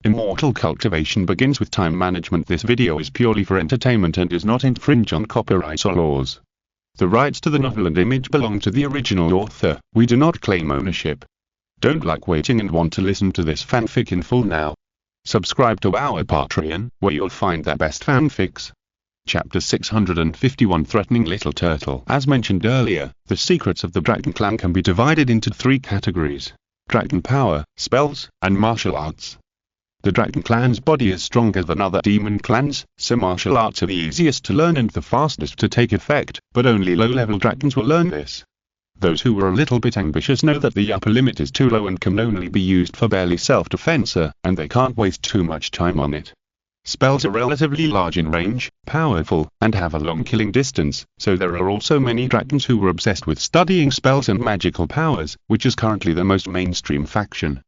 Immortal Cultivation begins with time management. This video is purely for entertainment and does not infringe on copyright or laws. The rights to the novel and image belong to the original author. We do not claim ownership. Don't like waiting and want to listen to this fanfic in full now? Subscribe to our Patreon, where you'll find the best fanfics. Chapter 651 Threatening Little Turtle. As mentioned earlier, the secrets of the Dragon Clan can be divided into three categories: Dragon Power, Spells, and Martial Arts. The Dragon Clan's body is stronger than other demon clans, so martial arts are the easiest to learn and the fastest to take effect, but only low-level dragons will learn this. Those who are a little bit ambitious know that the upper limit is too low and can only be used for barely self-defense, and they can't waste too much time on it. Spells are relatively large in range, powerful, and have a long killing distance, so there are also many dragons who are obsessed with studying spells and magical powers, which is currently the most mainstream faction.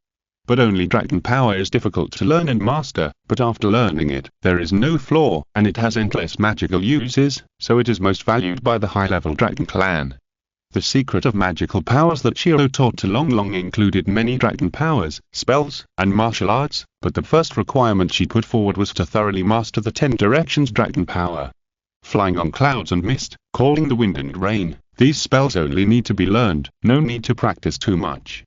But only Dragon Power is difficult to learn and master, but after learning it, there is no flaw, and it has endless magical uses, so it is most valued by the high-level Dragon Clan. The secret of magical powers that Shiro taught to Long Long included many Dragon Powers, spells, and martial arts, but the first requirement she put forward was to thoroughly master the 10 Directions Dragon Power. Flying on clouds and mist, calling the wind and rain, these spells only need to be learned, no need to practice too much.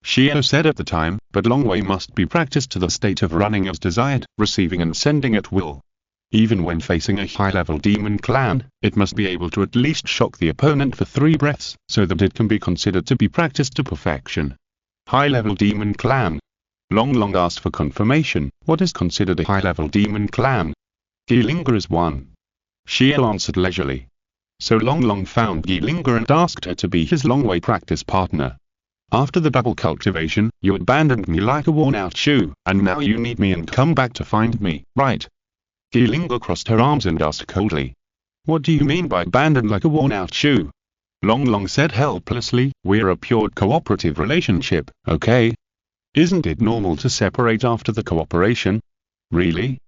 Shiro said at the time, but Long Way must be practiced to the state of running as desired, receiving and sending at will. Even when facing a high-level demon clan, it must be able to at least shock the opponent for 3 breaths, so that it can be considered to be practiced to perfection. High-level demon clan. Long Long asked for confirmation. What is considered a high-level demon clan? Geelinger is one. Shiro answered leisurely. So Long Long found Geelinger and asked her to be his Long Way practice partner. After the double cultivation, you abandoned me like a worn-out shoe, and now you need me and come back to find me, right? Geelinger crossed her arms and asked coldly. What do you mean by abandoned like a worn-out shoe? Long Long said helplessly, we're a pure cooperative relationship, okay? Isn't it normal to separate after the cooperation? Really?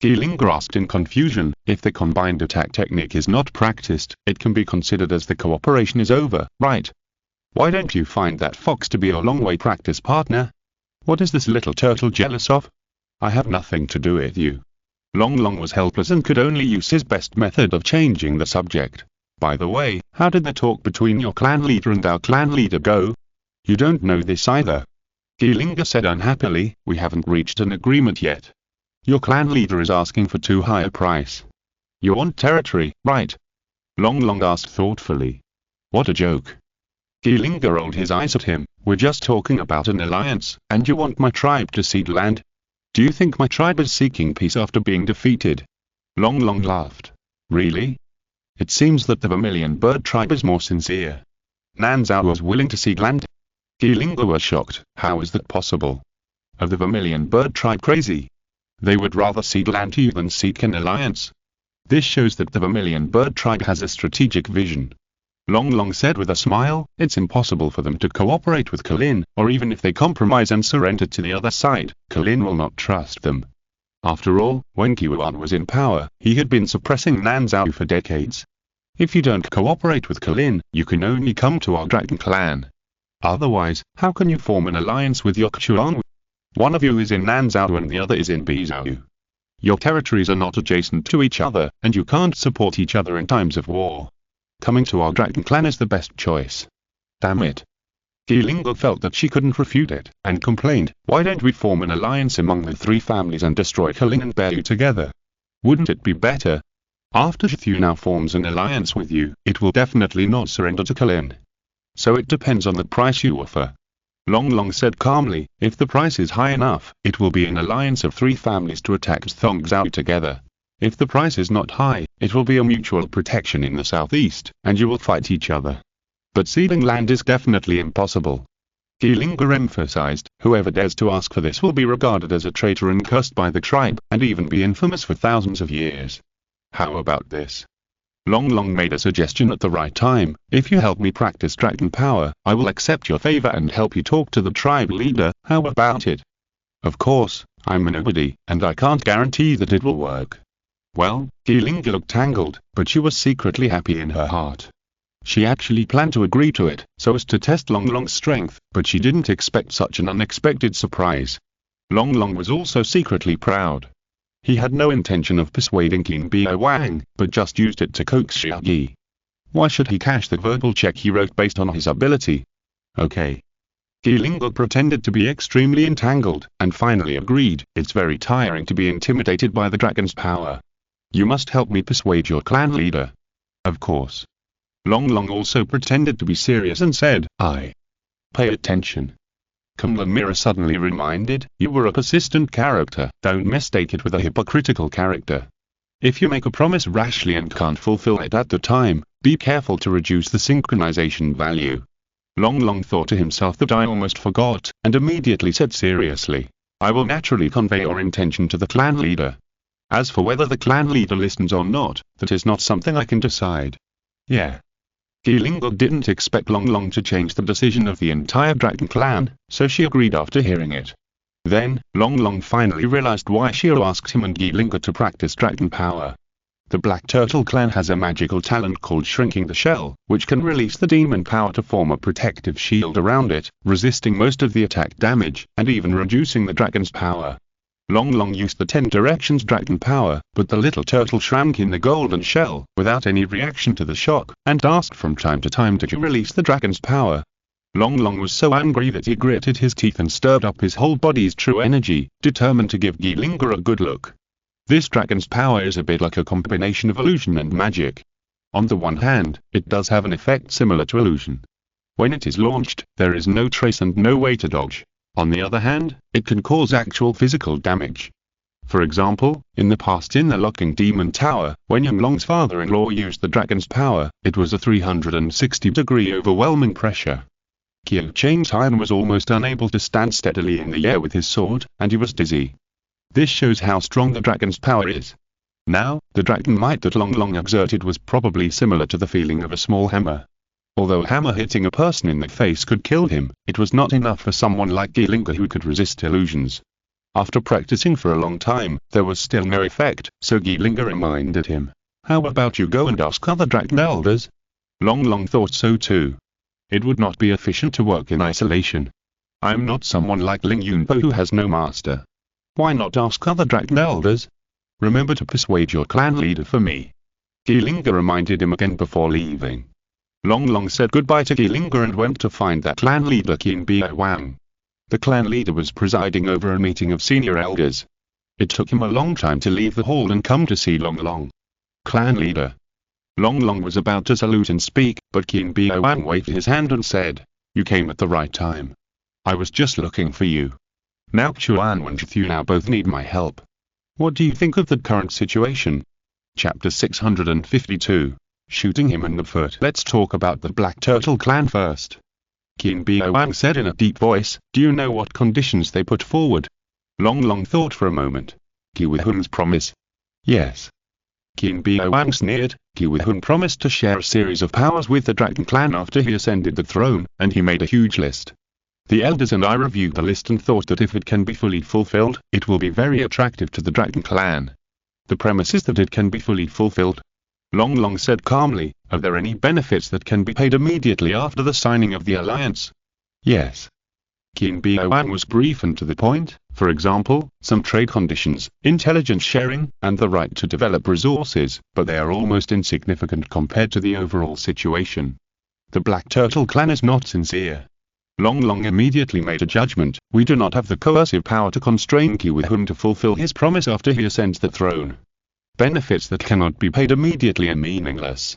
Geelinger asked in confusion. If the combined attack technique is not practiced, it can be considered as the cooperation is over, right? Why don't you find that fox to be your Long Way practice partner? What is this little turtle jealous of? I have nothing to do with you. Long Long was helpless and could only use his best method of changing the subject. By the way, how did the talk between your clan leader and our clan leader go? You don't know this either. Geelinger said unhappily, we haven't reached an agreement yet. Your clan leader is asking for too high a price. You want territory, right? Long Long asked thoughtfully. What a joke. Geelinger rolled his eyes at him. We're just talking about an alliance, and you want my tribe to cede land? Do you think my tribe is seeking peace after being defeated? Long Long laughed. Really? It seems that the Vermilion Bird tribe is more sincere. Nanzao was willing to cede land? Geelinger was shocked. How is that possible? Are the Vermilion Bird tribe crazy? They would rather cede land to you than seek an alliance. This shows that the Vermilion Bird tribe has a strategic vision. Long Long said with a smile, it's impossible for them to cooperate with Kalin, or even if they compromise and surrender to the other side, Kalin will not trust them. After all, when Kiwan was in power, he had been suppressing Nanzao for decades. If you don't cooperate with Kalin, you can only come to our Dragon Clan. Otherwise, how can you form an alliance with Yokchuan? One of you is in Nanzao and the other is in Bizhou. Your territories are not adjacent to each other, and you can't support each other in times of war. Coming to our Dragon Clan is the best choice. Damn it. Geelinger felt that she couldn't refute it, and complained, why don't we form an alliance among the 3 families and destroy Kalin and Beru together? Wouldn't it be better? After Shithu now forms an alliance with you, it will definitely not surrender to Kalin. So it depends on the price you offer. Long Long said calmly, if the price is high enough, it will be an alliance of 3 families to attack Thongzao together. If the price is not high, it will be a mutual protection in the southeast, and you will fight each other. But ceding land is definitely impossible. Geelinger emphasized, whoever dares to ask for this will be regarded as a traitor and cursed by the tribe, and even be infamous for thousands of years. How about this? Long Long made a suggestion at the right time. If you help me practice Dragon Power, I will accept your favor and help you talk to the tribe leader. How about it? Of course, I'm a nobody, and I can't guarantee that it will work. Well, Geelinger looked tangled, but she was secretly happy in her heart. She actually planned to agree to it, so as to test Long Long's strength, but she didn't expect such an unexpected surprise. Long Long was also secretly proud. He had no intention of persuading Qin Biao Wang, but just used it to coax Xiaoyi. Why should he cash the verbal check he wrote based on his ability? Okay. Ling pretended to be extremely entangled, and finally agreed. It's very tiring to be intimidated by the dragon's power. You must help me persuade your clan leader. Of course. Long Long also pretended to be serious and said, I. Pay attention. Kunlun Mirror suddenly reminded, you were a persistent character, don't mistake it with a hypocritical character. If you make a promise rashly and can't fulfill it at the time, be careful to reduce the synchronization value. Long Long thought to himself that I almost forgot, and immediately said seriously, I will naturally convey your intention to the clan leader. As for whether the clan leader listens or not, that is not something I can decide. Yeah. Ling didn't expect Long Long to change the decision of the entire dragon clan, so she agreed after hearing it. Then, Long Long finally realized why Shiro asked him and Ling to practice dragon power. The Black Turtle clan has a magical talent called Shrinking the Shell, which can release the demon power to form a protective shield around it, resisting most of the attack damage, and even reducing the dragon's power. Long Long used the 10 directions dragon power, but the little turtle shrank in the golden shell, without any reaction to the shock, and asked from time to time to release the dragon's power. Long Long was so angry that he gritted his teeth and stirred up his whole body's true energy, determined to give Ling a good look. This dragon's power is a bit like a combination of illusion and magic. On the one hand, it does have an effect similar to illusion. When it is launched, there is no trace and no way to dodge. On the other hand, it can cause actual physical damage. For example, in the past in the Locking Demon Tower, when Yang Long's father-in-law used the dragon's power, it was a 360-degree overwhelming pressure. Qiu Changtai was almost unable to stand steadily in the air with his sword, and he was dizzy. This shows how strong the dragon's power is. Now, the dragon might that Long Long exerted was probably similar to the feeling of a small hammer. Although a hammer hitting a person in the face could kill him, it was not enough for someone like Ling who could resist illusions. After practicing for a long time, there was still no effect, so Ling reminded him, how about you go and ask other dragon elders? Long Long thought so too. It would not be efficient to work in isolation. I am not someone like Ling Yunpo who has no master. Why not ask other dragon elders? Remember to persuade your clan leader for me. Ling reminded him again before leaving. Long Long said goodbye to Ling and went to find that clan leader Qin Biao Wang. The clan leader was presiding over a meeting of senior elders. It took him a long time to leave the hall and come to see Long Long. Clan leader. Long Long was about to salute and speak, but Qin Biao Wang waved his hand and said, you came at the right time. I was just looking for you. Now Chuan and Yu now both need my help. What do you think of the current situation? Chapter 652. Shooting him in the foot. Let's talk about the Black Turtle clan first. Qin Biao Wang said in a deep voice, do you know what conditions they put forward? Long Long thought for a moment. Qiwihun's promise. Yes. Qin Biao Wang sneered. Qiwihun promised to share a series of powers with the Dragon clan after he ascended the throne, and he made a huge list. The elders and I reviewed the list and thought that if it can be fully fulfilled, it will be very attractive to the Dragon clan. The premise is that it can be fully fulfilled. Long Long said calmly, are there any benefits that can be paid immediately after the signing of the alliance? Yes. Qin Biao Wang was brief and to the point, for example, some trade conditions, intelligence sharing, and the right to develop resources, but they are almost insignificant compared to the overall situation. The Black Turtle clan is not sincere. Long Long immediately made a judgment, we do not have the coercive power to constrain Qiwihun to fulfill his promise after he ascends the throne. Benefits that cannot be paid immediately are meaningless.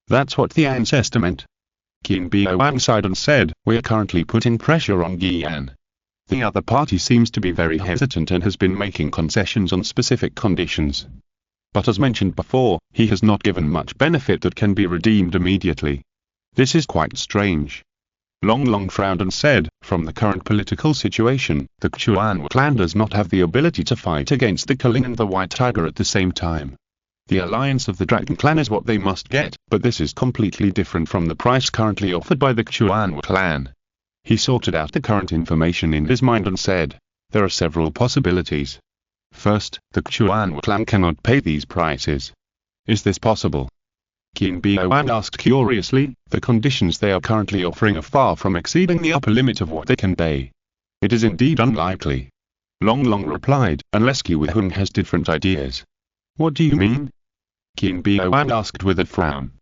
That's what the ancestor meant. Qin Biao Wang sighed and said, we are currently putting pressure on Gian. The other party seems to be very hesitant and has been making concessions on specific conditions. But as mentioned before, he has not given much benefit that can be redeemed immediately. This is quite strange. Long Long frowned and said, from the current political situation, the Chuan clan does not have the ability to fight against the Cunning and the White Tiger at the same time. The alliance of the Dragon clan is what they must get, but this is completely different from the price currently offered by the Chuan clan. He sorted out the current information in his mind and said, there are several possibilities. First, the Chuan clan cannot pay these prices. Is this possible? Qin Biao Wang asked curiously, the conditions they are currently offering are far from exceeding the upper limit of what they can pay. It is indeed unlikely. Long Long replied, unless Qi Huang has different ideas. What do you mean? Qin Boan asked with a frown.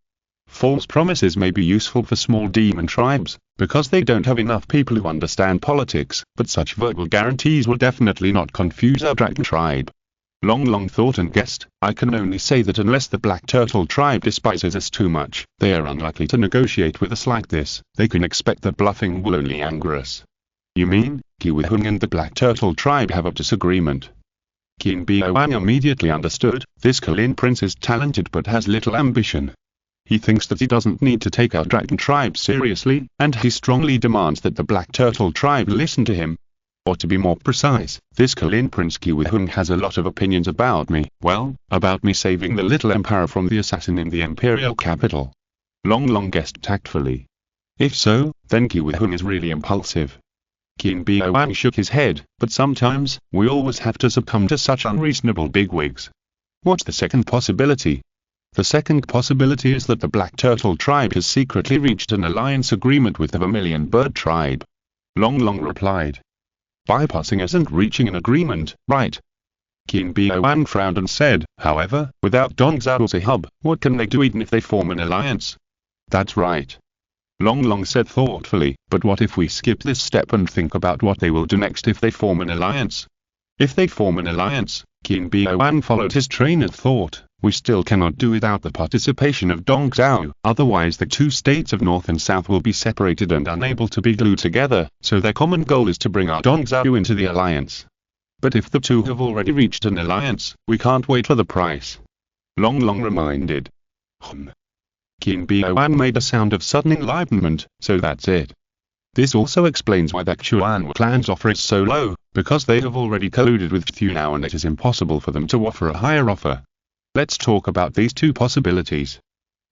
False promises may be useful for small demon tribes, because they don't have enough people who understand politics, but such verbal guarantees will definitely not confuse our dragon tribe. Long Long thought and guessed, I can only say that unless the Black Turtle tribe despises us too much, they are unlikely to negotiate with us like this. They can expect that bluffing will only anger us. You mean, Qi Huang and the Black Turtle tribe have a disagreement? Qin Boan immediately understood, this Kalin prince is talented but has little ambition. He thinks that he doesn't need to take our dragon tribe seriously, and he strongly demands that the Black Turtle tribe listen to him. Or to be more precise, this Kalin Prince Qi Huang has a lot of opinions about me, well, about me saving the little emperor from the assassin in the imperial capital. Long Long guessed tactfully. If so, then Qi Huang is really impulsive. Qin Boan shook his head, but sometimes, we always have to succumb to such unreasonable bigwigs. What's the second possibility? The second possibility is that the Black Turtle tribe has secretly reached an alliance agreement with the Vermilion Bird tribe. Long Long replied. Bypassing us and reaching an agreement, right? Qin Boan frowned and said, however, without Dong Zhao as a hub, what can they do even if they form an alliance? That's right. Long Long said thoughtfully, but what if we skip this step and think about what they will do next if they form an alliance? If they form an alliance, Qin Boan followed his train of thought, we still cannot do without the participation of Dong Zhao, otherwise the two states of North and South will be separated and unable to be glued together, so their common goal is to bring our Dong Zhao into the alliance. But if the two have already reached an alliance, we can't wait for the price. Long Long reminded. Qin Boan made a sound of sudden enlightenment, so that's it. This also explains why the Chuan clan's offer is so low, because they have already colluded with Thu now and it is impossible for them to offer a higher offer. Let's talk about these two possibilities.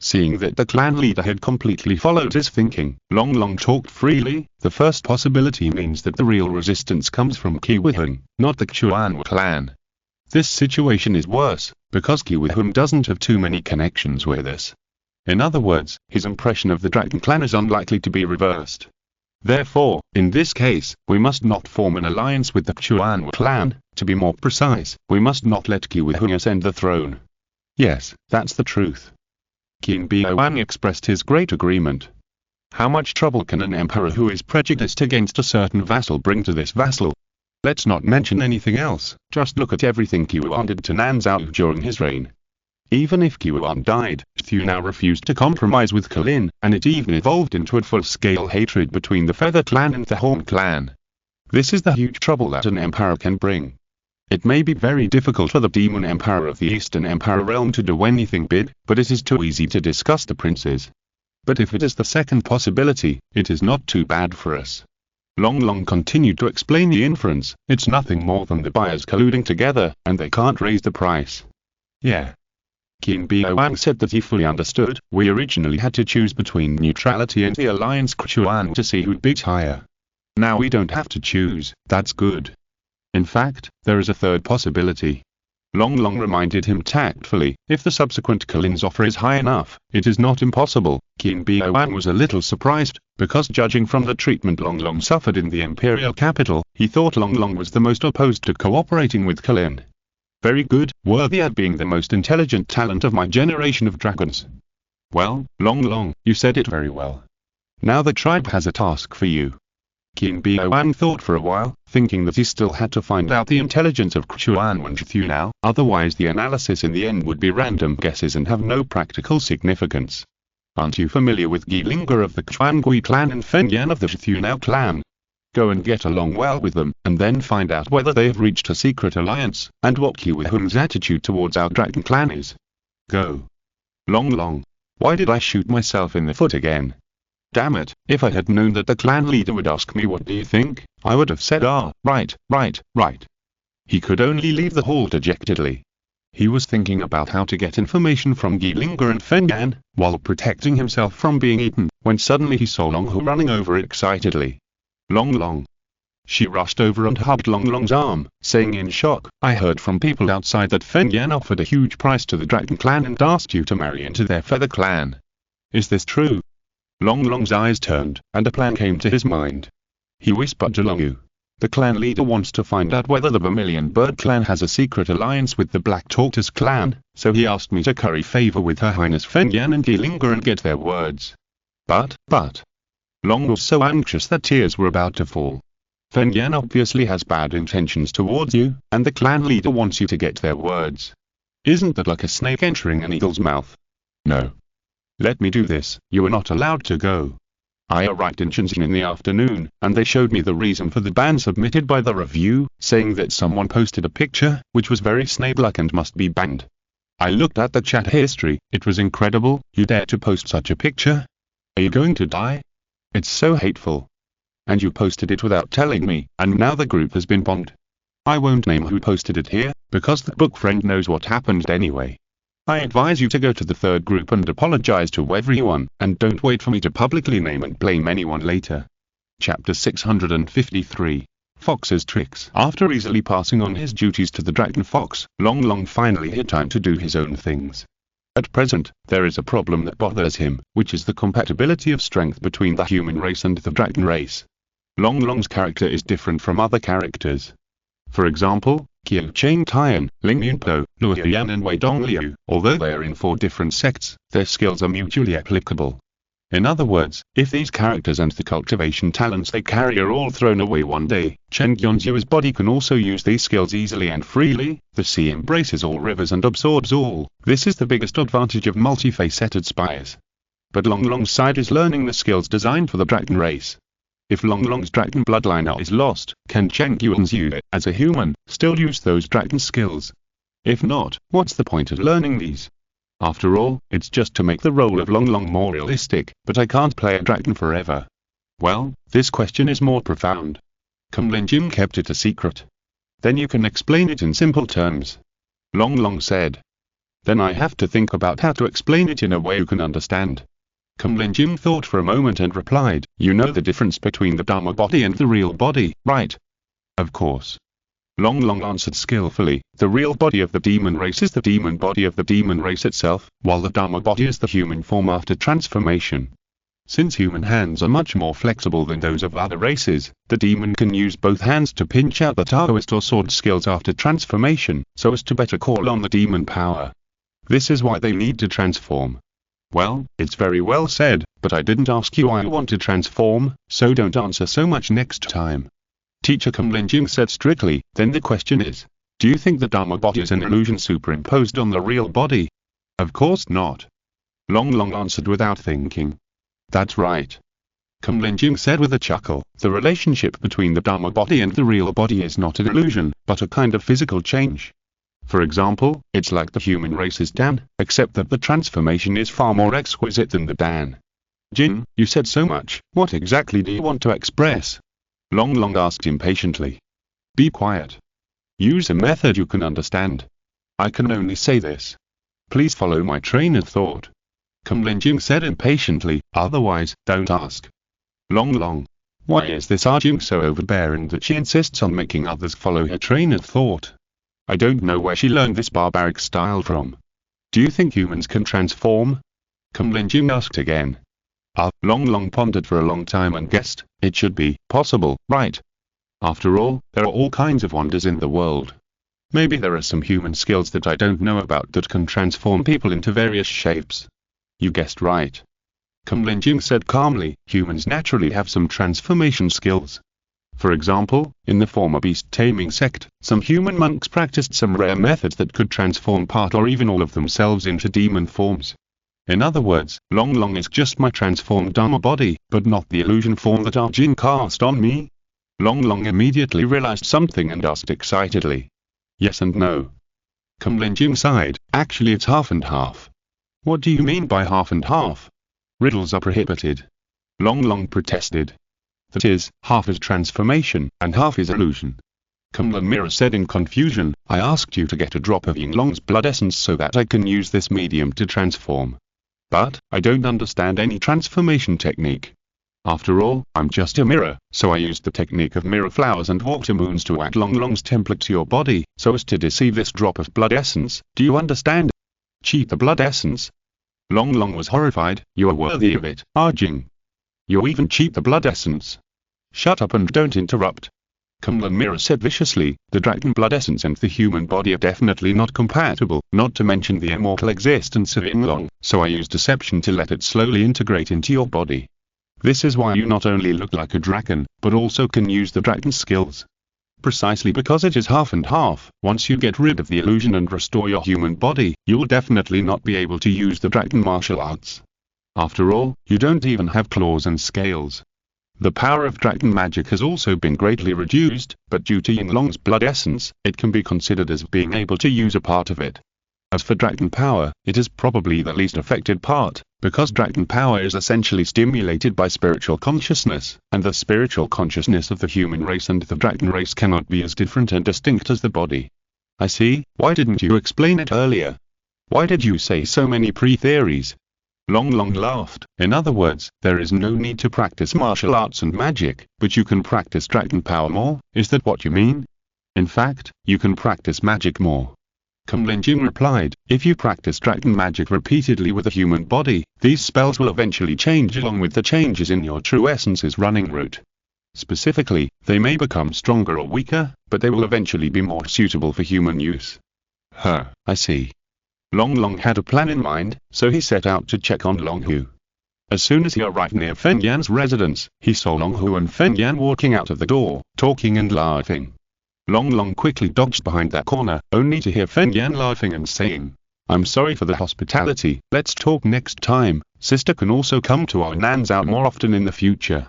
Seeing that the clan leader had completely followed his thinking, Long Long talked freely. The first possibility means that the real resistance comes from Qi Huang, not the Chuan clan. This situation is worse, because Qi Huang doesn't have too many connections with us. In other words, his impression of the Dragon clan is unlikely to be reversed. Therefore, in this case, we must not form an alliance with the Chuan clan. To be more precise, we must not let Qi Huang ascend the throne. Yes, that's the truth. Qin Boan expressed his great agreement. How much trouble can an emperor who is prejudiced against a certain vassal bring to this vassal? Let's not mention anything else, just look at everything Qi Huang did to Nan Zhao during his reign. Even if Qi Huang died, Thu now refused to compromise with Kalin, and it even evolved into a full-scale hatred between the Feather clan and the Horn clan. This is the huge trouble that an emperor can bring. It may be very difficult for the Demon Emperor of the Eastern Empire realm to do anything big, but it is too easy to discuss the princes. But if it is the second possibility, it is not too bad for us. Long Long continued to explain the inference, it's nothing more than the buyers colluding together, and they can't raise the price. Yeah. Qin Boan said that he fully understood, we originally had to choose between neutrality and the alliance Chuan to see who bids higher. Now we don't have to choose, that's good. In fact, there is a third possibility. Long Long reminded him tactfully, if the subsequent Kalin's offer is high enough, it is not impossible. Qin Boan was a little surprised, because judging from the treatment Long Long suffered in the imperial capital, he thought Long Long was the most opposed to cooperating with Kalin. Very good, worthy at being the most intelligent talent of my generation of dragons. Well, Long Long, you said it very well. Now the tribe has a task for you. Qin Boan thought for a while, thinking that he still had to find out the intelligence of Chuan and Thu now, otherwise the analysis in the end would be random guesses and have no practical significance. Aren't you familiar with Gilinga of the Chuangui clan and Fengyan of the Thu now clan? Go and get along well with them, and then find out whether they have reached a secret alliance, and what Qi Huang's attitude towards our dragon clan is. Go. Long Long. Why did I shoot myself in the foot again? Damn it, if I had known that the clan leader would ask me what do you think, I would have said right. He could only leave the hall dejectedly. He was thinking about how to get information from Gilinga and Fengyan, while protecting himself from being eaten, when suddenly he saw Long Hu running over excitedly. Long Long. She rushed over and hugged Long Long's arm, saying in shock, I heard from people outside that Fengyan offered a huge price to the Dragon clan and asked you to marry into their Feather clan. Is this true? Long Long's eyes turned, and a plan came to his mind. He whispered to Long Hu. The clan leader wants to find out whether the Vermilion Bird clan has a secret alliance with the Black Tortoise clan, so he asked me to curry favor with Her Highness Fenyan and Gilinga and get their words. But, Long was so anxious that tears were about to fall. Fenyan obviously has bad intentions towards you, and the clan leader wants you to get their words. Isn't that like a snake entering an eagle's mouth? No. Let me do this, you are not allowed to go. I arrived in Shenzhen in the afternoon, and they showed me the reason for the ban submitted by the review, saying that someone posted a picture, which was very snake-like and must be banned. I looked at the chat history, it was incredible, you dare to post such a picture? Are you going to die? It's so hateful. And you posted it without telling me, and now the group has been bombed. I won't name who posted it here, because the book friend knows what happened anyway. I advise you to go to the third group and apologize to everyone, and don't wait for me to publicly name and blame anyone later. Chapter 653. Fox's Tricks. After easily passing on his duties to the Dragon Fox, Long finally had time to do his own things. At present, there is a problem that bothers him, which is the compatibility of strength between the human race and the dragon race. Long's character is different from other characters. For example, Qiu Chang Tian, Ling Yunpo, Luo Yan and Wei Dongliu, although they are in 4 different sects, their skills are mutually applicable. In other words, if these characters and the cultivation talents they carry are all thrown away one day, Chen Yuanzu's body can also use these skills easily and freely. The sea embraces all rivers and absorbs all. This is the biggest advantage of multifaceted spies. But Long's side is learning the skills designed for the dragon race. If Long's dragon bloodline is lost, can Chen Yuanzu, as a human, still use those dragon skills? If not, what's the point of learning these? After all, it's just to make the role of Long more realistic, but I can't play a dragon forever. Well, this question is more profound. Kumlinjin kept it a secret. Then you can explain it in simple terms. Long said. Then I have to think about how to explain it in a way you can understand. Kumlinjin thought for a moment and replied, you know the difference between the Dharma body and the real body, right? Of course. Long answered skillfully, the real body of the demon race is the demon body of the demon race itself, while the Dharma body is the human form after transformation. Since human hands are much more flexible than those of other races, the demon can use both hands to pinch out the Taoist or sword skills after transformation, so as to better call on the demon power. This is why they need to transform. Well, it's very well said, but I didn't ask you why I want to transform, so don't answer so much next time. Teacher Kumlinjin said strictly, then the question is, do you think the Dharma body is an illusion superimposed on the real body? Of course not. Long answered without thinking. That's right. Kumlinjin said with a chuckle, the relationship between the Dharma body and the real body is not an illusion, but a kind of physical change. For example, it's like the human race's Dan, except that the transformation is far more exquisite than the Dan. Jin, you said so much, what exactly do you want to express? Long asked impatiently. Be quiet. Use a method you can understand. I can only say this. Please follow my train of thought. Kumlinjin said impatiently, otherwise, don't ask. Long. Why is this Arjun so overbearing that she insists on making others follow her train of thought? I don't know where she learned this barbaric style from. Do you think humans can transform? Kumlinjin asked again. Long pondered for a long time and guessed, it should be possible, right? After all, there are all kinds of wonders in the world. Maybe there are some human skills that I don't know about that can transform people into various shapes. You guessed right. Kumlinjin said calmly, humans naturally have some transformation skills. For example, in the former beast-taming sect, some human monks practiced some rare methods that could transform part or even all of themselves into demon forms. In other words, Long is just my transformed Dharma body, but not the illusion form that Arjun cast on me. Long immediately realized something and asked excitedly. Yes and no. Kumlinjin sighed, actually it's half and half. What do you mean by half and half? Riddles are prohibited. Long protested. That is, half is transformation, and half is illusion. Kumlinmira said in confusion, I asked you to get a drop of Yinglong's blood essence so that I can use this medium to transform. But, I don't understand any transformation technique. After all, I'm just a mirror, so I used the technique of mirror flowers and water moons to add Long's template to your body, so as to deceive this drop of blood essence, do you understand? Cheat the blood essence? Long was horrified, you are worthy of it, Arjun. You even cheat the blood essence. Shut up and don't interrupt. Kunlun Mirror said viciously, the dragon blood essence and the human body are definitely not compatible, not to mention the immortal existence of Yinglong, so I used deception to let it slowly integrate into your body. This is why you not only look like a dragon, but also can use the dragon skills. Precisely because it is half and half, once you get rid of the illusion and restore your human body, you'll definitely not be able to use the dragon martial arts. After all, you don't even have claws and scales. The power of dragon magic has also been greatly reduced, but due to Yinglong's blood essence, it can be considered as being able to use a part of it. As for dragon power, it is probably the least affected part, because dragon power is essentially stimulated by spiritual consciousness, and the spiritual consciousness of the human race and the dragon race cannot be as different and distinct as the body. I see. Why didn't you explain it earlier? Why did you say so many pre-theories? Long laughed. In other words, there is no need to practice martial arts and magic, but you can practice dragon power more, is that what you mean? In fact, you can practice magic more. Kunlun replied, if you practice dragon magic repeatedly with a human body, these spells will eventually change along with the changes in your true essence's running route. Specifically, they may become stronger or weaker, but they will eventually be more suitable for human use. I see. Long had a plan in mind, so he set out to check on Longhu. As soon as he arrived near Feng Yan's residence, he saw Longhu and Feng Yan walking out of the door, talking and laughing. Long quickly dodged behind that corner, only to hear Feng Yan laughing and saying, I'm sorry for the hospitality, let's talk next time, sister can also come to our Nan's out more often in the future.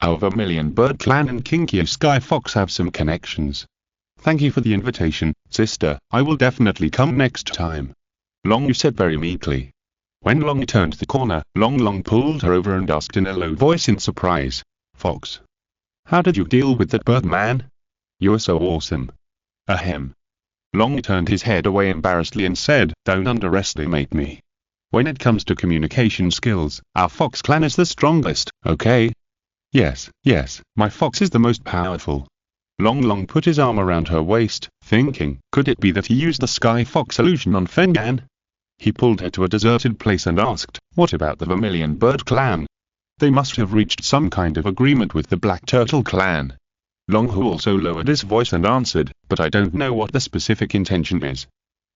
Our Vermilion Bird Clan and Kinky Sky Fox have some connections. Thank you for the invitation, sister, I will definitely come next time. Long said very meekly. When Long turned the corner, Long pulled her over and asked in a low voice in surprise, Fox, how did you deal with that bird man? You are so awesome. Ahem. Long turned his head away embarrassedly and said, don't underestimate me. When it comes to communication skills, our Fox clan is the strongest, okay? Yes, my Fox is the most powerful. Long put his arm around her waist, thinking, could it be that he used the Sky Fox illusion on Feng Yan? He pulled her to a deserted place and asked, what about the Vermilion Bird Clan? They must have reached some kind of agreement with the Black Turtle Clan. Longhu also lowered his voice and answered, but I don't know what the specific intention is.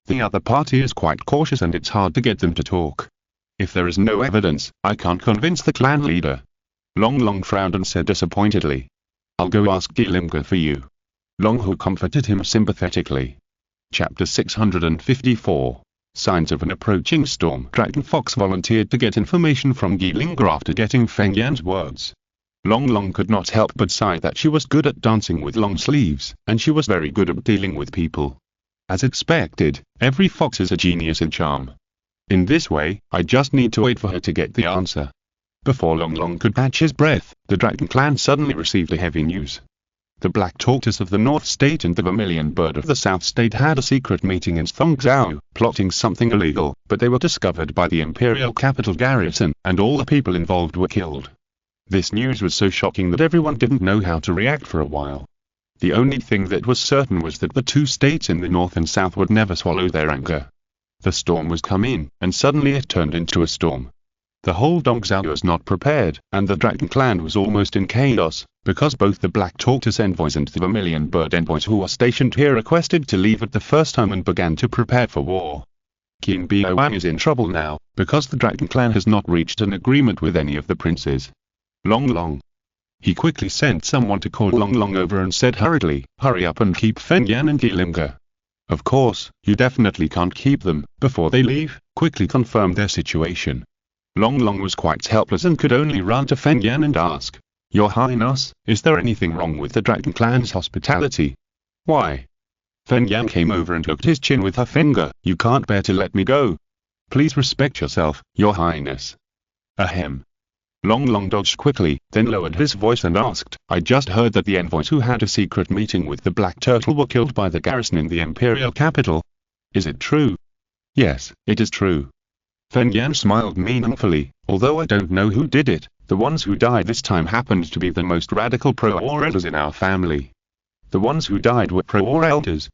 The other party is quite cautious and it's hard to get them to talk. If there is no evidence, I can't convince the clan leader. Long frowned and said disappointedly, I'll go ask Gilimga for you. Longhu comforted him sympathetically. Chapter 654. Signs of an approaching storm. Dragon Fox volunteered to get information from Gilimga after getting Feng Yan's words. Long could not help but sigh that she was good at dancing with long sleeves, and she was very good at dealing with people. As expected, every fox is a genius in charm. In this way, I just need to wait for her to get the answer. Before Long could catch his breath, the Dragon Clan suddenly received a heavy news. The Black Tortoise of the North State and the Vermilion Bird of the South State had a secret meeting in Thongzhou, plotting something illegal, but they were discovered by the Imperial Capital garrison, and all the people involved were killed. This news was so shocking that everyone didn't know how to react for a while. The only thing that was certain was that the two states in the north and south would never swallow their anger. The storm was coming, and suddenly it turned into a storm. The whole Dongzhou was not prepared, and the Dragon Clan was almost in chaos, because both the Black Tortoise envoys and the Vermilion Bird envoys who were stationed here requested to leave at the first time and began to prepare for war. Qin Biaoan is in trouble now, because the Dragon Clan has not reached an agreement with any of the princes. Long. He quickly sent someone to call Long over and said hurriedly, hurry up and keep Feng Yan and Gilimga. Of course, you definitely can't keep them, before they leave, quickly confirm their situation. Long was quite helpless and could only run to Feng Yan and ask, Your Highness, is there anything wrong with the Dragon Clan's hospitality? Why? Feng Yan came over and hooked his chin with her finger, you can't bear to let me go. Please respect yourself, Your Highness. Ahem. Long dodged quickly, then lowered his voice and asked, I just heard that the envoys who had a secret meeting with the Black Turtle were killed by the garrison in the Imperial capital. Is it true? Yes, it is true. Feng Yan smiled meaningfully, although I don't know who did it, the ones who died this time happened to be the most radical pro-war elders in our family. The ones who died were pro-war elders.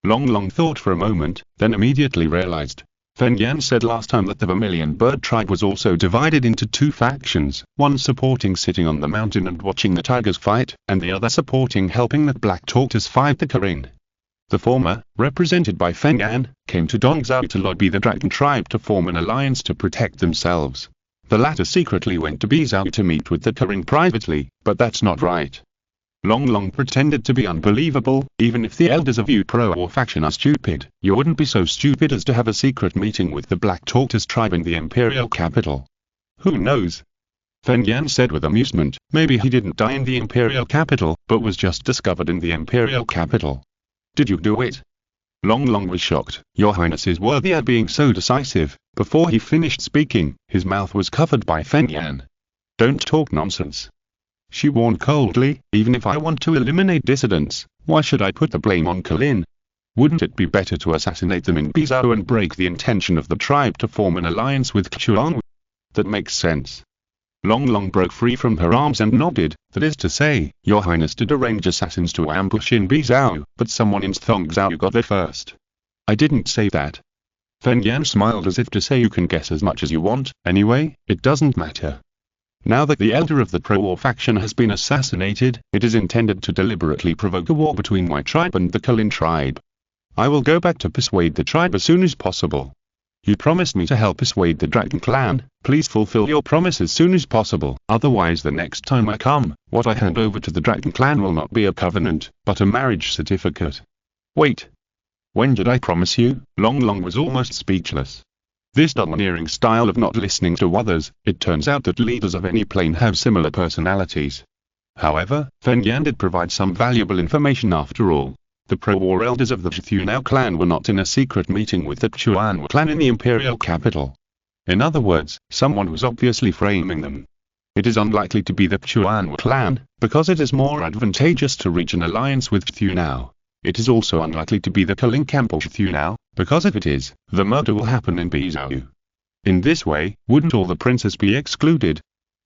Long thought for a moment, then immediately realized. Feng Yan said last time that the Vermilion Bird tribe was also divided into two factions, one supporting sitting on the mountain and watching the tigers fight, and the other supporting helping the Black Tortoise fight the cunning. The former, represented by Feng Yan, came to Dongzhou to lobby the Dragon tribe to form an alliance to protect themselves. The latter secretly went to Bizhou to meet with the cunning privately, but that's not right. Long pretended to be unbelievable. Even if the elders of your pro-war faction are stupid, you wouldn't be so stupid as to have a secret meeting with the Black Tortoise tribe in the imperial capital. Who knows? Feng Yan said with amusement, maybe he didn't die in the imperial capital, but was just discovered in the imperial capital. Did you do it? Long was shocked. Your Highness is worthy at being so decisive. Before he finished speaking, his mouth was covered by Feng Yan. Don't talk nonsense. She warned coldly, even if I want to eliminate dissidents, why should I put the blame on Kalin? Wouldn't it be better to assassinate them in Bizhou and break the intention of the tribe to form an alliance with Chuan? That makes sense. Long broke free from her arms and nodded, that is to say, Your Highness did arrange assassins to ambush in Bizhou, but someone in Thongzhou got there first. I didn't say that. Feng Yan smiled as if to say you can guess as much as you want, anyway, it doesn't matter. Now that the elder of the pro-war faction has been assassinated, it is intended to deliberately provoke a war between my tribe and the Kalin tribe. I will go back to persuade the tribe as soon as possible. You promised me to help persuade the Dragon clan, please fulfill your promise as soon as possible, otherwise the next time I come, what I hand over to the Dragon clan will not be a covenant, but a marriage certificate. Wait. When did I promise you? Long was almost speechless. This domineering style of not listening to others, it turns out that leaders of any plane have similar personalities. However, Feng Yan did provide some valuable information after all. The pro-war elders of the Zhuthunao clan were not in a secret meeting with the Chuan clan in the imperial capital. In other words, someone was obviously framing them. It is unlikely to be the Chuan clan, because it is more advantageous to reach an alliance with Zhuthunao. It is also unlikely to be the Kalin camp or Zhuthunao, because if it is, the murder will happen in Bizhou. In this way, wouldn't all the princes be excluded?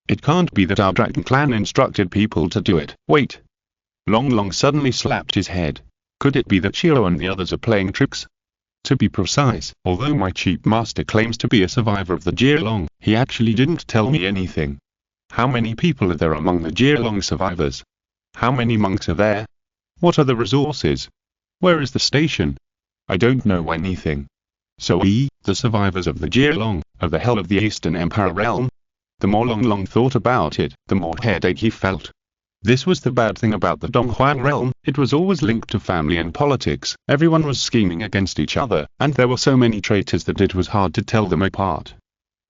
It can't be that our Dragon clan instructed people to do it. Wait. Long suddenly slapped his head. Could it be that Chio and the others are playing tricks? To be precise, although my chief master claims to be a survivor of the Jielong, he actually didn't tell me anything. How many people are there among the Jielong survivors? How many monks are there? What are the resources? Where is the station? I don't know anything. So we, the survivors of the Jielong, are the hell of the Eastern Empire realm? The more Long thought about it, the more headache he felt. This was the bad thing about the Donghuan realm, it was always linked to family and politics, everyone was scheming against each other, and there were so many traitors that it was hard to tell them apart.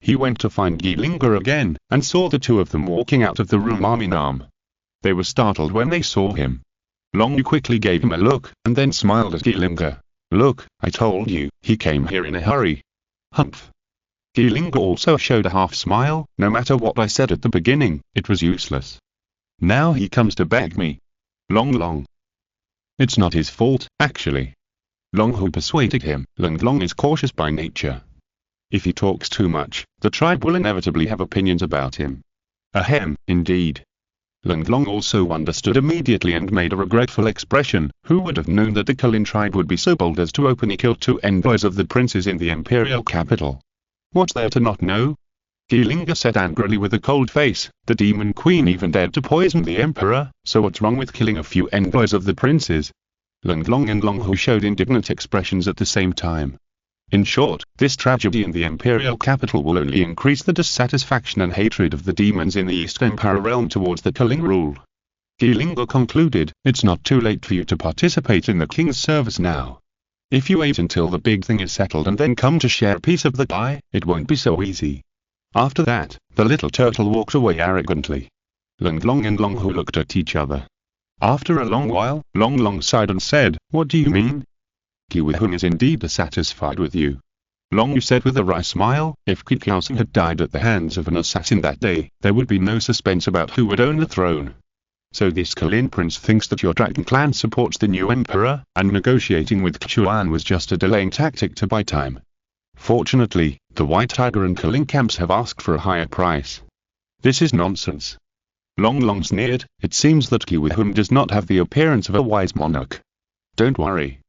He went to find Gilinga again, and saw the two of them walking out of the room arm in arm. They were startled when they saw him. Long quickly gave him a look, and then smiled at Gilinga. Look, I told you, he came here in a hurry. Humph. Gilinga also showed a half smile, no matter what I said at the beginning, it was useless. Now he comes to beg me. Long. It's not his fault, actually. Long who persuaded him. Long is cautious by nature. If he talks too much, the tribe will inevitably have opinions about him. Ahem, indeed. Long also understood immediately and made a regretful expression. Who would have known that the Kalin tribe would be so bold as to openly kill two envoys of the princes in the imperial capital? What's there to not know? Gilinga said angrily with a cold face, the demon queen even dared to poison the emperor, so what's wrong with killing a few envoys of the princes? Long and Long showed indignant expressions at the same time. In short, this tragedy in the imperial capital will only increase the dissatisfaction and hatred of the demons in the East Empire realm towards the Kalin rule. Gilinga concluded, it's not too late for you to participate in the king's service now. If you wait until the big thing is settled and then come to share a piece of the pie, it won't be so easy. After that, the little turtle walked away arrogantly. Long and Long looked at each other. After a long while, Long sighed and said, what do you mean? Kiwihun is indeed dissatisfied with you. Long said with a wry smile, if Kikiaosing had died at the hands of an assassin that day, there would be no suspense about who would own the throne. So this Kalin prince thinks that your Dragon clan supports the new emperor, and negotiating with Chuan was just a delaying tactic to buy time. Fortunately, the White Tiger and Kalin camps have asked for a higher price. This is nonsense. Long sneered, it seems that Kiwihun does not have the appearance of a wise monarch. Don't worry.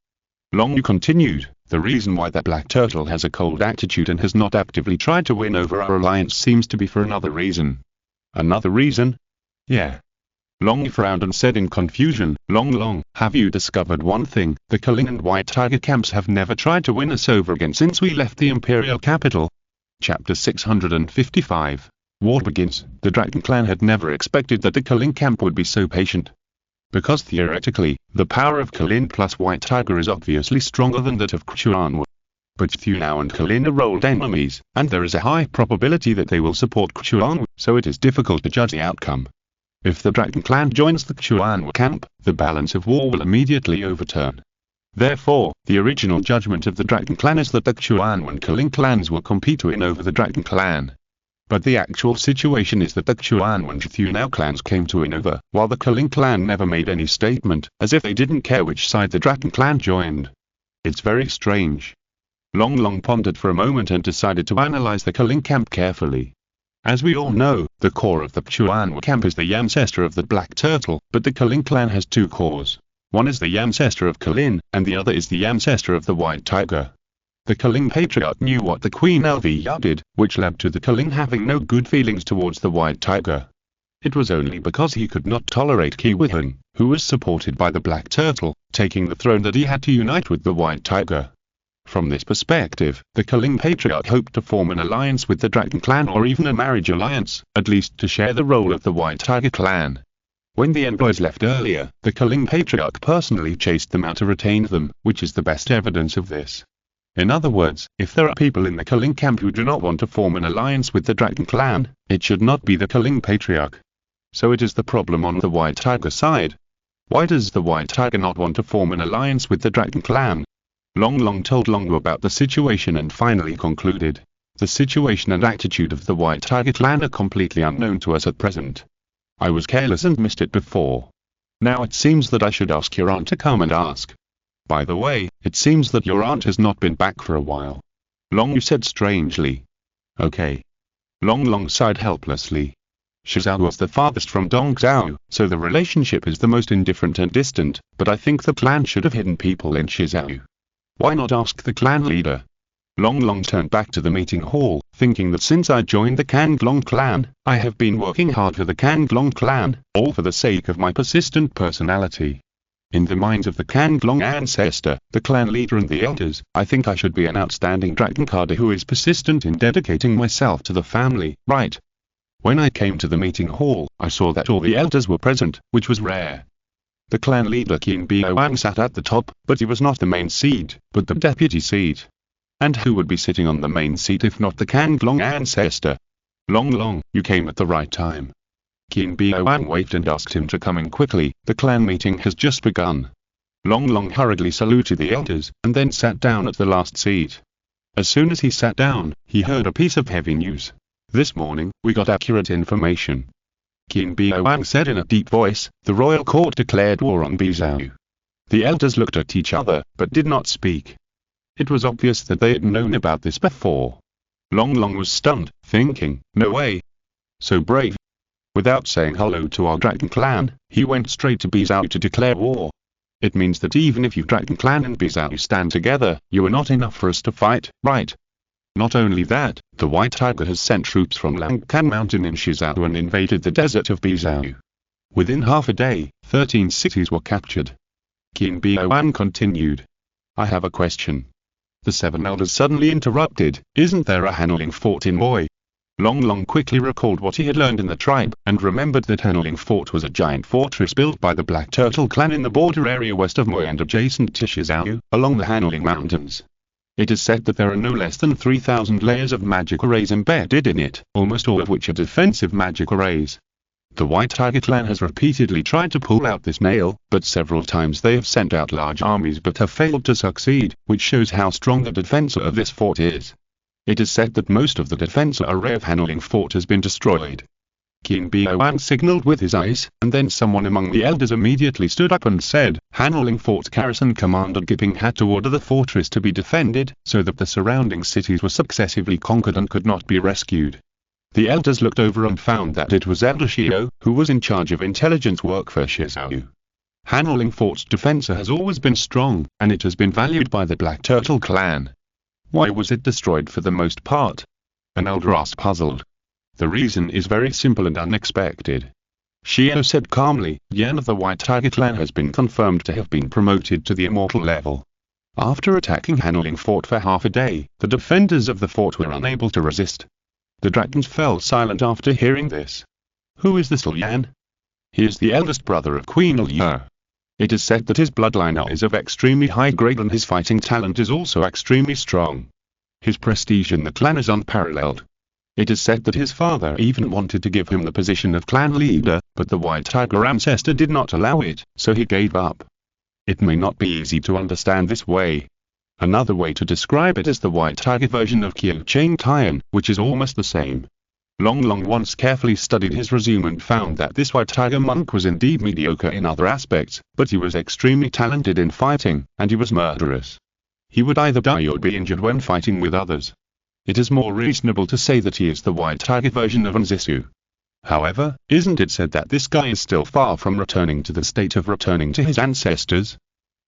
Long continued, The reason why that black turtle has a cold attitude and has not actively tried to win over our alliance seems to be for another reason. Another reason? Yeah. Long frowned and said in confusion, Long, have you discovered one thing? The Culling and White Tiger camps have never tried to win us over again since we left the Imperial capital. Chapter 655. War begins. The Dragon clan had never expected that the Culling camp would be so patient. Because theoretically, the power of Culling plus White Tiger is obviously stronger than that of Chuan. But Thunao and Culling are old enemies, and there is a high probability that they will support Chuan, so it is difficult to judge the outcome. If the Dragon clan joins the Chuan camp, the balance of war will immediately overturn. Therefore, the original judgment of the Dragon clan is that the Chuan and Culling clans will compete to win over the Dragon clan. But the actual situation is that the Chuan and Thunao clans came to win over, while the Culling clan never made any statement, as if they didn't care which side the Dragon clan joined. It's very strange. Long pondered for a moment and decided to analyze the Culling camp carefully. As we all know, the core of the Chuan camp is the ancestor of the black turtle, but the Culling clan has two cores. One is the ancestor of Culling, and the other is the ancestor of the white tiger. The Culling patriarch knew what the Queen Elvia did, which led to the Culling having no good feelings towards the white tiger. It was only because he could not tolerate Kiwihan, who was supported by the black turtle, taking the throne that he had to unite with the white tiger. From this perspective, the Culling patriarch hoped to form an alliance with the Dragon clan or even a marriage alliance, at least to share the role of the White Tiger clan. When the envoys left earlier, the Culling patriarch personally chased them out to retain them, which is the best evidence of this. In other words, if there are people in the Culling camp who do not want to form an alliance with the Dragon clan, it should not be the Culling patriarch. So it is the problem on the White Tiger side. Why does the White Tiger not want to form an alliance with the Dragon clan? Long told Longu about the situation and finally concluded. The situation and attitude of the White Tiger clan are completely unknown to us at present. I was careless and missed it before. Now it seems that I should ask your aunt to come and ask. By the way, it seems that your aunt has not been back for a while. Longu said strangely. Okay. Long sighed helplessly. Shizao was the farthest from Dongzhou, so the relationship is the most indifferent and distant, but I think the clan should have hidden people in Shizao. Why not ask the clan leader? Long turned back to the meeting hall, thinking that since I joined the Kanglong clan, I have been working hard for the Kanglong clan, all for the sake of my persistent personality. In the minds of the Kanglong ancestor, the clan leader and the elders, I think I should be an outstanding dragon carder who is persistent in dedicating myself to the family, right? When I came to the meeting hall, I saw that all the elders were present, which was rare. The clan leader Qin Biowang sat at the top, but he was not the main seat, but the deputy seat. And who would be sitting on the main seat if not the Kanglong ancestor? Long, you came at the right time. Qin Biowang waved and asked him to come in quickly, the clan meeting has just begun. Long hurriedly saluted the elders, and then sat down at the last seat. As soon as he sat down, he heard a piece of heavy news. This morning, we got accurate information. Qin Biowang said in a deep voice, the royal court declared war on Bizhou. The elders looked at each other, but did not speak. It was obvious that they had known about this before. Long was stunned, thinking, no way. So brave. Without saying hello to our Dragon clan, he went straight to Bizhou to declare war. It means that even if you Dragon clan and Bizhou stand together, you are not enough for us to fight, right? Not only that, the White Tiger has sent troops from Langkan Mountain in Shizhou and invaded the desert of Bizhou. Within half a day, 13 cities were captured. Qin Biowang continued. I have a question. The 7 elders suddenly interrupted, isn't there a Hanling fort in Moy? Long quickly recalled what he had learned in the tribe, and remembered that Hanling fort was a giant fortress built by the Black Turtle clan in the border area west of Moy and adjacent to Shizhou, along the Hanling Mountains. It is said that there are no less than 3,000 layers of magic arrays embedded in it, almost all of which are defensive magic arrays. The White Tiger clan has repeatedly tried to pull out this nail, but several times they have sent out large armies but have failed to succeed, which shows how strong the defense of this fort is. It is said that most of the defense array of Hanling fort has been destroyed. Qin Biowang signaled with his eyes, and then someone among the elders immediately stood up and said, Hanling Fort Garrison Commander Gipping had to order the fortress to be defended, so that the surrounding cities were successively conquered and could not be rescued. The elders looked over and found that it was Elder Shio, who was in charge of intelligence work for Shizhou. Hanling Fort's defense has always been strong, and it has been valued by the Black Turtle clan. Why was it destroyed for the most part? An elder asked, puzzled. The reason is very simple and unexpected. Xiao said calmly, Yan of the White Tiger clan has been confirmed to have been promoted to the immortal level. After attacking Hanling Fort for half a day, the defenders of the fort were unable to resist. The dragons fell silent after hearing this. Who is this Yan? He is the eldest brother of Queen Liu. It is said that his bloodline is of extremely high grade and his fighting talent is also extremely strong. His prestige in the clan is unparalleled. It is said that his father even wanted to give him the position of clan leader, but the White Tiger ancestor did not allow it, so he gave up. It may not be easy to understand this way. Another way to describe it is the White Tiger version of Qiu Chang Tian, which is almost the same. Long once carefully studied his resume and found that this White Tiger monk was indeed mediocre in other aspects, but he was extremely talented in fighting, and he was murderous. He would either die or be injured when fighting with others. It is more reasonable to say that he is the White Tiger version of Nzisu. However, isn't it said that this guy is still far from returning to the state of returning to his ancestors?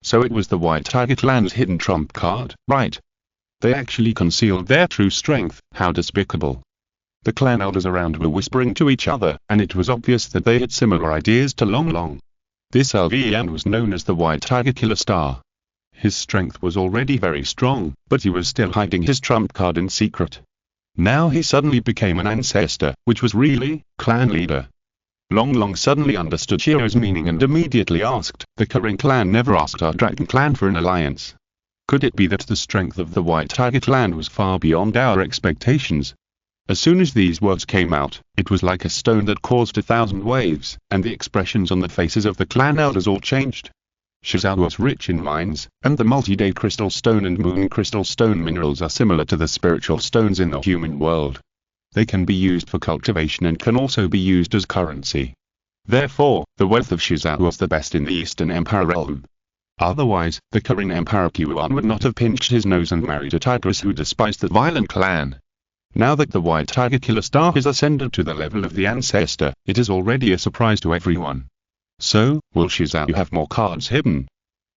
So it was the White Tiger clan's hidden trump card, right? They actually concealed their true strength, how despicable. The clan elders around were whispering to each other, and it was obvious that they had similar ideas to Long. This LVN was known as the White Tiger Killer Star. His strength was already very strong, but he was still hiding his trump card in secret. Now he suddenly became an ancestor, which was really, clan leader. Long suddenly understood Xiao's meaning and immediately asked, the Cunning clan never asked our Dragon clan for an alliance. Could it be that the strength of the White Tiger clan was far beyond our expectations? As soon as these words came out, it was like a stone that caused 1,000 waves, and the expressions on the faces of the clan elders all changed. Shizao was rich in mines, and the multi-day crystal stone and moon crystal stone minerals are similar to the spiritual stones in the human world. They can be used for cultivation and can also be used as currency. Therefore, the wealth of Shizao was the best in the Eastern Empire realm. Otherwise, the Korean Emperor Qian would not have pinched his nose and married a tigress who despised the violent clan. Now that the White Tiger Killer Star has ascended to the level of the ancestor, it is already a surprise to everyone. So, will Shizao have more cards hidden?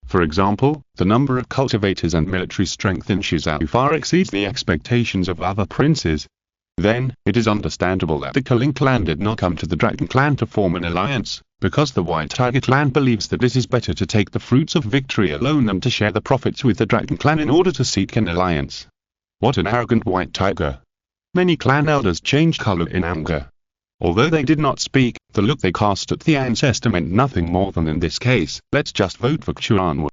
For example, the number of cultivators and military strength in Shizao far exceeds the expectations of other princes. Then, it is understandable that the Cunning clan did not come to the Dragon clan to form an alliance, because the White Tiger clan believes that it is better to take the fruits of victory alone than to share the profits with the Dragon clan in order to seek an alliance. What an arrogant White Tiger! Many clan elders changed color in anger. Although they did not speak, the look they cast at the ancestor meant nothing more than in this case, let's just vote for Chuan.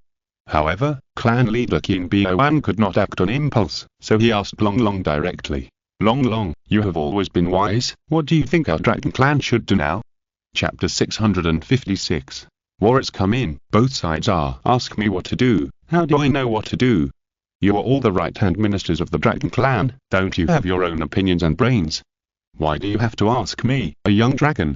However, clan leader Qin Bian could not act on impulse, so he asked Long directly. Long, you have always been wise, what do you think our Dragon clan should do now? Chapter 656. Wars come in, both sides ask me what to do, how do I know what to do? You are all the right-hand ministers of the Dragon clan, don't you have your own opinions and brains? Why do you have to ask me, a young dragon?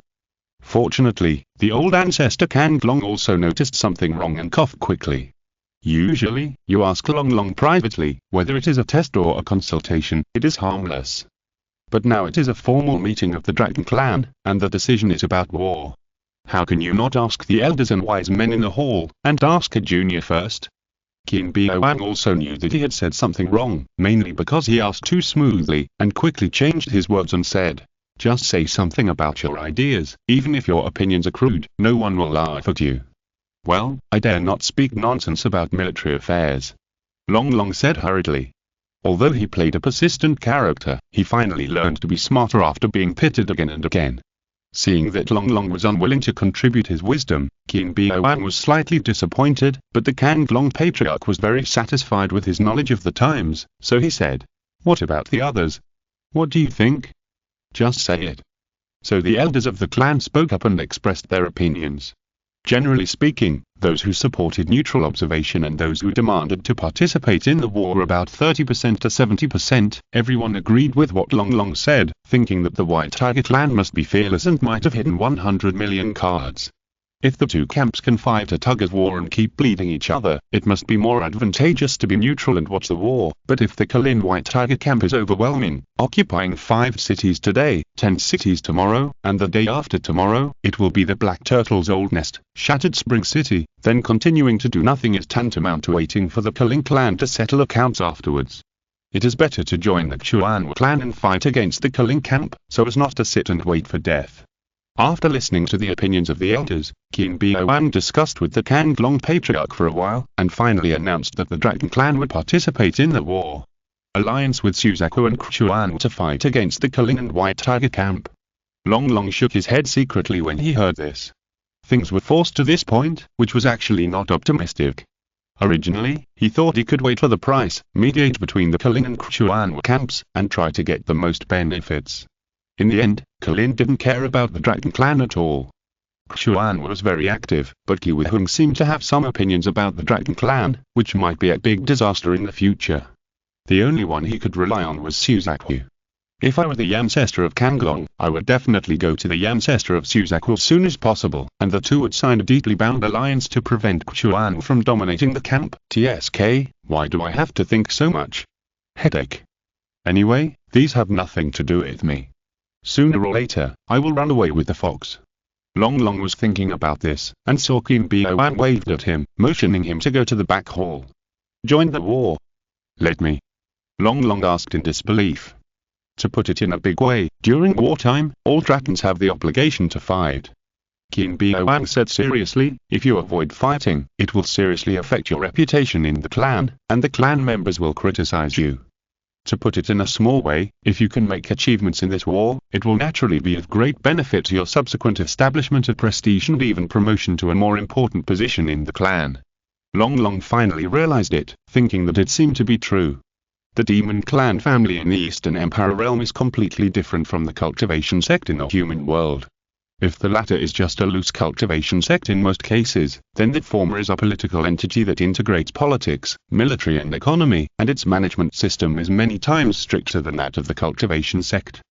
Fortunately, the old ancestor Kang Long also noticed something wrong and coughed quickly. Usually, you ask Long privately, whether it is a test or a consultation, it is harmless. But now it is a formal meeting of the Dragon clan, and the decision is about war. How can you not ask the elders and wise men in the hall, and ask a junior first? Qin Bian also knew that he had said something wrong, mainly because he asked too smoothly, and quickly changed his words and said, just say something about your ideas, even if your opinions are crude, no one will laugh at you. Well, I dare not speak nonsense about military affairs. Long said hurriedly. Although he played a persistent character, he finally learned to be smarter after being pitted again and again. Seeing that Long was unwilling to contribute his wisdom, Qin Bian was slightly disappointed, but the Kang Long patriarch was very satisfied with his knowledge of the times, so he said, what about the others? What do you think? Just say it. So the elders of the clan spoke up and expressed their opinions. Generally speaking, those who supported neutral observation and those who demanded to participate in the war were about 30% to 70%, everyone agreed with what Long said, thinking that the White Tiger clan must be fearless and might have hidden 100 million cards. If the two camps can fight a tug-of-war and keep bleeding each other, it must be more advantageous to be neutral and watch the war. But if the Kalin White Tiger camp is overwhelming, occupying 5 cities today, 10 cities tomorrow, and the day after tomorrow, it will be the Black Turtle's old nest, shattered Spring City, then continuing to do nothing is tantamount to waiting for the Kalin clan to settle accounts afterwards. It is better to join the Chuan clan and fight against the Kalin camp, so as not to sit and wait for death. After listening to the opinions of the elders, Qin Biao discussed with the Kanglong patriarch for a while, and finally announced that the Dragon clan would participate in the war alliance with Suzaku and Chuan to fight against the Kalin and White Tiger camp. Long Long shook his head secretly when he heard this. Things were forced to this point, which was actually not optimistic. Originally, he thought he could wait for the price, mediate between the Kalin and Chuan camps, and try to get the most benefits. In the end, Kalin didn't care about the Dragon clan at all. Chuan was very active, but Kiwihung seemed to have some opinions about the Dragon clan, which might be a big disaster in the future. The only one he could rely on was Suzaku. If I were the ancestor of Kanglong, I would definitely go to the ancestor of Suzaku as soon as possible, and the two would sign a deeply bound alliance to prevent Chuan from dominating the camp. TSK, why do I have to think so much? Headache. Anyway, these have nothing to do with me. Sooner or later, I will run away with the fox. Long Long was thinking about this, and saw Qin Biao waved at him, motioning him to go to the back hall. Join the war. Let me. Long Long asked in disbelief. To put it in a big way, during wartime, all dragons have the obligation to fight. Qin Biao said seriously, if you avoid fighting, it will seriously affect your reputation in the clan, and the clan members will criticize you. To put it in a small way, if you can make achievements in this war, it will naturally be of great benefit to your subsequent establishment of prestige and even promotion to a more important position in the clan. Long Long finally realized it, thinking that it seemed to be true. The Demon Clan family in the Eastern Empire realm is completely different from the cultivation sect in the human world. If the latter is just a loose cultivation sect in most cases, then the former is a political entity that integrates politics, military and economy, and its management system is many times stricter than that of the cultivation sect.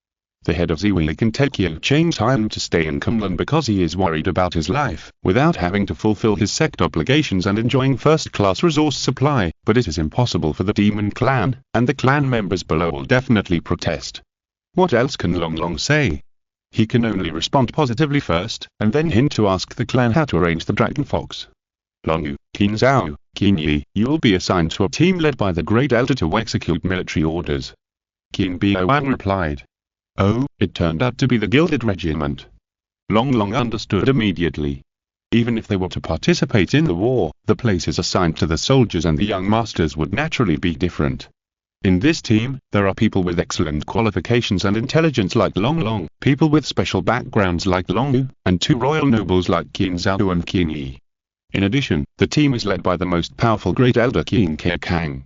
The head of Ziwi can take Qio time to stay in Kunlun because he is worried about his life, without having to fulfill his sect obligations and enjoying first-class resource supply, but it is impossible for the Demon Clan, and the clan members below will definitely protest. What else can Long Long say? He can only respond positively first, and then hint to ask the clan how to arrange the Dragon Fox. Longu, Qin Zhao, Qin Yi, you will be assigned to a team led by the Great Elder to execute military orders. Qin Biao replied. Oh, it turned out to be the Gilded Regiment. Long Long understood immediately. Even if they were to participate in the war, the places assigned to the soldiers and the young masters would naturally be different. In this team, there are people with excellent qualifications and intelligence like Long Long, people with special backgrounds like Longu, and 2 royal nobles like Qin Zhao and Qin Yi. In addition, the team is led by the most powerful Great Elder Qin Kang.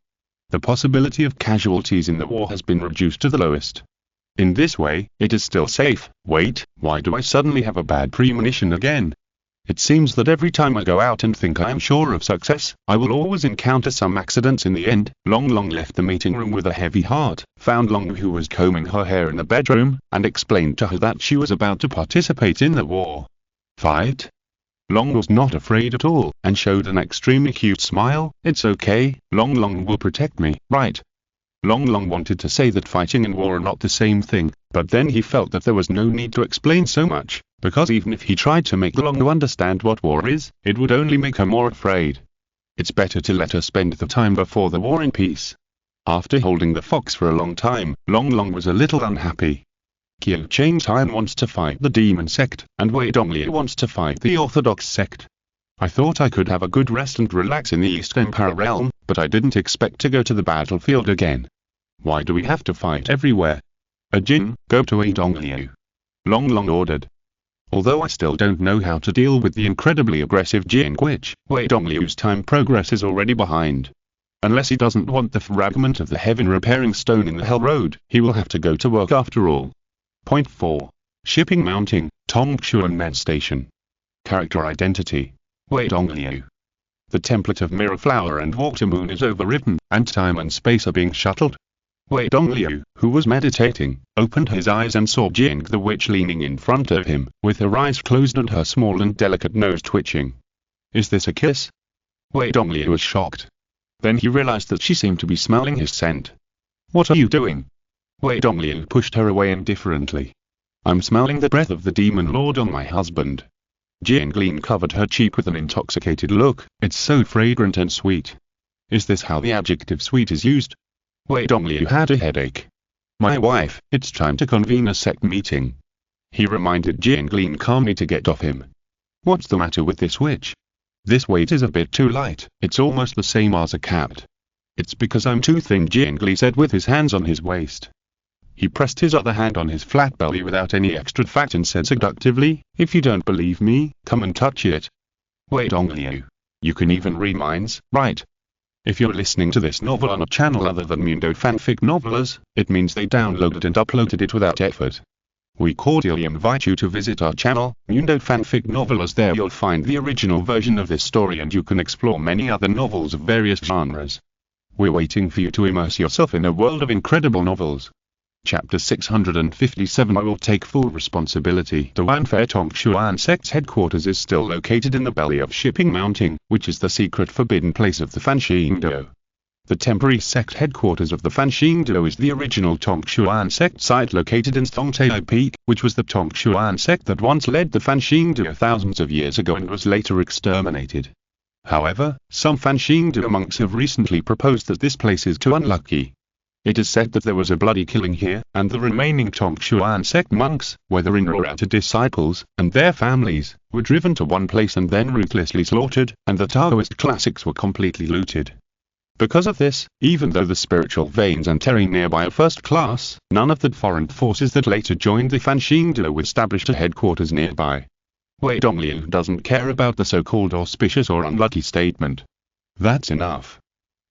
The possibility of casualties in the war has been reduced to the lowest. In this way, it is still safe. Wait, why do I suddenly have a bad premonition again? It seems that every time I go out and think I am sure of success, I will always encounter some accidents in the end. Long Long left the meeting room with a heavy heart, found Long who was combing her hair in the bedroom, and explained to her that she was about to participate in the war fight. Long was not afraid at all, and showed an extremely cute smile. It's okay, Long Long will protect me, right? Long Long wanted to say that fighting and war are not the same thing, but then he felt that there was no need to explain so much, because even if he tried to make Long understand what war is, it would only make her more afraid. It's better to let her spend the time before the war in peace. After holding the fox for a long time, Long Long was a little unhappy. Qio Time wants to fight the demon sect, and Wei Donglia wants to fight the orthodox sect. I thought I could have a good rest and relax in the East Empire realm, but I didn't expect to go to the battlefield again. Why do we have to fight everywhere? Jin, go to Wei Donglia. Long Long ordered. Although I still don't know how to deal with the incredibly aggressive Jin Quich, Wei Dongliu's time progress is already behind. Unless he doesn't want the fragment of the heaven repairing stone in the Hell Road, he will have to go to work after all. Point 4. Shipping Mounting, Tongshuan Men Station. Character Identity. Wei Dongliu. The template of Mirror Flower and Water Moon is overwritten, and time and space are being shuttled. Wei Dongliu, who was meditating, opened his eyes and saw Jing the witch leaning in front of him, with her eyes closed and her small and delicate nose twitching. Is this a kiss? Wei Dongliu was shocked. Then he realized that she seemed to be smelling his scent. What are you doing? Wei Dongliu pushed her away indifferently. I'm smelling the breath of the demon lord on my husband. Jing Lin covered her cheek with an intoxicated look. It's so fragrant and sweet. Is this how the adjective sweet is used? Wei Dongliu had a headache. My wife, it's time to convene a sect meeting. He reminded Jing Lin calmly to get off him. What's the matter with this witch? This weight is a bit too light, it's almost the same as a cat. It's because I'm too thin, Jing Lin said with his hands on his waist. He pressed his other hand on his flat belly without any extra fat and said seductively, if you don't believe me, come and touch it. Wei Dongliu. You can even read minds, right? If you're listening to this novel on a channel other than Mundo Fanfic Novelers, it means they downloaded and uploaded it without effort. We cordially invite you to visit our channel, Mundo Fanfic Novelers. There you'll find the original version of this story and you can explore many other novels of various genres. We're waiting for you to immerse yourself in a world of incredible novels. Chapter 657. I will take full responsibility. The Wanfei Tongshuan sect's headquarters is still located in the belly of Shipping Mountain, which is the secret forbidden place of the Fanxingdo. The temporary sect headquarters of the Fanxingdo is the original Tongshuan sect site located in Thongtao Peak, which was the Tongshuan sect that once led the Fanxingdo thousands of years ago and was later exterminated. However, some Fanxingdo monks have recently proposed that this place is too unlucky. It is said that there was a bloody killing here, and the remaining Tongshuan sect monks, whether in or out disciples, and their families, were driven to one place and then ruthlessly slaughtered, and the Taoist classics were completely looted. Because of this, even though the spiritual veins and terrain nearby are first class, none of the foreign forces that later joined the Fanxingdo established a headquarters nearby. Wei Dongliu doesn't care about the so-called auspicious or unlucky statement. That's enough.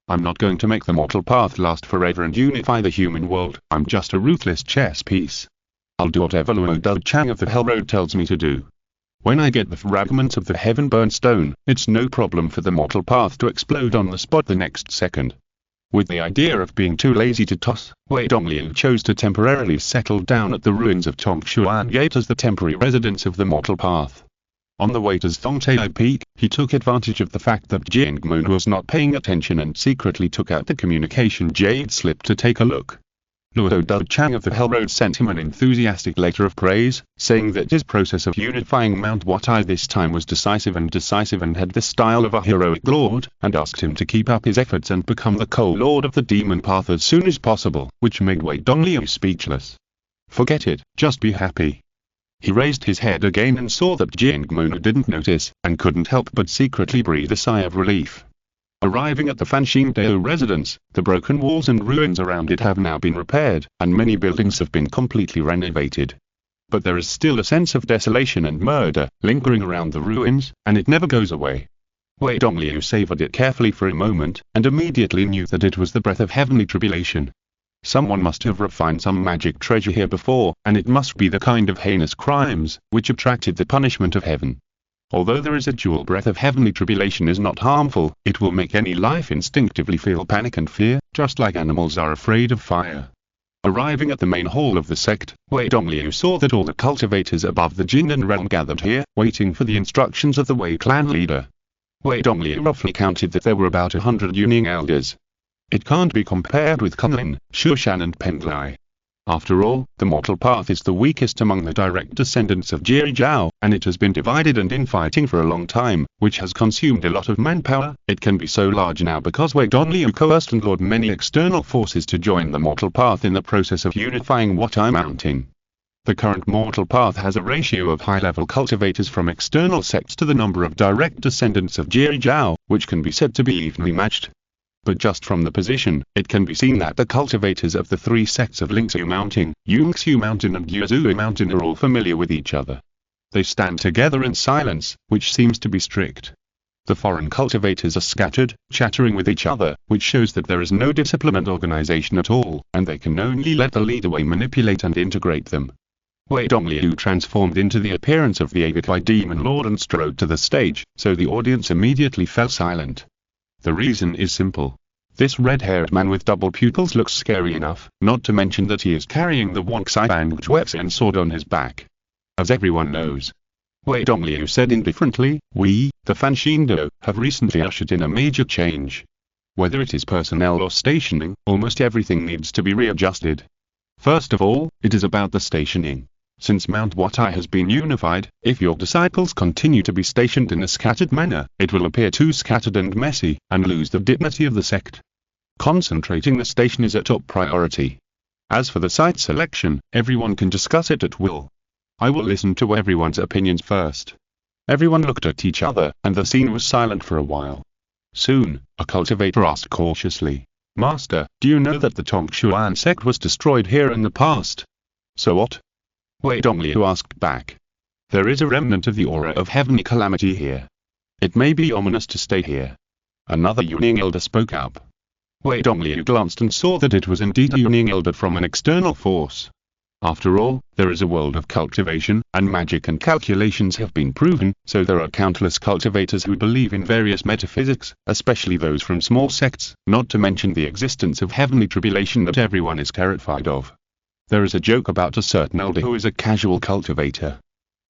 I'm not going to make the mortal path last forever and unify the human world. I'm just a ruthless chess piece. I'll do whatever Luo Duchang of the Hell Road tells me to do. When I get the fragments of the heaven-burn stone, it's no problem for the mortal path to explode on the spot the next second. With the idea of being too lazy to toss, Wei Dongliu chose to temporarily settle down at the ruins of Tongshuan Gate as the temporary residence of the mortal path. On the way to Thongtao Peak, he took advantage of the fact that Jing Moon was not paying attention and secretly took out the communication jade slip to take a look. Luo Duchang of the Hell Road sent him an enthusiastic letter of praise, saying that his process of unifying Mount Watai this time was decisive and had the style of a heroic lord, and asked him to keep up his efforts and become the co-lord of the demon path as soon as possible, which made Wei Dongliu speechless. Forget it, just be happy. He raised his head again and saw that Jing Moon didn't notice, and couldn't help but secretly breathe a sigh of relief. Arriving at the Fanxingdo residence, the broken walls and ruins around it have now been repaired, and many buildings have been completely renovated. But there is still a sense of desolation and murder, lingering around the ruins, and it never goes away. Wei Dongliu savored it carefully for a moment, and immediately knew that it was the breath of heavenly tribulation. Someone must have refined some magic treasure here before, and it must be the kind of heinous crimes, which attracted the punishment of heaven. Although the residual breath of heavenly tribulation is not harmful, it will make any life instinctively feel panic and fear, just like animals are afraid of fire. Arriving at the main hall of the sect, Wei Dongliu saw that all the cultivators above the Jindan realm gathered here, waiting for the instructions of the Wei clan leader. Wei Dongliu roughly counted that there were about 100 Yuning elders. It can't be compared with Kunlin, Shushan and Penglai. After all, the mortal path is the weakest among the direct descendants of Jiri Zhao, and it has been divided and infighting for a long time, which has consumed a lot of manpower. It can be so large now because Wei Dongliu coerced and lured many external forces to join the mortal path in the process of unifying Watai Mountain. The current mortal path has a ratio of high-level cultivators from external sects to the number of direct descendants of Jiri Zhao, which can be said to be evenly matched. But just from the position, it can be seen that the cultivators of the three sects of Lingxiu Mountain, Yungxiu Mountain and Yuzui Mountain are all familiar with each other. They stand together in silence, which seems to be strict. The foreign cultivators are scattered, chattering with each other, which shows that there is no discipline and organization at all, and they can only let the leader Wei manipulate and integrate them. Wei Dongliu transformed into the appearance of the Avidwai Demon Lord and strode to the stage, so the audience immediately fell silent. The reason is simple. This red-haired man with double pupils looks scary enough, not to mention that he is carrying the Wonksai and sword on his back. As everyone knows. Wei Dongliu said indifferently, we, the Fanshindo, have recently ushered in a major change. Whether it is personnel or stationing, almost everything needs to be readjusted. First of all, it is about the stationing. Since Mount Watai has been unified, if your disciples continue to be stationed in a scattered manner, it will appear too scattered and messy, and lose the dignity of the sect. Concentrating the station is a top priority. As for the site selection, everyone can discuss it at will. I will listen to everyone's opinions first. Everyone looked at each other, and the scene was silent for a while. Soon, a cultivator asked cautiously, Master, do you know that the Tongshuan sect was destroyed here in the past? So what? Wei Dongliu asked back. There is a remnant of the aura of heavenly calamity here. It may be ominous to stay here. Another Yuning elder spoke up. Wei Dongliu glanced and saw that it was indeed a Yuning elder from an external force. After all, there is a world of cultivation, and magic and calculations have been proven, so there are countless cultivators who believe in various metaphysics, especially those from small sects, not to mention the existence of heavenly tribulation that everyone is terrified of. There is a joke about a certain elder who is a casual cultivator.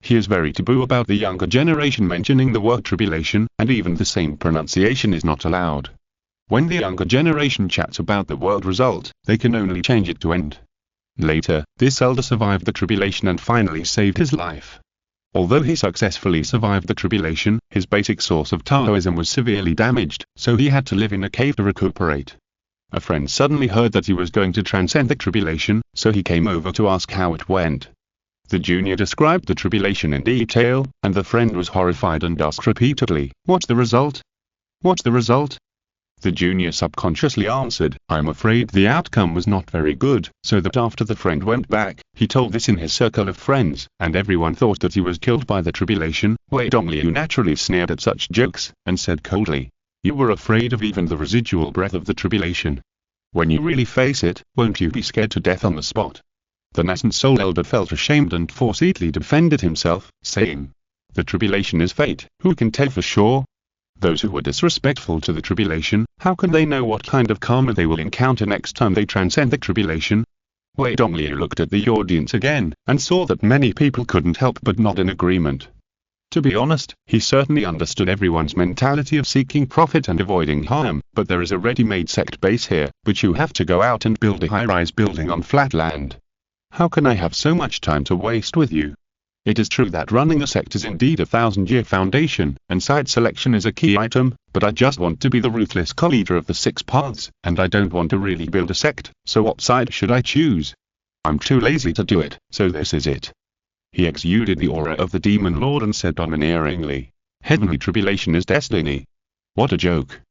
He is very taboo about the younger generation mentioning the word tribulation, and even the same pronunciation is not allowed. When the younger generation chats about the word result, they can only change it to end. Later, this elder survived the tribulation and finally saved his life. Although he successfully survived the tribulation, his basic source of Taoism was severely damaged, so he had to live in a cave to recuperate. A friend suddenly heard that he was going to transcend the tribulation, so he came over to ask how it went. The junior described the tribulation in detail, and the friend was horrified and asked repeatedly, What's the result? What's the result? The junior subconsciously answered, I'm afraid the outcome was not very good, so that after the friend went back, he told this in his circle of friends, and everyone thought that he was killed by the tribulation. Wei Dongliu naturally sneered at such jokes, and said coldly, You were afraid of even the residual breath of the tribulation. When you really face it, won't you be scared to death on the spot? The nascent soul elder felt ashamed and forcefully defended himself, saying, The tribulation is fate, who can tell for sure? Those who were disrespectful to the tribulation, how can they know what kind of karma they will encounter next time they transcend the tribulation? Wei Dongliu looked at the audience again, and saw that many people couldn't help but nod in agreement. To be honest, he certainly understood everyone's mentality of seeking profit and avoiding harm, but there is a ready-made sect base here, but you have to go out and build a high-rise building on flat land. How can I have so much time to waste with you? It is true that running a sect is indeed a 1,000-year foundation, and site selection is a key item, but I just want to be the ruthless co-leader of the 6 paths, and I don't want to really build a sect, so what side should I choose? I'm too lazy to do it, so this is it. He exuded the aura of the demon lord and said domineeringly, Heavenly tribulation is destiny. What a joke.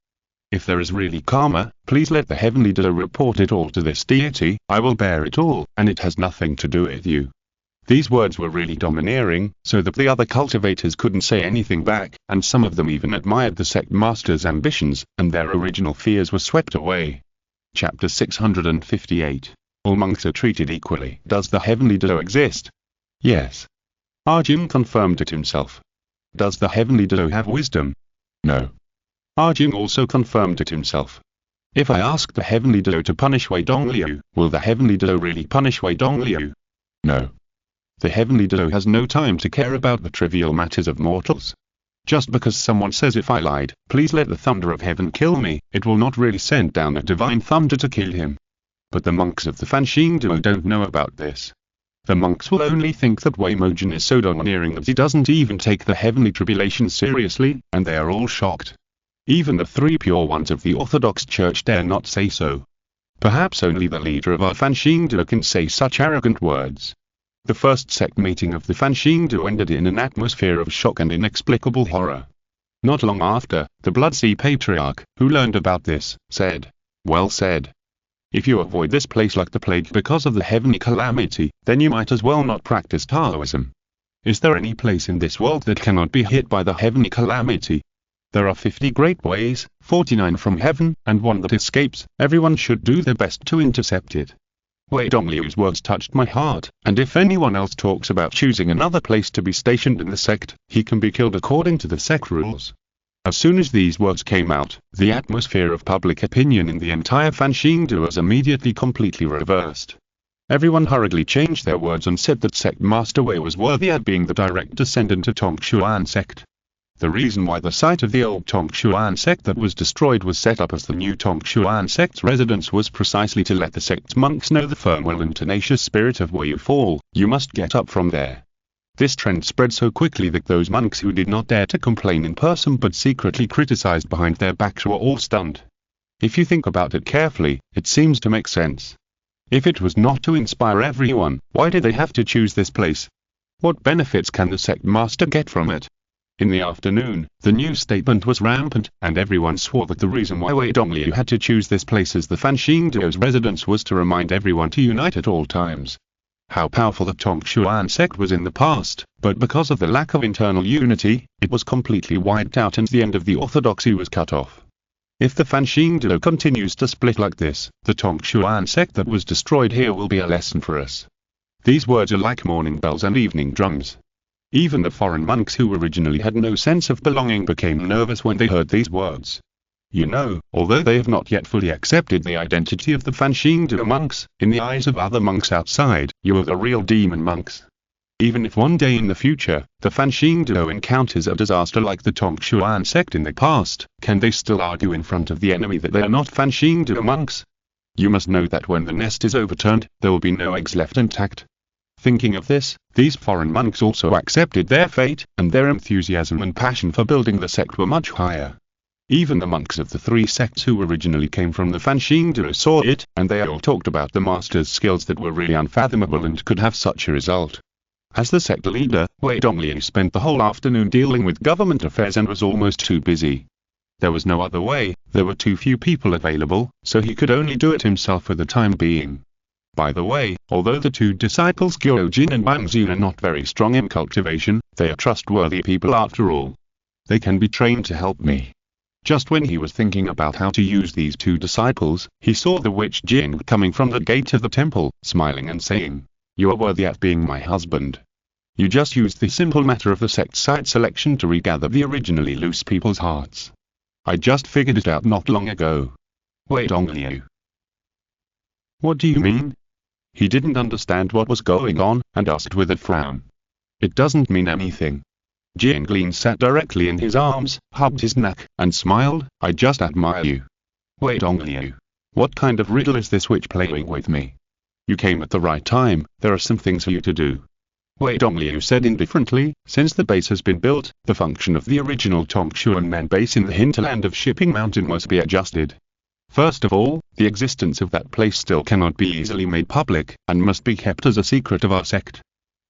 If there is really karma, please let the heavenly dealer report it all to this deity, I will bear it all, and it has nothing to do with you. These words were really domineering, so that the other cultivators couldn't say anything back, and some of them even admired the sect master's ambitions, and their original fears were swept away. Chapter 658. All monks are treated equally. Does the heavenly dealer exist? Yes. Arjun confirmed it himself. Does the heavenly dealer have wisdom? No. Arjun also confirmed it himself. If I ask the heavenly dealer to punish Wei Dongliu, will the heavenly dealer really punish Wei Dongliu? No. The heavenly dealer has no time to care about the trivial matters of mortals. Just because someone says if I lied, please let the thunder of heaven kill me, it will not really send down a divine thunder to kill him. But the monks of the Fanshin Duo don't know about this. The monks will only think that Wei Mojin is so domineering that he doesn't even take the heavenly tribulation seriously, and they are all shocked. Even the 3 pure ones of the Orthodox Church dare not say so. Perhaps only the leader of our Fanshin Duo can say such arrogant words. The first sect meeting of the Fanshin Duo ended in an atmosphere of shock and inexplicable horror. Not long after, the Blood Sea Patriarch, who learned about this, said, Well said. If you avoid this place like the plague because of the heavenly calamity, then you might as well not practice Taoism. Is there any place in this world that cannot be hit by the heavenly calamity? There are 50 great ways, 49 from heaven, and 1 that escapes. Everyone should do their best to intercept it. Wei Dongliu's words touched my heart, and if anyone else talks about choosing another place to be stationed in the sect, he can be killed according to the sect rules. As soon as these words came out, the atmosphere of public opinion in the entire Fanxingdu was immediately completely reversed. Everyone hurriedly changed their words and said that sect Master Wei was worthy at being the direct descendant of Tongshuan sect. The reason why the site of the old Tongshuan sect that was destroyed was set up as the new Tongshuan sect's residence was precisely to let the sect's monks know the firm will and tenacious spirit of where you fall, you must get up from there. This trend spread so quickly that those monks who did not dare to complain in person but secretly criticized behind their backs were all stunned. If you think about it carefully, it seems to make sense. If it was not to inspire everyone, why did they have to choose this place? What benefits can the sect master get from it? In the afternoon, the news statement was rampant, and everyone swore that the reason why Wei Dongliu had to choose this place as the Fanxingduo's residence was to remind everyone to unite at all times. How powerful the Tongshuan sect was in the past, but because of the lack of internal unity, it was completely wiped out and the end of the orthodoxy was cut off. If the Fanxingduo continues to split like this, the Tongshuan sect that was destroyed here will be a lesson for us. These words are like morning bells and evening drums. Even the foreign monks who originally had no sense of belonging became nervous when they heard these words. You know, although they have not yet fully accepted the identity of the Fanxingduo monks, in the eyes of other monks outside, you are the real demon monks. Even if one day in the future, the Fanxingduo encounters a disaster like the Tongshuan sect in the past, can they still argue in front of the enemy that they are not Fanxingduo monks? You must know that when the nest is overturned, there will be no eggs left intact. Thinking of this, these foreign monks also accepted their fate, and their enthusiasm and passion for building the sect were much higher. Even the monks of the three sects who originally came from the Fanxingduo saw it, and they all talked about the master's skills that were really unfathomable and could have such a result. As the sect leader, Wei Dongliu spent the whole afternoon dealing with government affairs and was almost too busy. There was no other way, there were too few people available, so he could only do it himself for the time being. By the way, although the two disciples Gyojin and Bangzun are not very strong in cultivation, they are trustworthy people after all. They can be trained to help me. Just when he was thinking about how to use these two disciples, he saw the witch Jing coming from the gate of the temple, smiling and saying, "You are worthy at being my husband. You just used the simple matter of the sect site selection to regather the originally loose people's hearts. I just figured it out not long ago." Wei Dongliu. What do you mean? He didn't understand what was going on, and asked with a frown. It doesn't mean anything. Jianglin sat directly in his arms, hugged his neck, and smiled. I just admire you. Wei Dongliu. What kind of riddle is this witch playing with me? You came at the right time, there are some things for you to do. Wei Dongliu said indifferently, since the base has been built, the function of the original Tongshuan men base in the hinterland of Shipping Mountain must be adjusted. First of all, the existence of that place still cannot be easily made public, and must be kept as a secret of our sect.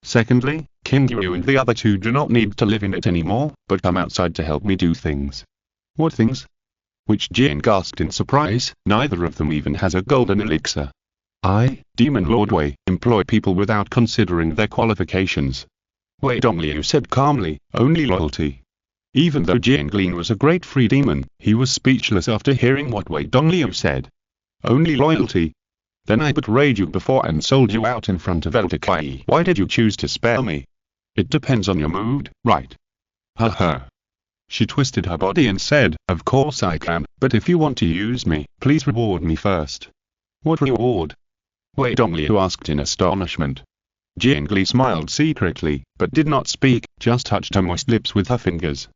Secondly, King Yu and the other two do not need to live in it anymore, but come outside to help me do things. What things? Witch Jin gasped in surprise, neither of them even has a golden elixir. I, Demon Lord Wei, employ people without considering their qualifications. Wei Dongliu said calmly, only loyalty. Even though Jianglin was a great free demon, he was speechless after hearing what Wei Dongliu said. Only loyalty? Then I betrayed you before and sold you out in front of Elder Kai. Why did you choose to spare me? It depends on your mood, right? Ha. She twisted her body and said, of course I can, but if you want to use me, please reward me first. What reward? Wei Dongliu asked in astonishment. Jiangli smiled secretly, but did not speak, just touched her moist lips with her fingers.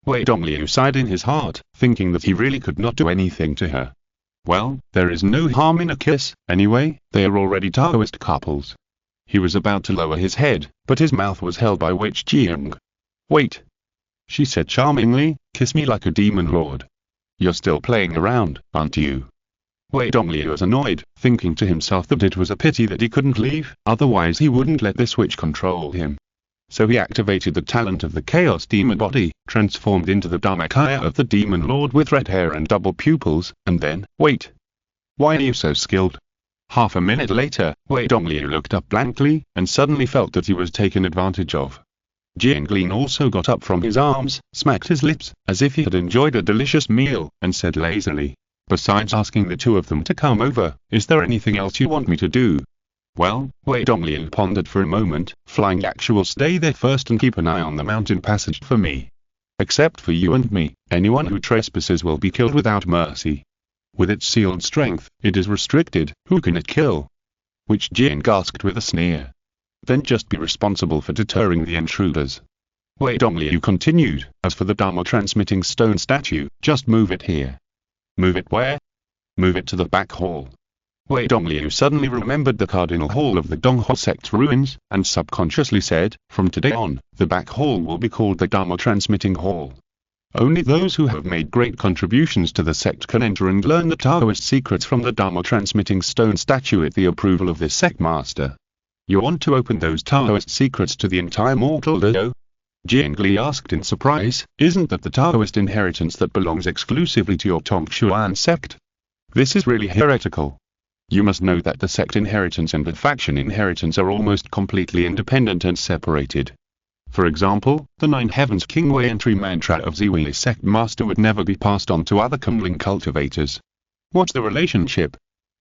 Wei Dongliu sighed in his heart, thinking that he really could not do anything to her. Well, there is no harm in a kiss, anyway, they are already Taoist couples. He was about to lower his head, but his mouth was held by Witch Jiang. Wait. She said charmingly, kiss me like a demon lord. You're still playing around, aren't you? Wei Dongliu was annoyed, thinking to himself that it was a pity that he couldn't leave, otherwise he wouldn't let this witch control him. So he activated the talent of the Chaos Demon body, transformed into the Dharmakaya of the Demon Lord with red hair and double pupils, and then, wait. Why are you so skilled? Half a minute later, Wei Dongliu looked up blankly, and suddenly felt that he was taken advantage of. Jianglin also got up from his arms, smacked his lips, as if he had enjoyed a delicious meal, and said lazily, besides asking the two of them to come over, is there anything else you want me to do? Well, Wei Dongliu pondered for a moment, flying actual stay there first and keep an eye on the mountain passage for me. Except for you and me, anyone who trespasses will be killed without mercy. With its sealed strength, it is restricted. Who can it kill? Which Jing asked with a sneer. Then just be responsible for deterring the intruders. Wei Dongliu continued, as for the Dharma transmitting stone statue, just move it here. Move it where? Move it to the back hall. Wei Dongliu suddenly remembered the cardinal hall of the Donghua sect ruins, and subconsciously said, from today on, the back hall will be called the Dharma transmitting hall. Only those who have made great contributions to the sect can enter and learn the Taoist secrets from the Dharma transmitting stone statue at the approval of this sect master. You want to open those Taoist secrets to the entire mortal dojo? Jing Li asked in surprise, isn't that the Taoist inheritance that belongs exclusively to your Tongshuan sect? This is really heretical. You must know that the sect inheritance and the faction inheritance are almost completely independent and separated. For example, the Nine Heavens King Wei entry mantra of Ziwi's sect master would never be passed on to other cunning cultivators. What's the relationship?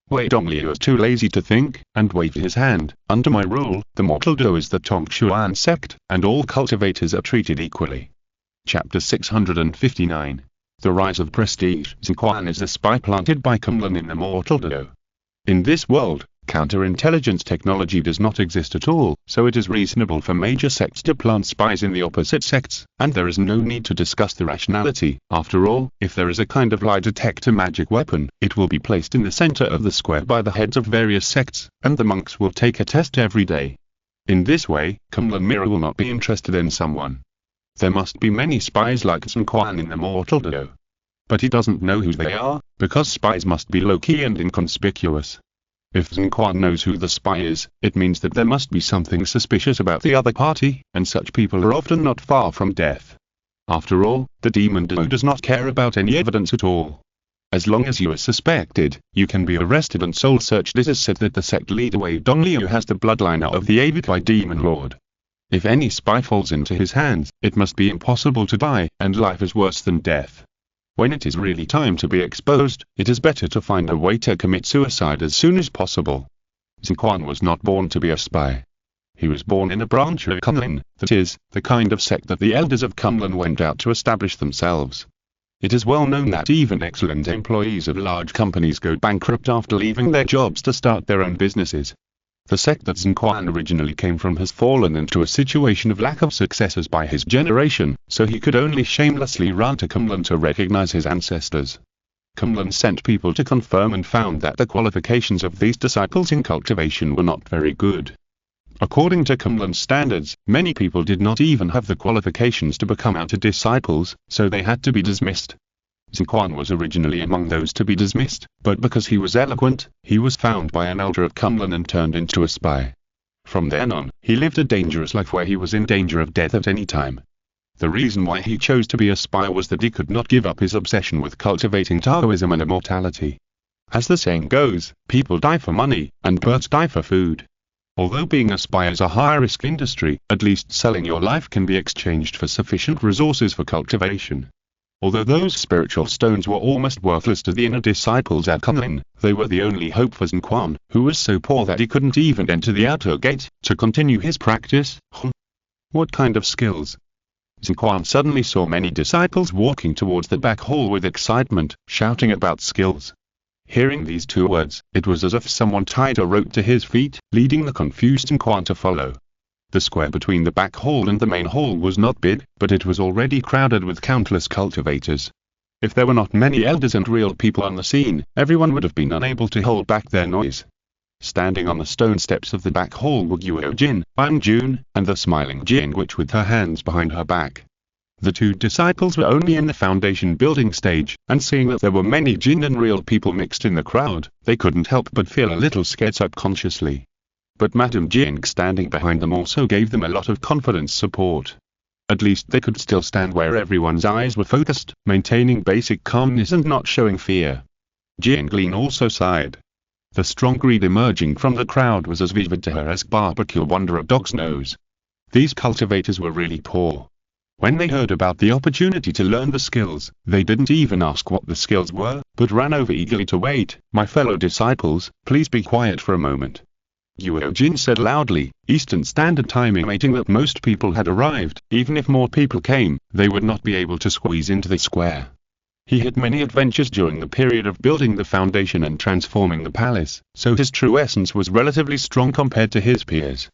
Wei Dongliu was too lazy to think, and waved his hand. Under my rule, the mortal dojo is the Tongshuan sect, and all cultivators are treated equally. Chapter 659. The Rise of Prestige. Zinquan is a spy planted by Kunlun in the mortal dojo. In this world, counterintelligence technology does not exist at all, so it is reasonable for major sects to plant spies in the opposite sects, and there is no need to discuss the rationality. After all, if there is a kind of lie detector magic weapon, it will be placed in the center of the square by the heads of various sects, and the monks will take a test every day. In this way, Kunlun Mirror will not be interested in someone. There must be many spies like Zinquan in the mortal dojo. But he doesn't know who they are, because spies must be low-key and inconspicuous. If Zinquan knows who the spy is, it means that there must be something suspicious about the other party, and such people are often not far from death. After all, the demon dojo does not care about any evidence at all. As long as you are suspected, you can be arrested and soul-searched. It is said that the sect leader Wei Dongliu has the bloodline of the Avitai demon lord. If any spy falls into his hands, it must be impossible to die, and life is worse than death. When it is really time to be exposed, it is better to find a way to commit suicide as soon as possible. Zinquan was not born to be a spy. He was born in a branch of Kunlun, that is, the kind of sect that the elders of Kunlun went out to establish themselves. It is well known that even excellent employees of large companies go bankrupt after leaving their jobs to start their own businesses. The sect that Zinquan originally came from has fallen into a situation of lack of successors by his generation, so he could only shamelessly run to Kunlun to recognize his ancestors. Kunlun sent people to confirm and found that the qualifications of these disciples in cultivation were not very good. According to Kunlun standards, many people did not even have the qualifications to become outer disciples, so they had to be dismissed. Zinquan was originally among those to be dismissed, but because he was eloquent, he was found by an elder of Kunlun and turned into a spy. From then on, he lived a dangerous life where he was in danger of death at any time. The reason why he chose to be a spy was that he could not give up his obsession with cultivating Taoism and immortality. As the saying goes, people die for money, and birds die for food. Although being a spy is a high-risk industry, at least selling your life can be exchanged for sufficient resources for cultivation. Although those spiritual stones were almost worthless to the inner disciples at Kunlun, they were the only hope for Zinquan, who was so poor that he couldn't even enter the outer gate, to continue his practice. What kind of skills? Zinquan suddenly saw many disciples walking towards the back hall with excitement, shouting about skills. Hearing these two words, it was as if someone tied a rope to his feet, leading the confused Zinquan to follow. The square between the back hall and the main hall was not big, but it was already crowded with countless cultivators. If there were not many elders and real people on the scene, everyone would have been unable to hold back their noise. Standing on the stone steps of the back hall were Guo Jin, Ban Jun, and the smiling Jing Witch with her hands behind her back. The two disciples were only in the foundation building stage, and seeing that there were many Jin and real people mixed in the crowd, they couldn't help but feel a little scared subconsciously. But Madame Jing standing behind them also gave them a lot of confidence support. At least they could still stand where everyone's eyes were focused, maintaining basic calmness and not showing fear. Jing Lin also sighed. The strong greed emerging from the crowd was as vivid to her as barbecue wonder a dog's nose. These cultivators were really poor. When they heard about the opportunity to learn the skills, they didn't even ask what the skills were, but ran over eagerly to wait. My fellow disciples, please be quiet for a moment. Jin said loudly, Eastern Standard Time, intimating that most people had arrived. Even if more people came, they would not be able to squeeze into the square. He had many adventures during the period of building the foundation and transforming the palace, so his true essence was relatively strong compared to his peers.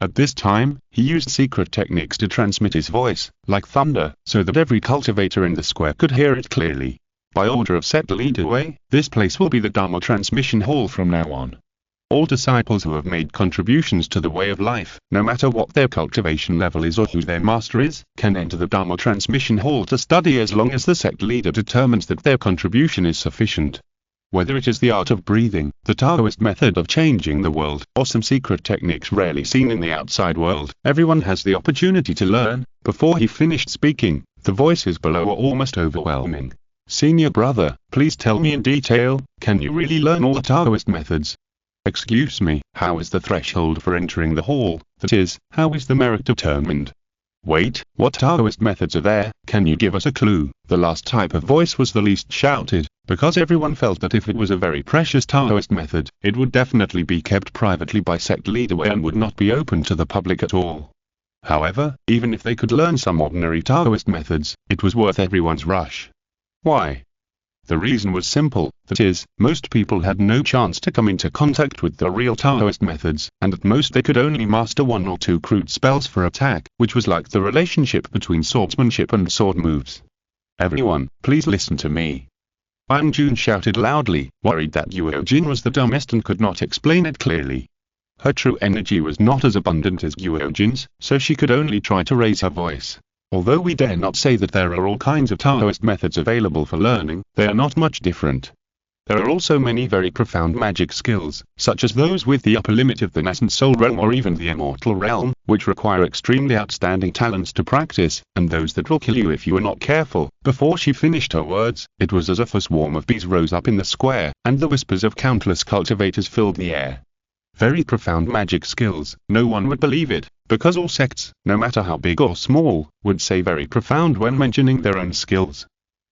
At this time, he used secret techniques to transmit his voice, like thunder, so that every cultivator in the square could hear it clearly. By order of sect leader Wei, this place will be the Dharma Transmission Hall from now on. All disciples who have made contributions to the way of life, no matter what their cultivation level is or who their master is, can enter the Dharma Transmission Hall to study as long as the sect leader determines that their contribution is sufficient. Whether it is the art of breathing, the Taoist method of changing the world, or some secret techniques rarely seen in the outside world, everyone has the opportunity to learn. Before he finished speaking, the voices below were almost overwhelming. Senior brother, please tell me in detail, can you really learn all the Taoist methods? Excuse me, how is the threshold for entering the hall? That is, how is the merit determined? Wait, what Taoist methods are there? Can you give us a clue? The last type of voice was the least shouted, because everyone felt that if it was a very precious Taoist method, it would definitely be kept privately by sect leader Wei and would not be open to the public at all. However, even if they could learn some ordinary Taoist methods, it was worth everyone's rush. Why? The reason was simple, that is, most people had no chance to come into contact with the real Taoist methods, and at most they could only master one or two crude spells for attack, which was like the relationship between swordsmanship and sword moves. Everyone, please listen to me. Wang Jun shouted loudly, worried that Jin was the dumbest and could not explain it clearly. Her true energy was not as abundant as Jin's, so she could only try to raise her voice. Although we dare not say that there are all kinds of Taoist methods available for learning, they are not much different. There are also many very profound magic skills, such as those with the upper limit of the nascent soul realm or even the immortal realm, which require extremely outstanding talents to practice, and those that will kill you if you are not careful. Before she finished her words, it was as if a swarm of bees rose up in the square, and the whispers of countless cultivators filled the air. Very profound magic skills, no one would believe it, because all sects, no matter how big or small, would say very profound when mentioning their own skills.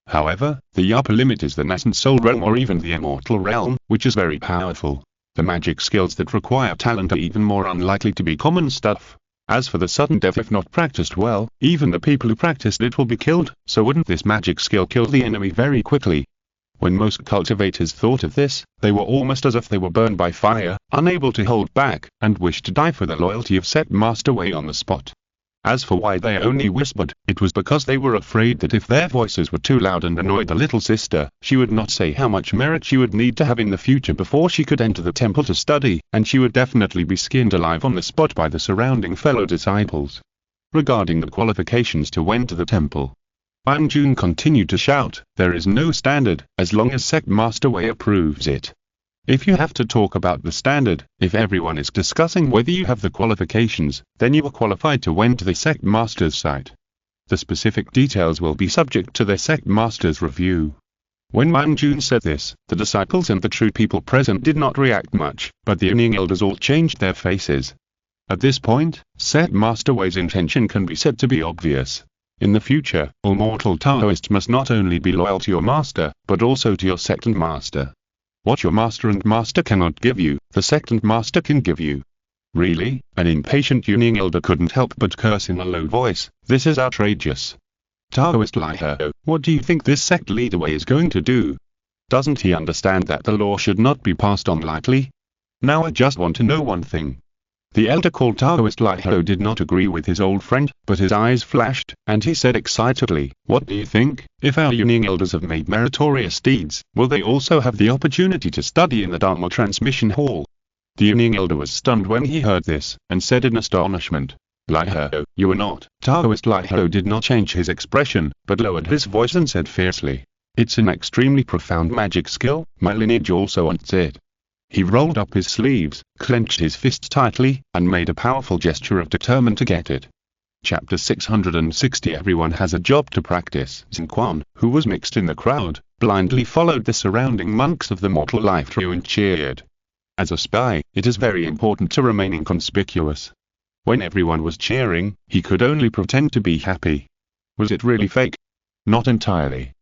However, the upper limit is the nascent soul realm or even the immortal realm, which is very powerful. The magic skills that require talent are even more unlikely to be common stuff. As for the sudden death if not practiced well, even the people who practiced it will be killed, so wouldn't this magic skill kill the enemy very quickly? When most cultivators thought of this, they were almost as if they were burned by fire, unable to hold back, and wished to die for the loyalty of Sect Master Wei on the spot. As for why they only whispered, it was because they were afraid that if their voices were too loud and annoyed the little sister, she would not say how much merit she would need to have in the future before she could enter the temple to study, and she would definitely be skinned alive on the spot by the surrounding fellow disciples. Regarding the qualifications to enter the temple, Wang Jun continued to shout, there is no standard, as long as Sect Master Wei approves it. If you have to talk about the standard, if everyone is discussing whether you have the qualifications, then you are qualified to enter the Sect Master's site. The specific details will be subject to the Sect Master's review. When Wang Jun said this, the disciples and the true people present did not react much, but the Yunning elders all changed their faces. At this point, Sect Master Wei's intention can be said to be obvious. In the future, all mortal Taoists must not only be loyal to your master, but also to your sect and master. What your master and master cannot give you, the sect and master can give you. Really? An impatient Yunning elder couldn't help but curse in a low voice, this is outrageous. Taoist liar, what do you think this sect leader Wei is going to do? Doesn't he understand that the law should not be passed on lightly? Now I just want to know one thing. The elder called Taoist Liho did not agree with his old friend, but his eyes flashed, and he said excitedly, what do you think? If our Yunning elders have made meritorious deeds, will they also have the opportunity to study in the Dharma Transmission Hall? The Yunning elder was stunned when he heard this, and said in astonishment, Liho, you are not. Taoist Liho did not change his expression, but lowered his voice and said fiercely, it's an extremely profound magic skill, my lineage also wants it. He rolled up his sleeves, clenched his fists tightly, and made a powerful gesture of determined to get it. Chapter 660 Everyone has a job to practice. Xinquan, who was mixed in the crowd, blindly followed the surrounding monks of the mortal life through and cheered. As a spy, it is very important to remain inconspicuous. When everyone was cheering, he could only pretend to be happy. Was it really fake? Not entirely.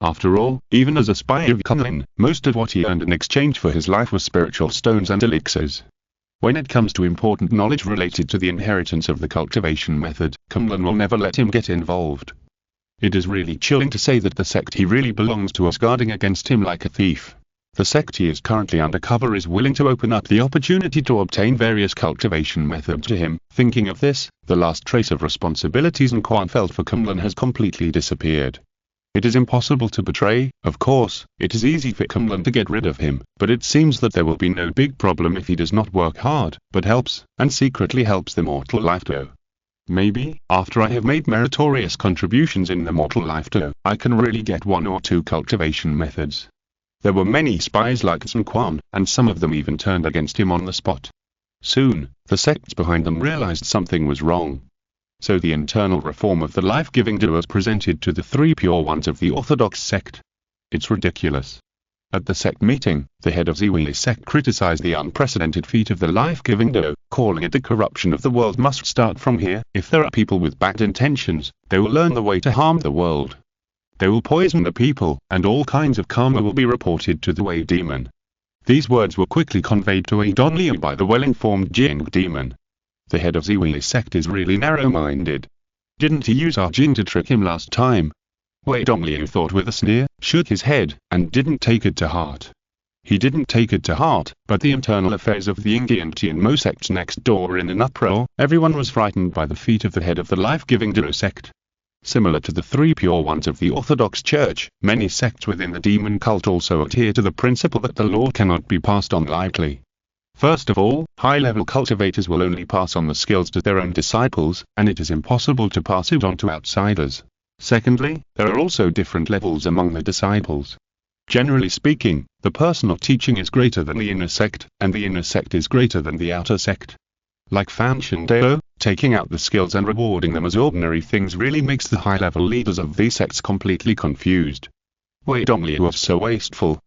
After all, even as a spy of cunning, most of what he earned in exchange for his life was spiritual stones and elixirs. When it comes to important knowledge related to the inheritance of the cultivation method, Cumlin will never let him get involved. It is really chilling to say that the sect he really belongs to is guarding against him like a thief. The sect he is currently undercover is willing to open up the opportunity to obtain various cultivation methods to him. Thinking of this, the last trace of responsibilities and Quan felt for Cumlin has completely disappeared. It is impossible to betray, of course. It is easy for Cumlin to get rid of him, but it seems that there will be no big problem if he does not work hard, but helps, and secretly helps the mortal life duo. Maybe, after I have made meritorious contributions in the mortal life duo, I can really get 1 or 2 cultivation methods. There were many spies like Sun Quan, and some of them even turned against him on the spot. Soon, the sects behind them realized something was wrong. So the internal reform of the life-giving duo was presented to the 3 pure ones of the Orthodox sect. It's ridiculous. At the sect meeting, the head of Ziwili's sect criticized the unprecedented feat of the life-giving duo, calling it the corruption of the world must start from here. If there are people with bad intentions, they will learn the way to harm the world. They will poison the people, and all kinds of karma will be reported to the Wei demon. These words were quickly conveyed to Adonliu by the well-informed Jing demon. The head of Ziwili's sect is really narrow-minded. Didn't he use our Jing to trick him last time? Wei Dongliu thought with a sneer, shook his head, and didn't take it to heart. He didn't take it to heart, but the internal affairs of the Yingyi and Tianmo sects next door were in an uproar. Everyone was frightened by the feat of the head of the life-giving duo sect. Similar to the 3 pure ones of the Orthodox Church, many sects within the demon cult also adhere to the principle that the law cannot be passed on lightly. First of all, high-level cultivators will only pass on the skills to their own disciples, and it is impossible to pass it on to outsiders. Secondly, there are also different levels among the disciples. Generally speaking, the personal teaching is greater than the inner sect, and the inner sect is greater than the outer sect. Like Fan Shandao, taking out the skills and rewarding them as ordinary things really makes the high-level leaders of these sects completely confused. Wei Dongliu was so wasteful.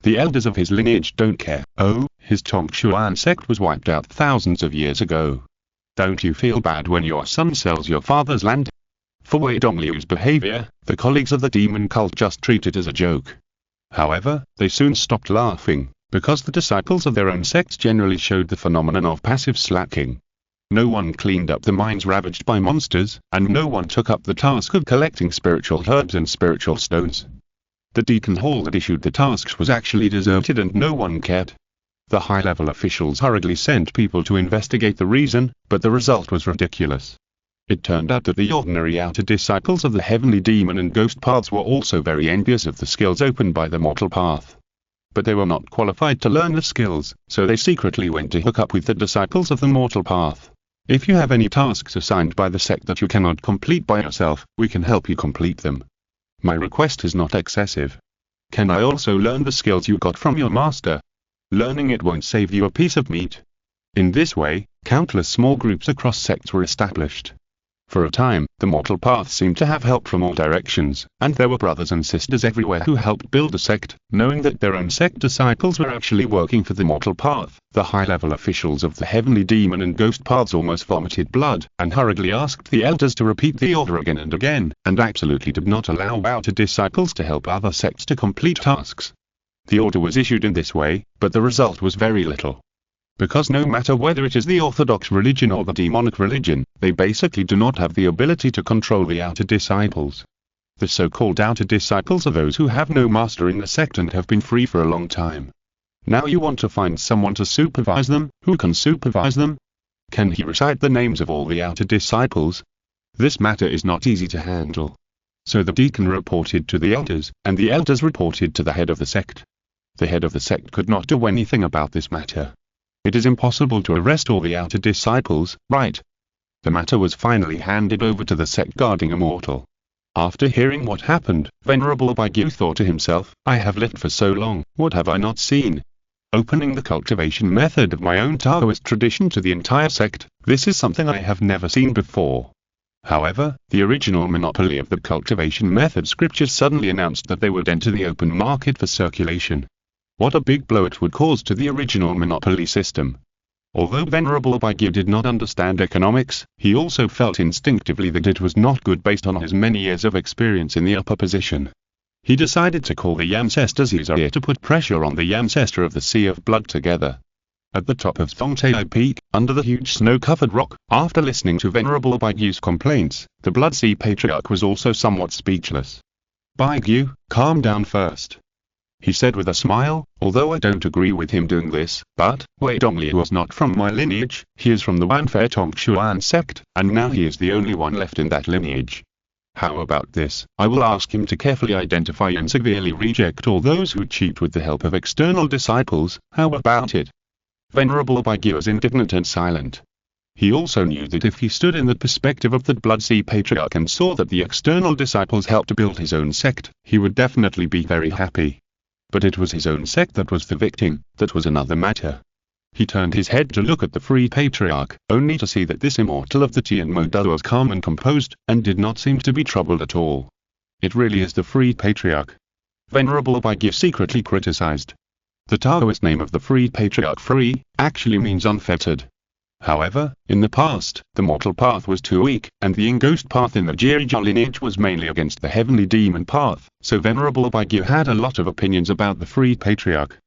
The elders of his lineage don't care. Oh, his Tongshuan sect was wiped out thousands of years ago. Don't you feel bad when your son sells your father's land? For Wei Dongliu's behavior, the colleagues of the demon cult just treat it as a joke. However, they soon stopped laughing, because the disciples of their own sects generally showed the phenomenon of passive slacking. No one cleaned up the mines ravaged by monsters, and no one took up the task of collecting spiritual herbs and spiritual stones. The deacon hall that issued the tasks was actually deserted and no one cared. The high-level officials hurriedly sent people to investigate the reason, but the result was ridiculous. It turned out that the ordinary outer disciples of the heavenly demon and ghost paths were also very envious of the skills opened by the mortal path. But they were not qualified to learn the skills, so they secretly went to hook up with the disciples of the mortal path. If you have any tasks assigned by the sect that you cannot complete by yourself, we can help you complete them. My request is not excessive. Can I also learn the skills you got from your master? Learning it won't save you a piece of meat. In this way, countless small groups across sects were established. For a time, the mortal path seemed to have help from all directions, and there were brothers and sisters everywhere who helped build a sect, knowing that their own sect disciples were actually working for the mortal path. The high-level officials of the heavenly demon and ghost paths almost vomited blood, and hurriedly asked the elders to repeat the order again and again, and absolutely did not allow outer disciples to help other sects to complete tasks. The order was issued in this way, but the result was very little. Because no matter whether it is the Orthodox religion or the demonic religion, they basically do not have the ability to control the outer disciples. The so-called outer disciples are those who have no master in the sect and have been free for a long time. Now you want to find someone to supervise them. Who can supervise them? Can he recite the names of all the outer disciples? This matter is not easy to handle. So the deacon reported to the elders, and the elders reported to the head of the sect. The head of the sect could not do anything about this matter. It is impossible to arrest all the outer disciples, right? The matter was finally handed over to the sect guarding Immortal. After hearing what happened, Venerable Baigyu thought to himself, I have lived for so long, what have I not seen? Opening the cultivation method of my own Taoist tradition to the entire sect, this is something I have never seen before. However, the original monopoly of the cultivation method scriptures suddenly announced that they would enter the open market for circulation. What a big blow it would cause to the original monopoly system. Although Venerable Baigyu did not understand economics, he also felt instinctively that it was not good based on his many years of experience in the upper position. He decided to call the Yamcesters here to put pressure on the Yamcester of the Sea of Blood together. at the top of Thongtai Peak, under the huge snow-covered rock. After listening to Venerable Baigu's complaints, the Bloodsea Patriarch was also somewhat speechless. "Baigu, calm down first," he said with a smile, "although I don't agree with him doing this, but Wei Dongliu was not from my lineage, he is from the Wanfei Tongchuan sect, and now he is the only one left in that lineage. How about this? I will ask him to carefully identify and severely reject all those who cheat with the help of external disciples. How about it?" Venerable Baigu was indignant and silent. He also knew that if he stood in the perspective of the Bloodsea Patriarch and saw that the external disciples helped to build his own sect, he would definitely be very happy. But it was his own sect that was the victim, that was another matter. He turned his head to look at the Free Patriarch, only to see that this immortal of the Tian model was calm and composed, and did not seem to be troubled at all. It really is the Free Patriarch. Venerable Baigu secretly criticized. The Taoist name of the Free Patriarch, Free, actually means unfettered. However, in the past, the mortal path was too weak, and the in-ghost path in the Jirizhou lineage was mainly against the heavenly demon path, so Venerable Baigu had a lot of opinions about the Free Patriarch.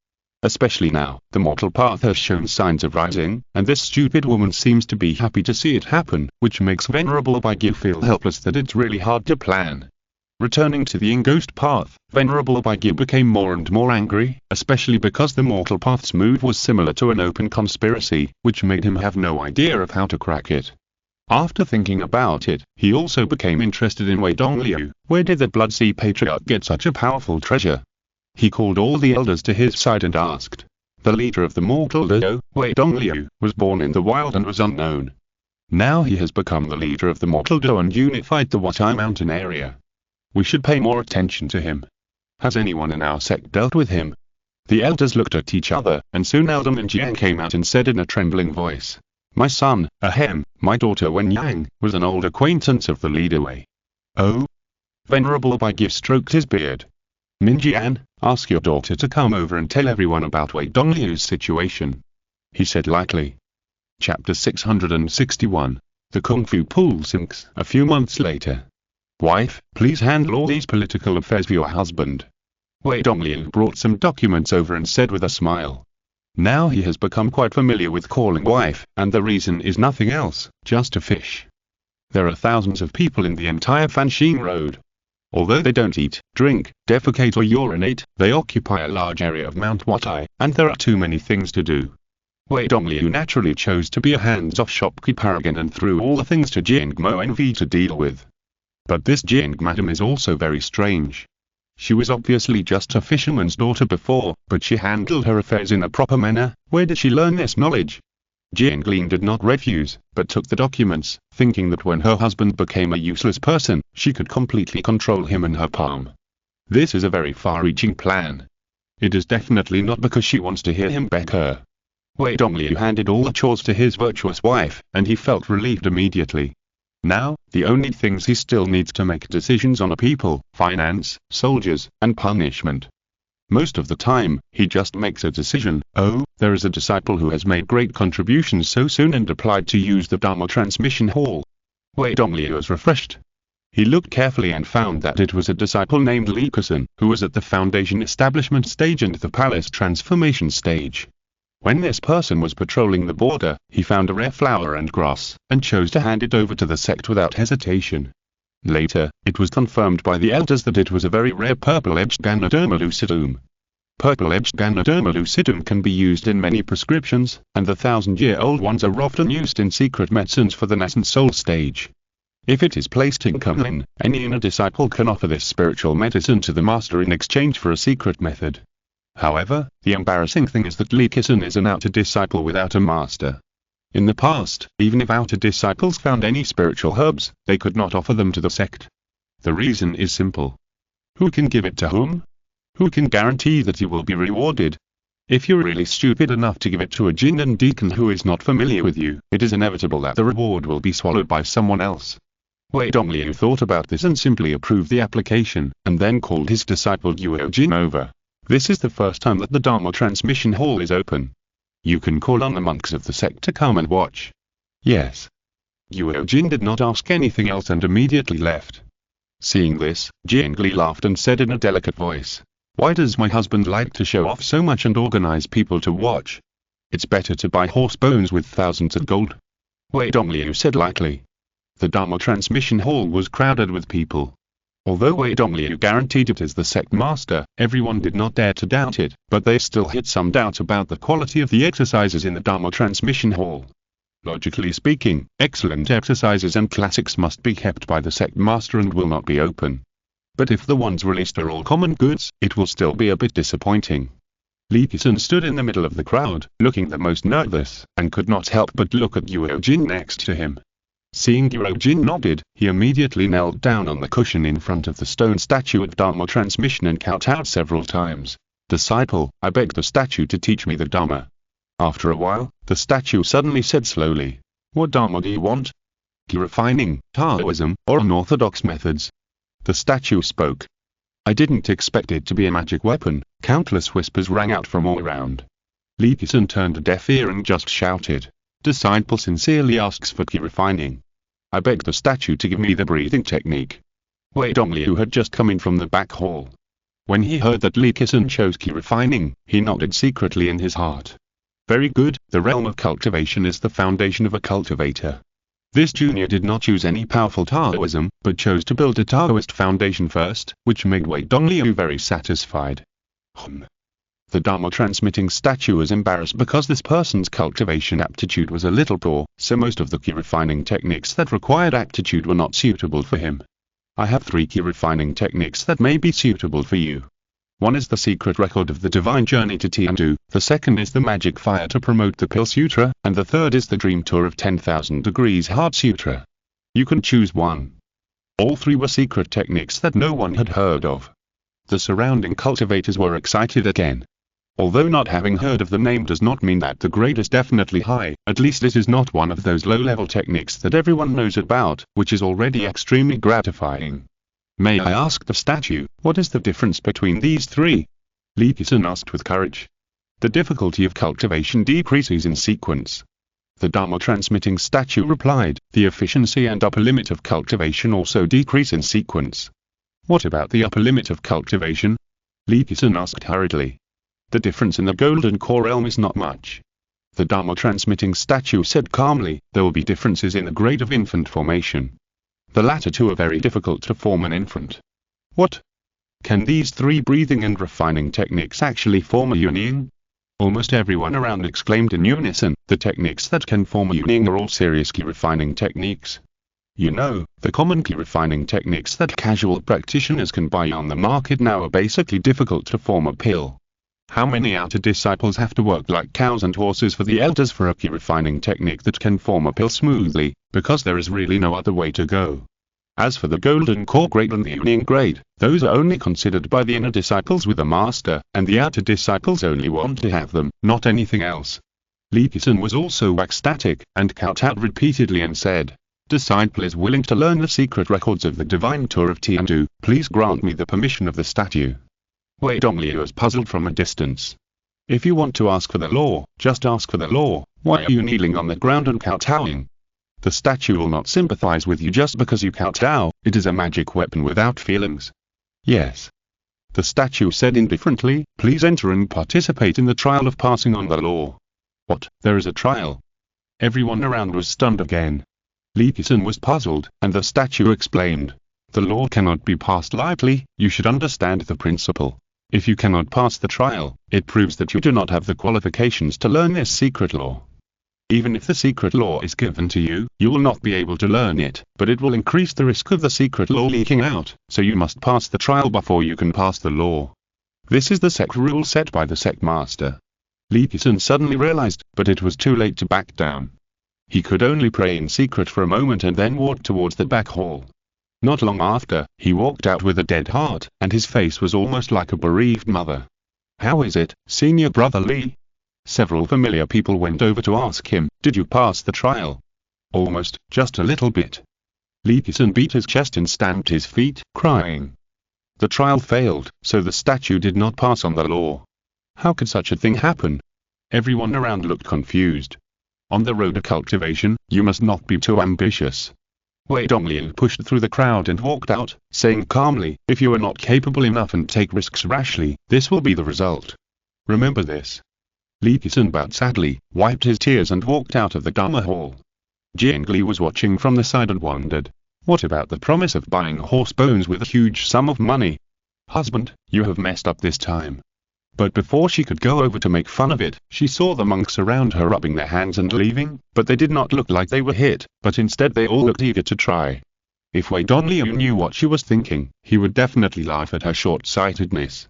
Especially now, the mortal path has shown signs of rising, and this stupid woman seems to be happy to see it happen, which makes Venerable Baigu feel helpless that it's really hard to plan. Returning to the in-ghost path, Venerable Baigu became more and more angry, especially because the mortal path's move was similar to an open conspiracy, which made him have no idea of how to crack it. After thinking about it, he also became interested in Wei Dongliu. Where did the Bloodsea Patriarch get such a powerful treasure? He called all the elders to his side and asked. The leader of the mortal duo, Wei Dongliu, was born in the wild and was unknown. Now he has become the leader of the mortal duo and unified the Watai Mountain area. We should pay more attention to him. Has anyone in our sect dealt with him? The elders looked at each other, and soon Elder Minjiang came out and said in a trembling voice, "My son, my daughter Wen Yang, was an old acquaintance of the leader Wei." "Oh?" Venerable Baigu stroked his beard. "Minjiang, ask your daughter to come over and tell everyone about Wei Dongliu's situation," he said lightly. Chapter 661. The Kung Fu Pool sinks. A few months later. "Wife, please handle all these political affairs for your husband." Wei Dongliu brought some documents over and said with a smile. Now he has become quite familiar with calling wife, and the reason is nothing else, just to fish. There are thousands of people in the entire Fanxing Road. Although they don't eat, drink, defecate or urinate, they occupy a large area of Mount Watai, and there are too many things to do. Wei Dongliu naturally chose to be a hands-off shopkeeper again and threw all the things to Jingmo Envy to deal with. But this Jing madam is also very strange. She was obviously just a fisherman's daughter before, but she handled her affairs in a proper manner. Where did she learn this knowledge? Jing Lin did not refuse, but took the documents, thinking that when her husband became a useless person, she could completely control him in her palm. This is a very far-reaching plan. It is definitely not because she wants to hear him beg her. Wei Dongliu handed all the chores to his virtuous wife, and he felt relieved immediately. Now, the only things he still needs to make decisions on are people, finance, soldiers, and punishment. Most of the time, he just makes a decision. Oh, there is a disciple who has made great contributions so soon and applied to use the Dharma Transmission Hall. Wei Dongliu was refreshed. He looked carefully and found that it was a disciple named Li Kusan, who was at the Foundation Establishment stage and the Palace Transformation stage. When this person was patrolling the border, he found a rare flower and grass, and chose to hand it over to the sect without hesitation. Later, it was confirmed by the elders that it was a very rare purple-edged Ganoderma lucidum. Purple-edged Ganoderma lucidum can be used in many prescriptions, and the 1,000-year-old ones are often used in secret medicines for the nascent soul stage. If it is placed in cunning, any inner disciple can offer this spiritual medicine to the master in exchange for a secret method. However, the embarrassing thing is that Li Kisan is an outer disciple without a master. In the past, even if outer disciples found any spiritual herbs, they could not offer them to the sect. The reason is simple. Who can give it to whom? Who can guarantee that he will be rewarded? If you're really stupid enough to give it to a jinn and deacon who is not familiar with you, it is inevitable that the reward will be swallowed by someone else. Wei Dongliu thought about this and simply approved the application, and then called his disciple Guo Jin over. This is the first time that the Dharma Transmission Hall is open. You can call on the monks of the sect to come and watch. Yes. Guo Jin did not ask anything else and immediately left. Seeing this, Jiangli laughed and said in a delicate voice, "Why does my husband like to show off so much and organize people to watch?" It's better to buy horse bones with thousands of gold. Wei Dongliu said lightly. The Dharma transmission hall was crowded with people. Although Wei Dongliu guaranteed it as the sect master, everyone did not dare to doubt it, but they still had some doubt about the quality of the exercises in the Dharma transmission hall. Logically speaking, excellent exercises and classics must be kept by the sect master and will not be open. But if the ones released are all common goods, it will still be a bit disappointing. Li Kesun stood in the middle of the crowd, looking the most nervous, and could not help but look at Guo Jin next to him. Seeing Guo Jin nodded, he immediately knelt down on the cushion in front of the stone statue of Dharma transmission and kowtowed several times. "Disciple, I beg the statue to teach me the Dharma." After a while, the statue suddenly said slowly, "What Dharma do you want? Refining, Taoism, or unorthodox methods?" The statue spoke. "I didn't expect it to be a magic weapon." Countless whispers rang out from all around. Li Kesun turned a deaf ear and just shouted, "Disciple sincerely asks for key refining. I beg the statue to give me the breathing technique." Wei Dongliu had just come in from the back hall. When he heard that Li Kesun chose key refining, he nodded secretly in his heart. Very good, the realm of cultivation is the foundation of a cultivator. This junior did not choose any powerful Taoism, but chose to build a Taoist foundation first, which made Wei Dongliu very satisfied. The Dharma transmitting statue was embarrassed because this person's cultivation aptitude was a little poor, so most of the key refining techniques that required aptitude were not suitable for him. "I have 3 key refining techniques that may be suitable for you. One is the secret record of the divine journey to Tiandu, the second is the magic fire to promote the Pill Sutra, and the third is the dream tour of 10,000 degrees Heart Sutra. You can choose one." All 3 were secret techniques that no one had heard of. The surrounding cultivators were excited again. Although not having heard of the name does not mean that the grade is definitely high, at least it is not one of those low-level techniques that everyone knows about, which is already extremely gratifying. "May I ask the statue, what is the difference between these 3? Li Kesun asked with courage. "The difficulty of cultivation decreases in sequence." The Dharma transmitting statue replied, "The efficiency and upper limit of cultivation also decrease in sequence." "What about the upper limit of cultivation?" Li Kesun asked hurriedly. "The difference in the golden core realm is not much." The Dharma transmitting statue said calmly, "There will be differences in the grade of infant formation. The latter 2 are very difficult to form an infant." "What? Can these 3 breathing and refining techniques actually form a Yunying?" Almost everyone around exclaimed in unison, "The techniques that can form a Yunying are all serious key refining techniques. You know, the common key refining techniques that casual practitioners can buy on the market now are basically difficult to form a pill. How many outer disciples have to work like cows and horses for the elders for a key refining technique that can form a pill smoothly, because there is really no other way to go. As for the golden core grade and the Yunying grade, those are only considered by the inner disciples with a master, and the outer disciples only want to have them, not anything else." Li Kesun was also ecstatic, and kowtowed repeatedly and said, "Disciple is willing to learn the secret records of the divine tour of Tiandu, please grant me the permission of the statue." Wei Dongliu was puzzled from a distance. "If you want to ask for the law, just ask for the law. Why are you kneeling on the ground and kowtowing? The statue will not sympathize with you just because you kowtow, it is a magic weapon without feelings." "Yes." The statue said indifferently, "Please enter and participate in the trial of passing on the law." "What, there is a trial?" Everyone around was stunned again. Li Kesun was puzzled, and the statue explained, "The law cannot be passed lightly, you should understand the principle. If you cannot pass the trial, it proves that you do not have the qualifications to learn this secret law. Even if the secret law is given to you, you will not be able to learn it, but it will increase the risk of the secret law leaking out, so you must pass the trial before you can pass the law. This is the sect rule set by the sect master." Li Kesun suddenly realized, but it was too late to back down. He could only pray in secret for a moment and then walk towards the back hall. Not long after, he walked out with a dead heart, and his face was almost like a bereaved mother. "How is it, senior brother Li?" Several familiar people went over to ask him, "Did you pass the trial?" "Almost, just a little bit." Li Kesun beat his chest and stamped his feet, crying. The trial failed, so the statue did not pass on the law. How could such a thing happen? Everyone around looked confused. On the road to cultivation, you must not be too ambitious. Wei Dongliu pushed through the crowd and walked out, saying calmly, "If you are not capable enough and take risks rashly, this will be the result. Remember this." Li Qisan bowed sadly, wiped his tears and walked out of the Dharma hall. Jingli was watching from the side and wondered. What about the promise of buying horse bones with a huge sum of money? Husband, you have messed up this time. But before she could go over to make fun of it, she saw the monks around her rubbing their hands and leaving, but they did not look like they were hit, but instead they all looked eager to try. If Wei Dongliu knew what she was thinking, he would definitely laugh at her short-sightedness.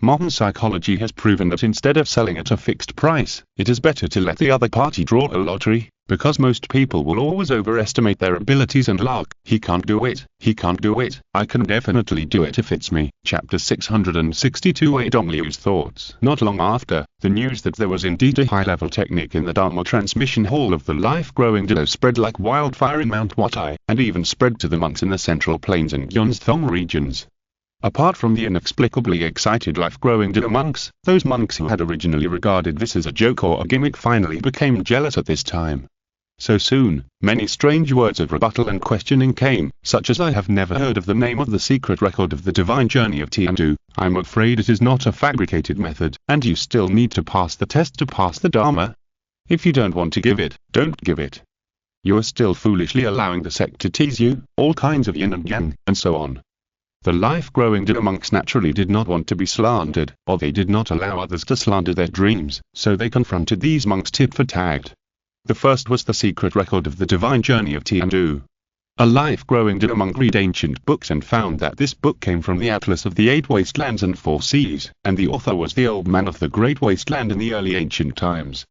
Modern psychology has proven that instead of selling at a fixed price, it is better to let the other party draw a lottery, because most people will always overestimate their abilities and luck. He can't do it, he can't do it, I can definitely do it if it's me. Chapter 662 Wei Dongliu's thoughts. Not long after, the news that there was indeed a high-level technique in the Dharma transmission hall of the life-growing Dao spread like wildfire in Mount Watai, and even spread to the monks in the Central Plains and Yunzhong regions. Apart from the inexplicably excited life-growing Dao monks, those monks who had originally regarded this as a joke or a gimmick finally became jealous at this time. So soon, many strange words of rebuttal and questioning came, such as I have never heard of the name of the secret record of the divine journey of Tiandu, I'm afraid it is not a fabricated method, and you still need to pass the test to pass the Dharma. If you don't want to give it, don't give it. You are still foolishly allowing the sect to tease you, all kinds of yin and yang, and so on. The life-growing Dao monks naturally did not want to be slandered, or they did not allow others to slander their dreams, so they confronted these monks tit for tat. The first was the secret record of the divine journey of Tiandu. A life-growing Dao monk read ancient books and found that this book came from the Atlas of the Eight Wastelands and Four Seas, and the author was the old man of the Great Wasteland in the early ancient times.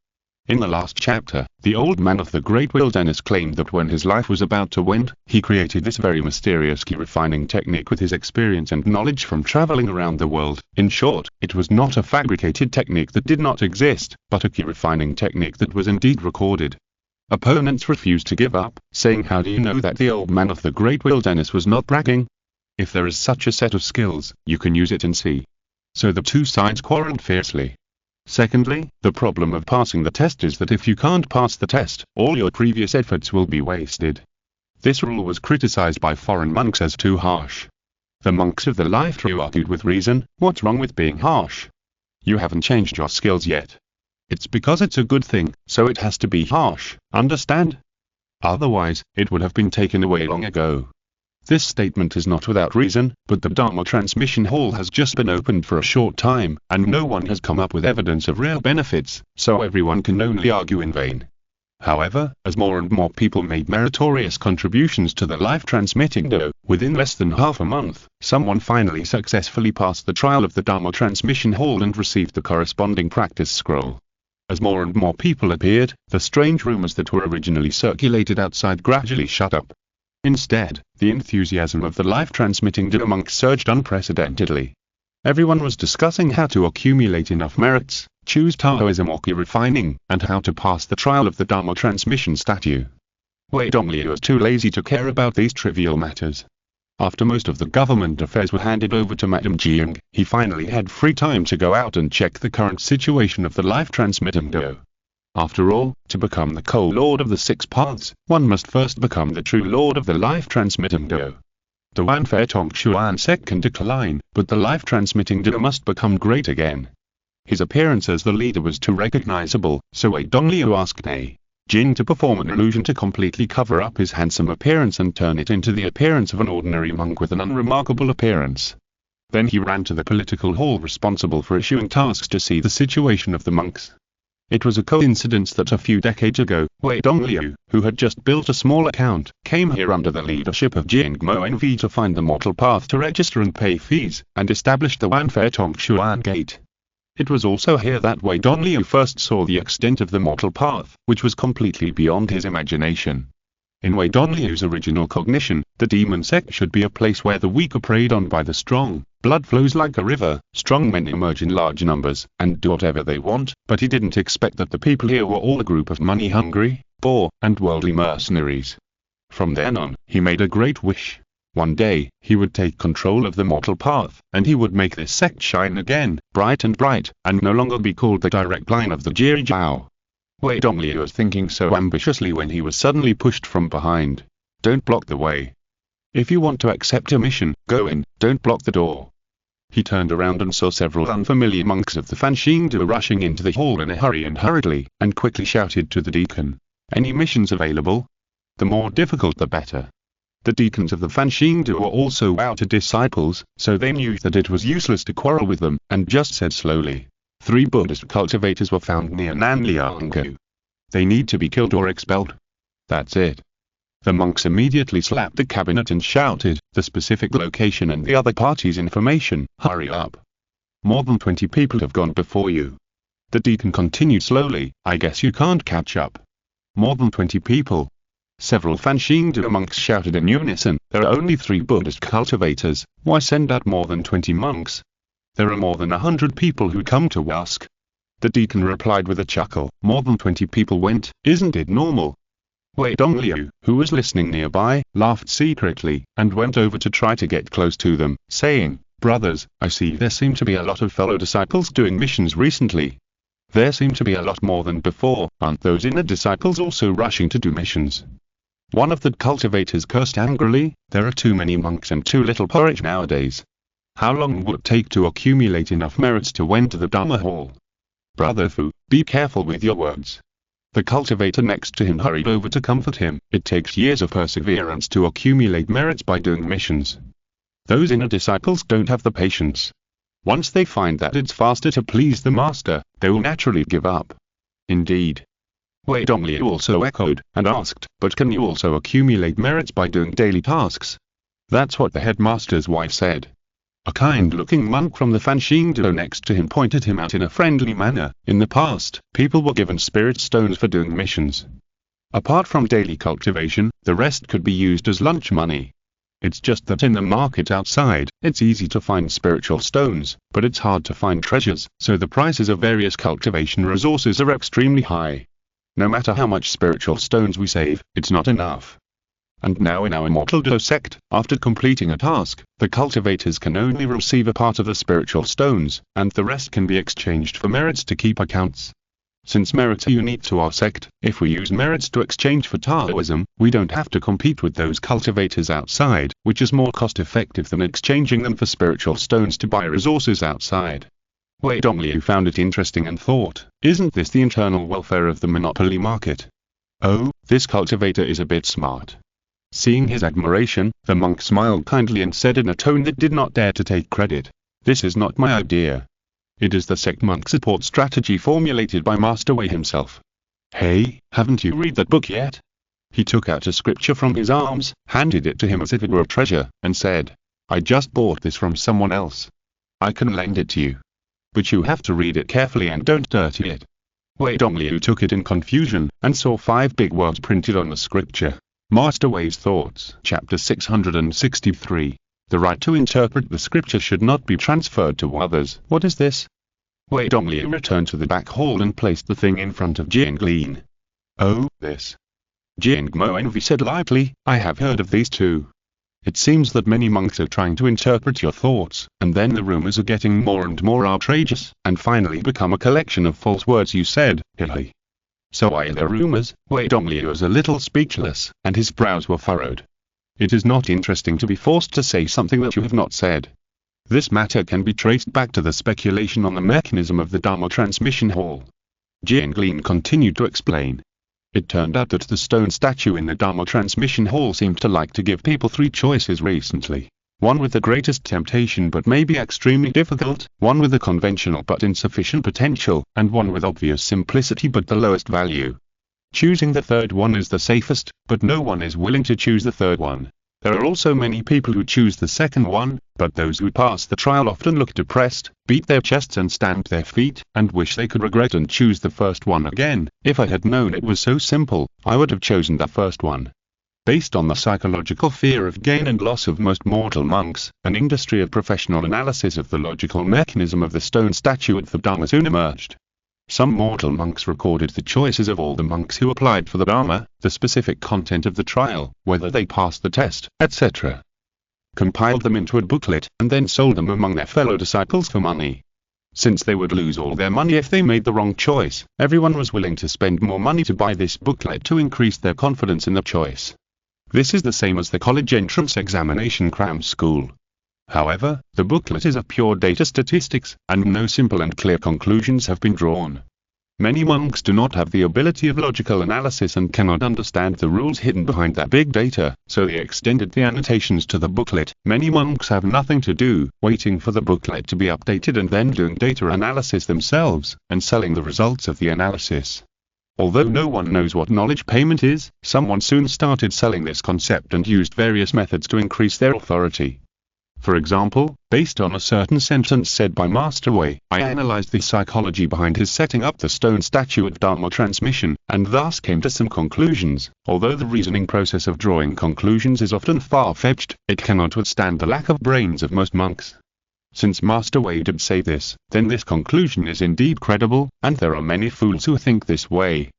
In the last chapter, the old man of the Great Wilderness claimed that when his life was about to end, he created this very mysterious key refining technique with his experience and knowledge from traveling around the world. In short, it was not a fabricated technique that did not exist, but a key refining technique that was indeed recorded. Opponents refused to give up, saying, how do you know that the old man of the Great Wilderness was not bragging? If there is such a set of skills, you can use it and see. So the two sides quarreled fiercely. Secondly, the problem of passing the test is that if you can't pass the test, all your previous efforts will be wasted. This rule was criticized by foreign monks as too harsh. The monks of the life tree argued with reason, what's wrong with being harsh? You haven't changed your skills yet. It's because it's a good thing, so it has to be harsh, understand? Otherwise, it would have been taken away long ago. This statement is not without reason, but the Dharma transmission hall has just been opened for a short time, and no one has come up with evidence of real benefits, so everyone can only argue in vain. However, as more and more people made meritorious contributions to the life-transmitting Dao, within less than half a month, someone finally successfully passed the trial of the Dharma transmission hall and received the corresponding practice scroll. As more and more people appeared, the strange rumors that were originally circulated outside gradually shut up. Instead, the enthusiasm of the life-transmitting Dao monks surged unprecedentedly. Everyone was discussing how to accumulate enough merits, choose Taoism or key refining, and how to pass the trial of the Dharma transmission statue. Wei Dongliu was too lazy to care about these trivial matters. After most of the government affairs were handed over to Madame Jiang, he finally had free time to go out and check the current situation of the life-transmitting Dao. After all, to become the co-lord of the Six Paths, one must first become the true lord of the life-transmitting Dao. The Wanfei Tongshuan sect can decline, but the life-transmitting Dao must become great again. His appearance as the leader was too recognizable, so Wei Dongliu asked Nei Jing to perform an illusion to completely cover up his handsome appearance and turn it into the appearance of an ordinary monk with an unremarkable appearance. Then he ran to the political hall responsible for issuing tasks to see the situation of the monks. It was a coincidence that a few decades ago, Wei Dongliu, who had just built a small account, came here under the leadership of Jing Moenvi to find the mortal path to register and pay fees, and established the Wanfei Tongshuan Gate. It was also here that Wei Dongliu first saw the extent of the mortal path, which was completely beyond his imagination. In Wei Dongliu's original cognition, the demon sect should be a place where the weak are preyed on by the strong, blood flows like a river, strong men emerge in large numbers, and do whatever they want, but he didn't expect that the people here were all a group of money-hungry, poor, and worldly mercenaries. From then on, he made a great wish. One day, he would take control of the mortal path, and he would make this sect shine again, bright, and no longer be called the direct line of the Jiri Jiao. Wei Dongliu was thinking so ambitiously when he was suddenly pushed from behind. Don't block the way. If you want to accept a mission, go in, don't block the door. He turned around and saw several unfamiliar monks of the Fanxingdu rushing into the hall in a hurry and hurriedly, and quickly shouted to the deacon, "Any missions available? The more difficult the better." The deacons of the Fanxingdu were also outer disciples, so they knew that it was useless to quarrel with them, and just said slowly, 3 Buddhist cultivators were found near Nanliangkou. They need to be killed or expelled. That's it. The monks immediately slapped the cabinet and shouted, "The specific location and the other party's information, hurry up. More than 20 people have gone before you." The deacon continued slowly, "I guess you can't catch up. More than 20 people." Several Fanxingdu monks shouted in unison, "There are only 3 Buddhist cultivators, why send out more than 20 monks? There are more than 100 people who come to ask." The deacon replied with a chuckle, "More than 20 people went, isn't it normal?" Wei Dongliu, who was listening nearby, laughed secretly, and went over to try to get close to them, saying, "Brothers, I see there seem to be a lot of fellow disciples doing missions recently. There seem to be a lot more than before, aren't those inner disciples also rushing to do missions?" One of the cultivators cursed angrily, "There are too many monks and too little porridge nowadays. How long will it take to accumulate enough merits to enter the Dharma Hall? Brother Fu, be careful with your words." The cultivator next to him hurried over to comfort him. "It takes years of perseverance to accumulate merits by doing missions. Those inner disciples don't have the patience. Once they find that it's faster to please the master, they will naturally give up." Indeed. Wei Dongliu also echoed, and asked, "But can you also accumulate merits by doing daily tasks?" That's what the headmaster's wife said. A kind-looking monk from the Fanxingdu next to him pointed him out in a friendly manner. In the past, people were given spirit stones for doing missions. Apart from daily cultivation, the rest could be used as lunch money. It's just that in the market outside, it's easy to find spiritual stones, but it's hard to find treasures, so the prices of various cultivation resources are extremely high. No matter how much spiritual stones we save, it's not enough. And now in our Immortal sect, after completing a task, the cultivators can only receive a part of the spiritual stones, and the rest can be exchanged for merits to keep accounts. Since merits are unique to our sect, if we use merits to exchange for Taoism, we don't have to compete with those cultivators outside, which is more cost-effective than exchanging them for spiritual stones to buy resources outside. Wei Dongliu found it interesting and thought, "Isn't this the internal welfare of the monopoly market?" Oh, this cultivator is a bit smart. Seeing his admiration, the monk smiled kindly and said in a tone that did not dare to take credit, "This is not my idea. It is the sect monk support strategy formulated by Master Wei himself. Hey, haven't you read that book yet?" He took out a scripture from his arms, handed it to him as if it were a treasure, and said, "I just bought this from someone else. I can lend it to you. But you have to read it carefully and don't dirty it." Wei Dongliu took it in confusion, and saw 5 big words printed on the scripture. Master Wei's Thoughts, Chapter 663. The right to interpret the scripture should not be transferred to others. What is this? Wei Dongliu returned to the back hall and placed the thing in front of Jianglin. Oh, this. Jiang Moenvi said lightly, "I have heard of these too. It seems that many monks are trying to interpret your thoughts, and then the rumors are getting more and more outrageous, and finally become a collection of false words you said, Hilly." "So why are there rumors?" Wei Dongliu was a little speechless, and his brows were furrowed. It is not interesting to be forced to say something that you have not said. This matter can be traced back to the speculation on the mechanism of the Dharma transmission hall. Jianglin continued to explain. It turned out that the stone statue in the Dharma transmission hall seemed to like to give people 3 choices recently. One with the greatest temptation but maybe extremely difficult, one with a conventional but insufficient potential, and one with obvious simplicity but the lowest value. Choosing the third one is the safest, but no one is willing to choose the third one. There are also many people who choose the second one, but those who pass the trial often look depressed, beat their chests and stamp their feet, and wish they could regret and choose the first one again. If I had known it was so simple, I would have chosen the first one. Based on the psychological fear of gain and loss of most mortal monks, an industry of professional analysis of the logical mechanism of the stone statue at the Dharma soon emerged. Some mortal monks recorded the choices of all the monks who applied for the Dharma, the specific content of the trial, whether they passed the test, etc. Compiled them into a booklet, and then sold them among their fellow disciples for money. Since they would lose all their money if they made the wrong choice, everyone was willing to spend more money to buy this booklet to increase their confidence in the choice. This is the same as the college entrance examination cram school. However, the booklet is of pure data statistics, and no simple and clear conclusions have been drawn. Many monks do not have the ability of logical analysis and cannot understand the rules hidden behind that big data, so they extended the annotations to the booklet. Many monks have nothing to do, waiting for the booklet to be updated and then doing data analysis themselves, and selling the results of the analysis. Although no one knows what knowledge payment is, someone soon started selling this concept and used various methods to increase their authority. For example, based on a certain sentence said by Master Wei, I analyzed the psychology behind his setting up the stone statue at Dharma transmission, and thus came to some conclusions. Although the reasoning process of drawing conclusions is often far-fetched, it cannot withstand the lack of brains of most monks. Since Master Wei did say this, then this conclusion is indeed credible, and there are many fools who think this way.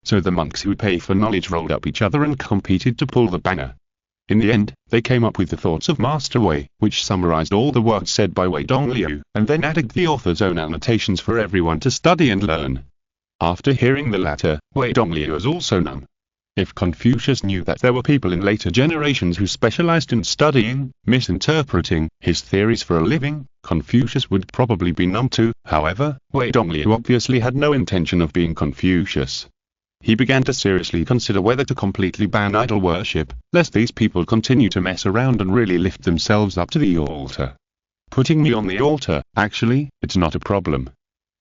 So the monks who pay for knowledge rolled up each other and competed to pull the banner. In the end, they came up with the thoughts of Master Wei, which summarized all the words said by Wei Dongliu, and then added the author's own annotations for everyone to study and learn. After hearing the latter, Wei Dongliu was also numb. If Confucius knew that there were people in later generations who specialized in studying, misinterpreting, his theories for a living, Confucius would probably be numb too. However, Wei Dongliu obviously had no intention of being Confucius. He began to seriously consider whether to completely ban idol worship, lest these people continue to mess around and really lift themselves up to the altar. Putting me on the altar, actually, it's not a problem.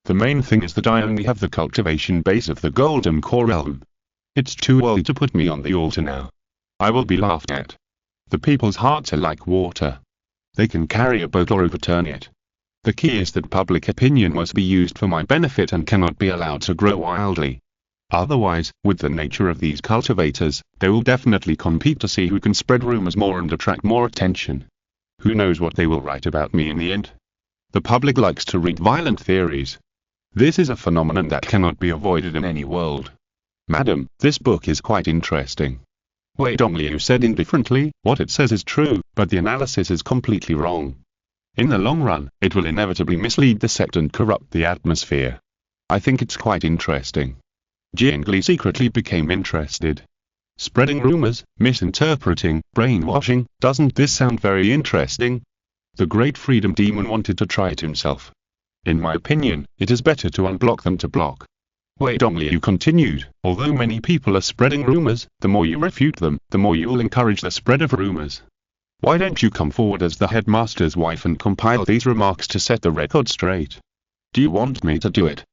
The main thing is that I only have the cultivation base of the golden core realm. It's too early to put me on the altar now. I will be laughed at. The people's hearts are like water. They can carry a boat or overturn it. The key is that public opinion must be used for my benefit and cannot be allowed to grow wildly. Otherwise, with the nature of these cultivators, they will definitely compete to see who can spread rumors more and attract more attention. Who knows what they will write about me in the end? The public likes to read violent theories. This is a phenomenon that cannot be avoided in any world. Madam, this book is quite interesting. Wei Dongliu said indifferently, what it says is true, but the analysis is completely wrong. In the long run, it will inevitably mislead the sect and corrupt the atmosphere. I think it's quite interesting. Jiangli secretly became interested. Spreading rumors, misinterpreting, brainwashing, doesn't this sound very interesting? The great freedom demon wanted to try it himself. In my opinion, it is better to unblock than to block. Wei Dongliu continued, although many people are spreading rumors, the more you refute them, the more you will encourage the spread of rumors. Why don't you come forward as the headmaster's wife and compile these remarks to set the record straight? Do you want me to do it?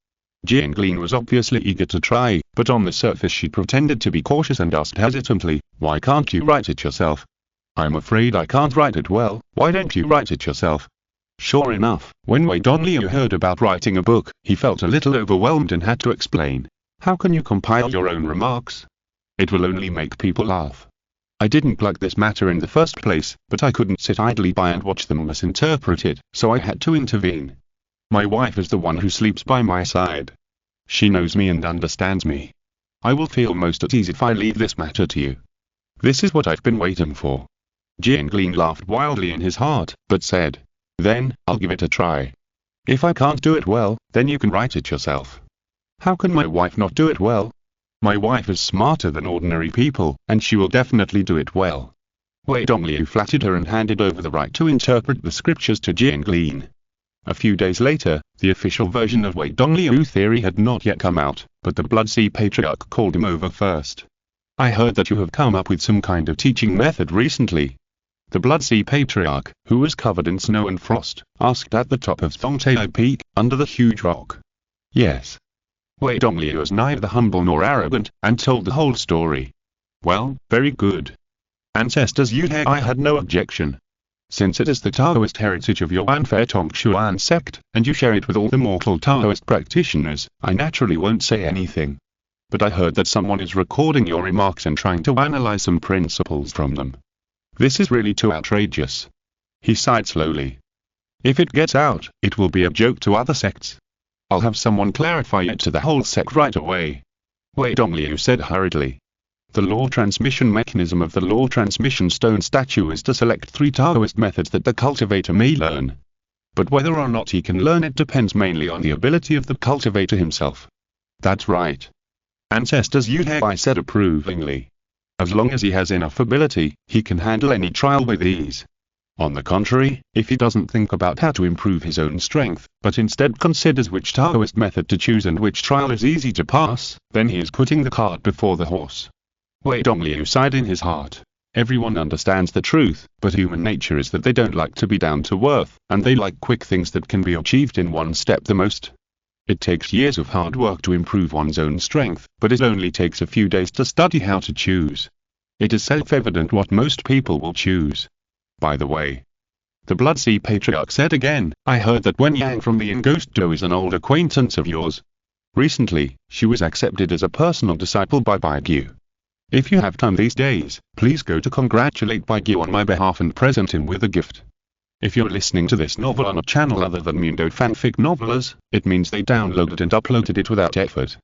Jiangli was obviously eager to try, but on the surface she pretended to be cautious and asked hesitantly, why can't you write it yourself? I'm afraid I can't write it well, why don't you write it yourself? Sure enough, when Wei Dongliu heard about writing a book, he felt a little overwhelmed and had to explain. How can you compile your own remarks? It will only make people laugh. I didn't like this matter in the first place, but I couldn't sit idly by and watch them misinterpret it, so I had to intervene. My wife is the one who sleeps by my side. She knows me and understands me. I will feel most at ease if I leave this matter to you. This is what I've been waiting for. Jiangli laughed wildly in his heart, but said, then, I'll give it a try. If I can't do it well, then you can write it yourself. How can my wife not do it well? My wife is smarter than ordinary people, and she will definitely do it well. Wei Dongliu flattered her and handed over the right to interpret the scriptures to Jiangli. A few days later, the official version of Wei Dongliu theory had not yet come out, but the Blood Sea Patriarch called him over first. I heard that you have come up with some kind of teaching method recently. The Blood Sea Patriarch, who was covered in snow and frost, asked at the top of Thongtai Peak, under the huge rock. Yes. Wei Dongliu was neither humble nor arrogant, and told the whole story. Well, very good. Ancestors I had no objection. Since it is the Taoist heritage of your Wanfei Tongshuan sect, and you share it with all the mortal Taoist practitioners, I naturally won't say anything. But I heard that someone is recording your remarks and trying to analyze some principles from them. This is really too outrageous. He sighed slowly. If it gets out, it will be a joke to other sects. I'll have someone clarify it to the whole sect right away. Wei Dongliu said hurriedly. The law transmission mechanism of the law transmission stone statue is to select 3 Taoist methods that the cultivator may learn. But whether or not he can learn it depends mainly on the ability of the cultivator himself. That's right. Ancestors I said approvingly. As long as he has enough ability, he can handle any trial with ease. On the contrary, if he doesn't think about how to improve his own strength, but instead considers which Taoist method to choose and which trial is easy to pass, then he is putting the cart before the horse. Wei Dongliu sighed in his heart. Everyone understands the truth, but human nature is that they don't like to be down to earth, and they like quick things that can be achieved in one step the most. It takes years of hard work to improve one's own strength, but it only takes a few days to study how to choose. It is self-evident what most people will choose. By the way, the Blood Sea Patriarch said again, I heard that Wen Yang from the Ghost Do is an old acquaintance of yours. Recently, she was accepted as a personal disciple by Baigyu. If you have time these days, please go to congratulate Baigyu on my behalf and present him with a gift. If you're listening to this novel on a channel other than Mundo Fanfic Novelers, it means they downloaded and uploaded it without effort.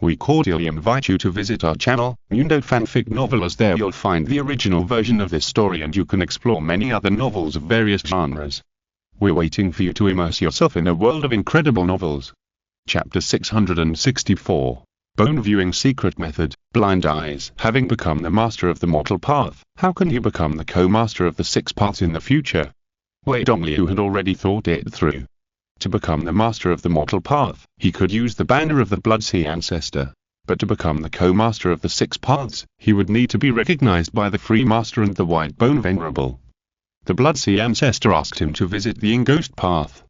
We cordially invite you to visit our channel, Mundo Fanfic Novelers. There you'll find the original version of this story and you can explore many other novels of various genres. We're waiting for you to immerse yourself in a world of incredible novels. Chapter 664. Bone Viewing Secret Method, Blind Eyes. Having become the master of the mortal path, how can he become the co-master of the six paths in the future? Wei Dongliu had already thought it through. To become the master of the mortal path, he could use the banner of the Blood Sea Ancestor. But to become the co-master of the six paths, he would need to be recognized by the Free Master and the White Bone Venerable. The Blood Sea Ancestor asked him to visit the Ghost Path.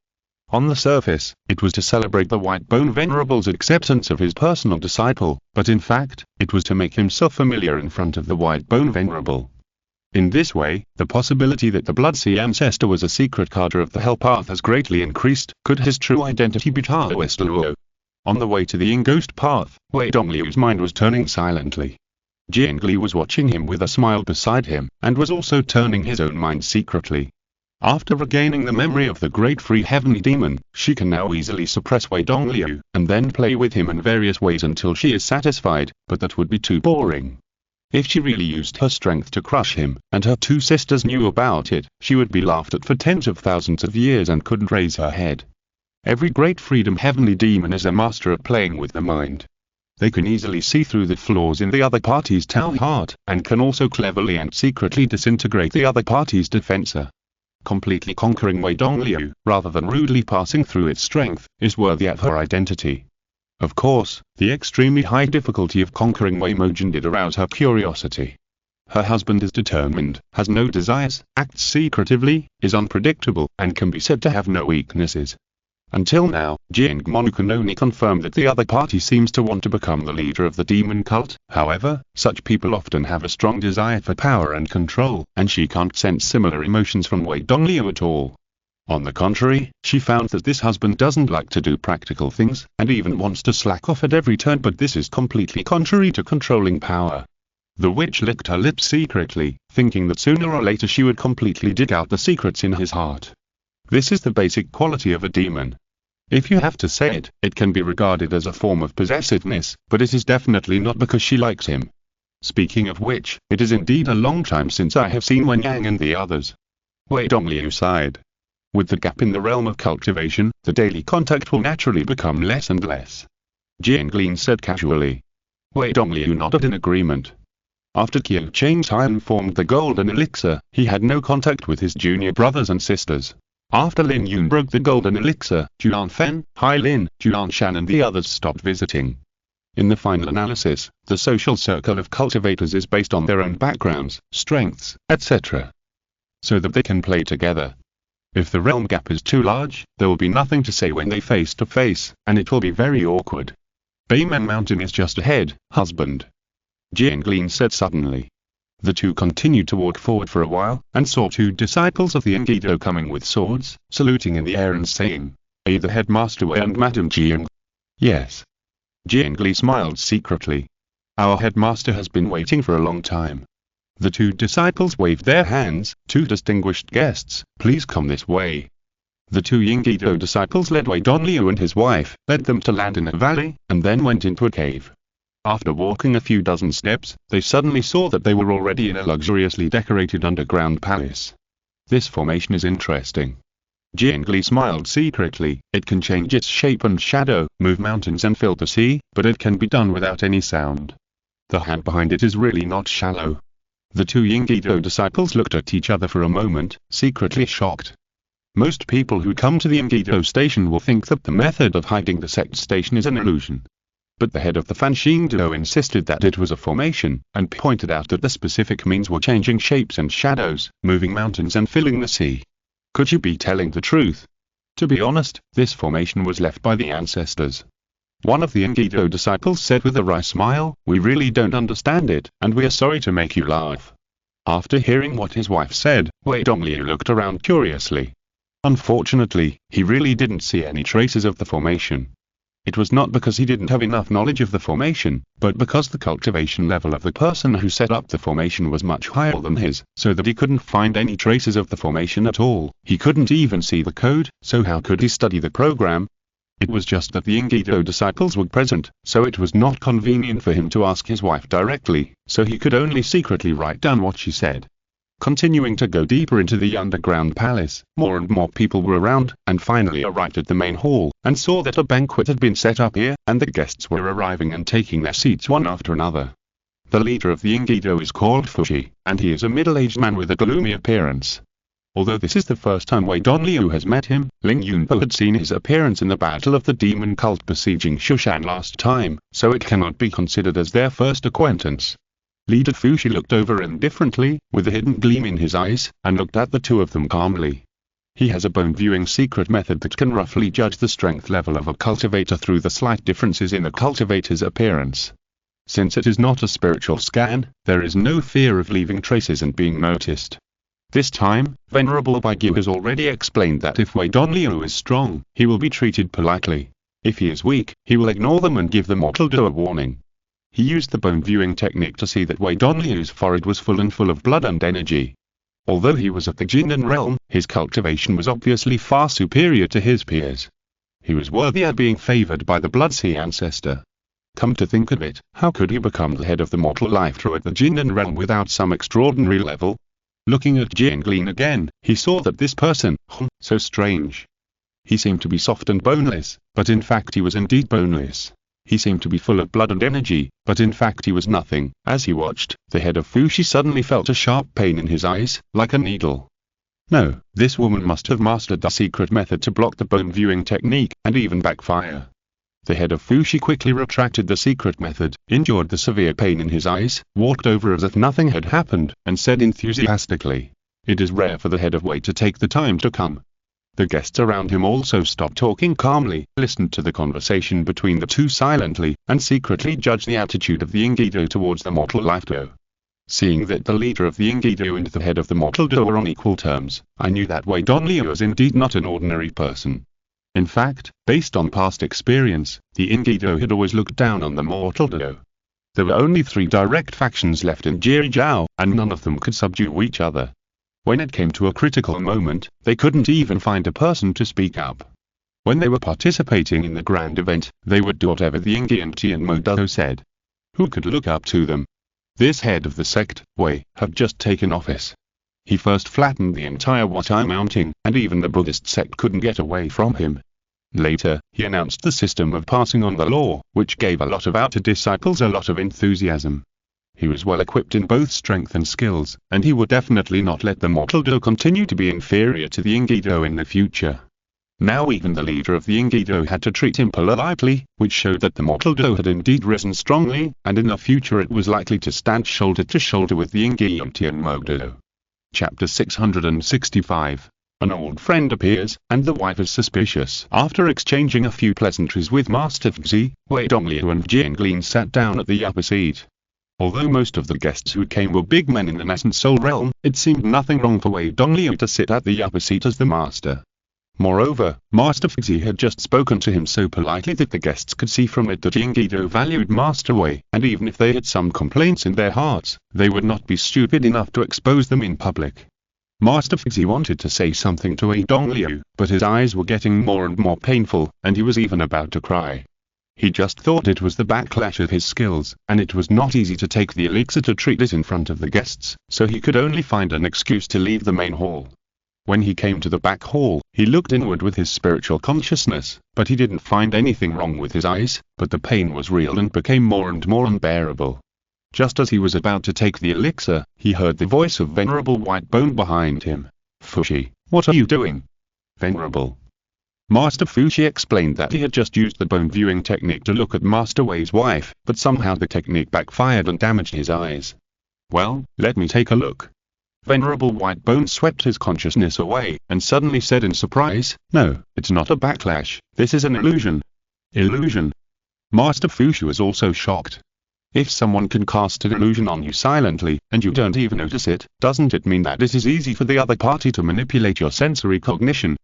On the surface, it was to celebrate the White Bone Venerable's acceptance of his personal disciple, but in fact, it was to make himself familiar in front of the White Bone Venerable. In this way, the possibility that the Blood Sea Ancestor was a secret carder of the Hell Path has greatly increased. Could his true identity be Taoist Luo? On the way to the Ghost Path, Wei Dongliu's mind was turning silently. Jiangli was watching him with a smile beside him, and was also turning his own mind secretly. After regaining the memory of the great free heavenly demon, she can now easily suppress Wei Dongliu, and then play with him in various ways until she is satisfied, but that would be too boring. If she really used her strength to crush him, and her two sisters knew about it, she would be laughed at for tens of thousands of years and couldn't raise her head. Every great freedom heavenly demon is a master at playing with the mind. They can easily see through the flaws in the other party's Tao heart, and can also cleverly and secretly disintegrate the other party's defensor. Completely conquering Wei Dongliu, rather than rudely passing through its strength, is worthy of her identity. Of course, the extremely high difficulty of conquering Wei Mojin did arouse her curiosity. Her husband is determined, has no desires, acts secretively, is unpredictable, and can be said to have no weaknesses. Until now, Jiang Monu can only confirm that the other party seems to want to become the leader of the demon cult. However, such people often have a strong desire for power and control, and she can't sense similar emotions from Wei Dongliu at all. On the contrary, she found that this husband doesn't like to do practical things, and even wants to slack off at every turn, but this is completely contrary to controlling power. The witch licked her lips secretly, thinking that sooner or later she would completely dig out the secrets in his heart. This is the basic quality of a demon. If you have to say it, it can be regarded as a form of possessiveness, but it is definitely not because she likes him. Speaking of which, it is indeed a long time since I have seen Wen Yang and the others. Wei Dongliu sighed. With the gap in the realm of cultivation, the daily contact will naturally become less and less. Jiangli said casually. Wei Dongliu nodded in agreement. After Qiu Chang's Haiyan formed the golden elixir, he had no contact with his junior brothers and sisters. After Lin Yun broke the golden elixir, Juan Fen, Hai Lin, Juan Shan and the others stopped visiting. In the final analysis, the social circle of cultivators is based on their own backgrounds, strengths, etc. so that they can play together. If the realm gap is too large, there will be nothing to say when they face to face, and it will be very awkward. Bayman Mountain is just ahead, husband. Jiangli said suddenly. The two continued to walk forward for a while, and saw two disciples of the Enkidu coming with swords, saluting in the air and saying, "Hey, the headmaster Wei and Madam Jiang." Yes. Jiangli smiled secretly. Our headmaster has been waiting for a long time. The two disciples waved their hands. Two distinguished guests, please come this way. The two Enkidu disciples led Wei Dongliu and his wife, led them to land in a valley, and then went into a cave. After walking a few dozen steps, they suddenly saw that they were already in a luxuriously decorated underground palace. This formation is interesting. Jiangli smiled secretly. It can change its shape and shadow, move mountains and fill the sea, but it can be done without any sound. The hand behind it is really not shallow. The two Yingido disciples looked at each other for a moment, secretly shocked. Most people who come to the Yingido station will think that the method of hiding the sect station is an illusion. But the head of the Fanxingdo insisted that it was a formation, and pointed out that the specific means were changing shapes and shadows, moving mountains and filling the sea. Could you be telling the truth? To be honest, this formation was left by the ancestors. One of the Yingido disciples said with a wry smile, "We really don't understand it, and we are sorry to make you laugh." After hearing what his wife said, Wei Dongliu looked around curiously. Unfortunately, he really didn't see any traces of the formation. It was not because he didn't have enough knowledge of the formation, but because the cultivation level of the person who set up the formation was much higher than his, so that he couldn't find any traces of the formation at all. He couldn't even see the code, so how could he study the program? It was just that the Yingido disciples were present, so it was not convenient for him to ask his wife directly, so he could only secretly write down what she said. Continuing to go deeper into the underground palace, more and more people were around, and finally arrived at the main hall, and saw that a banquet had been set up here, and the guests were arriving and taking their seats one after another. The leader of the Yingido is called Fushi, and he is a middle-aged man with a gloomy appearance. Although this is the first time Wei Dongliu has met him, Ling Yunpo had seen his appearance in the battle of the demon cult besieging Shushan last time, so it cannot be considered as their first acquaintance. Leader Fushi looked over indifferently, with a hidden gleam in his eyes, and looked at the two of them calmly. He has a bone-viewing secret method that can roughly judge the strength level of a cultivator through the slight differences in the cultivator's appearance. Since it is not a spiritual scan, there is no fear of leaving traces and being noticed. This time, Venerable Baigyu has already explained that if Wei Dongliu is strong, he will be treated politely. If he is weak, he will ignore them and give the mortal do a warning. He used the bone viewing technique to see that Wei Dongliu's forehead was full of blood and energy. Although he was of the Jindan realm, his cultivation was obviously far superior to his peers. He was worthy of being favored by the Blood Sea ancestor. Come to think of it, how could he become the head of the mortal life through at the Jindan realm without some extraordinary level? Looking at Jianglin again, he saw that this person, so strange. He seemed to be soft and boneless, but in fact he was indeed boneless. He seemed to be full of blood and energy, but in fact he was nothing. As he watched, the head of Fushi suddenly felt a sharp pain in his eyes, like a needle. No, this woman must have mastered the secret method to block the bone viewing technique, and even backfire. The head of Fushi quickly retracted the secret method, endured the severe pain in his eyes, walked over as if nothing had happened, and said enthusiastically, "It is rare for the head of Wei to take the time to come." The guests around him also stopped talking calmly, listened to the conversation between the two silently, and secretly judged the attitude of the Yingido towards the mortal life duo. Seeing that the leader of the Yingido and the head of the mortal duo were on equal terms, I knew that Wei Dongliu was indeed not an ordinary person. In fact, based on past experience, the Yingido had always looked down on the mortal duo. There were only 3 direct factions left in Jirizhou, and none of them could subdue each other. When it came to a critical moment, they couldn't even find a person to speak up. When they were participating in the grand event, they would do whatever the Yingyi and Tianmo said. Who could look up to them? This head of the sect, Wei, had just taken office. He first flattened the entire Watai mounting, and even the Buddhist sect couldn't get away from him. Later, he announced the system of passing on the law, which gave a lot of outer disciples a lot of enthusiasm. He was well equipped in both strength and skills, and he would definitely not let the mortal duo continue to be inferior to the Yingido in the future. Now even the leader of the Yingido had to treat him politely, which showed that the mortal duo had indeed risen strongly, and in the future it was likely to stand shoulder to shoulder with the Yingyi and Tianmo duo. Chapter 665. An old friend appears, and the wife is suspicious. After exchanging a few pleasantries with Master Fzi, Wei Dongliu and Jianglin sat down at the upper seat. Although most of the guests who came were big men in the Ness and Soul realm, it seemed nothing wrong for Wei Dongliu to sit at the upper seat as the master. Moreover, Master Fzi had just spoken to him so politely that the guests could see from it that Yingido valued Master Wei, and even if they had some complaints in their hearts, they would not be stupid enough to expose them in public. Master Fzi wanted to say something to Wei Dongliu, but his eyes were getting more and more painful, and he was even about to cry. He just thought it was the backlash of his skills, and it was not easy to take the elixir to treat it in front of the guests, so he could only find an excuse to leave the main hall. When he came to the back hall, he looked inward with his spiritual consciousness, but he didn't find anything wrong with his eyes, but the pain was real and became more and more unbearable. Just as he was about to take the elixir, he heard the voice of Venerable Whitebone behind him. Fushi, what are you doing? Venerable. Master Fushi explained that he had just used the bone viewing technique to look at Master Wei's wife, but somehow the technique backfired and damaged his eyes. Well, let me take a look. Venerable Whitebone swept his consciousness away, and suddenly said in surprise, no, it's not a backlash, this is an illusion. Illusion? Master Fushi was also shocked. If someone can cast an illusion on you silently, and you don't even notice it, doesn't it mean that it is easy for the other party to manipulate your sensory cognition?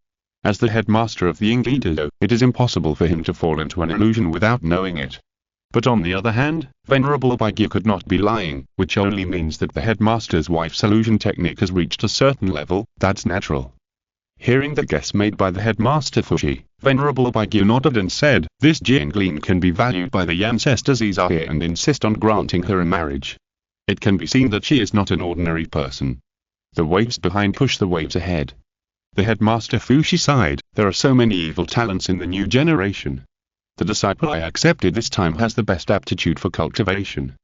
As the headmaster of the Ingido, it is impossible for him to fall into an illusion without knowing it. But on the other hand, Venerable Baigyu could not be lying, which only means that the headmaster's wife's illusion technique has reached a certain level. That's natural. Hearing the guess made by the headmaster Fushi, Venerable Baigyu nodded and said, this Jiangling can be valued by the ancestors Izahir and insist on granting her in marriage. It can be seen that she is not an ordinary person. The waves behind push the waves ahead. The headmaster Fushi sighed, there are so many evil talents in the new generation. The disciple I accepted this time has the best aptitude for cultivation.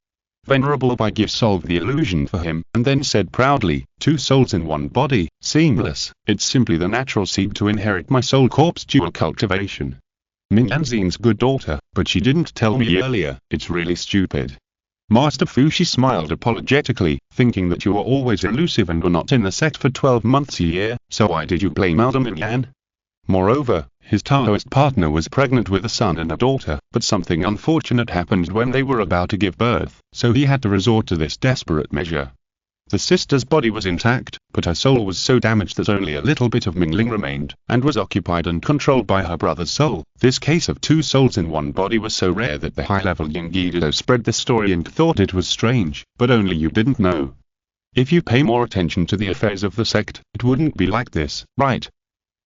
Venerable Baigyu solved the illusion for him, and then said proudly, 2 souls in 1 body, seamless, it's simply the natural seed to inherit my soul corpse dual cultivation. Minyanzin's good daughter, but she didn't tell me earlier, it's really stupid. Master Fushi smiled apologetically, thinking that you were always elusive and were not in the sect for 12 months a year, so why did you blame Elder Minyan? Moreover, his Taoist partner was pregnant with a son and a daughter, but something unfortunate happened when they were about to give birth, so he had to resort to this desperate measure. The sister's body was intact, but her soul was so damaged that only a little bit of mingling remained, and was occupied and controlled by her brother's soul. This case of 2 souls in 1 body was so rare that the high-level Yingido spread the story and thought it was strange, but only you didn't know. If you pay more attention to the affairs of the sect, it wouldn't be like this, right?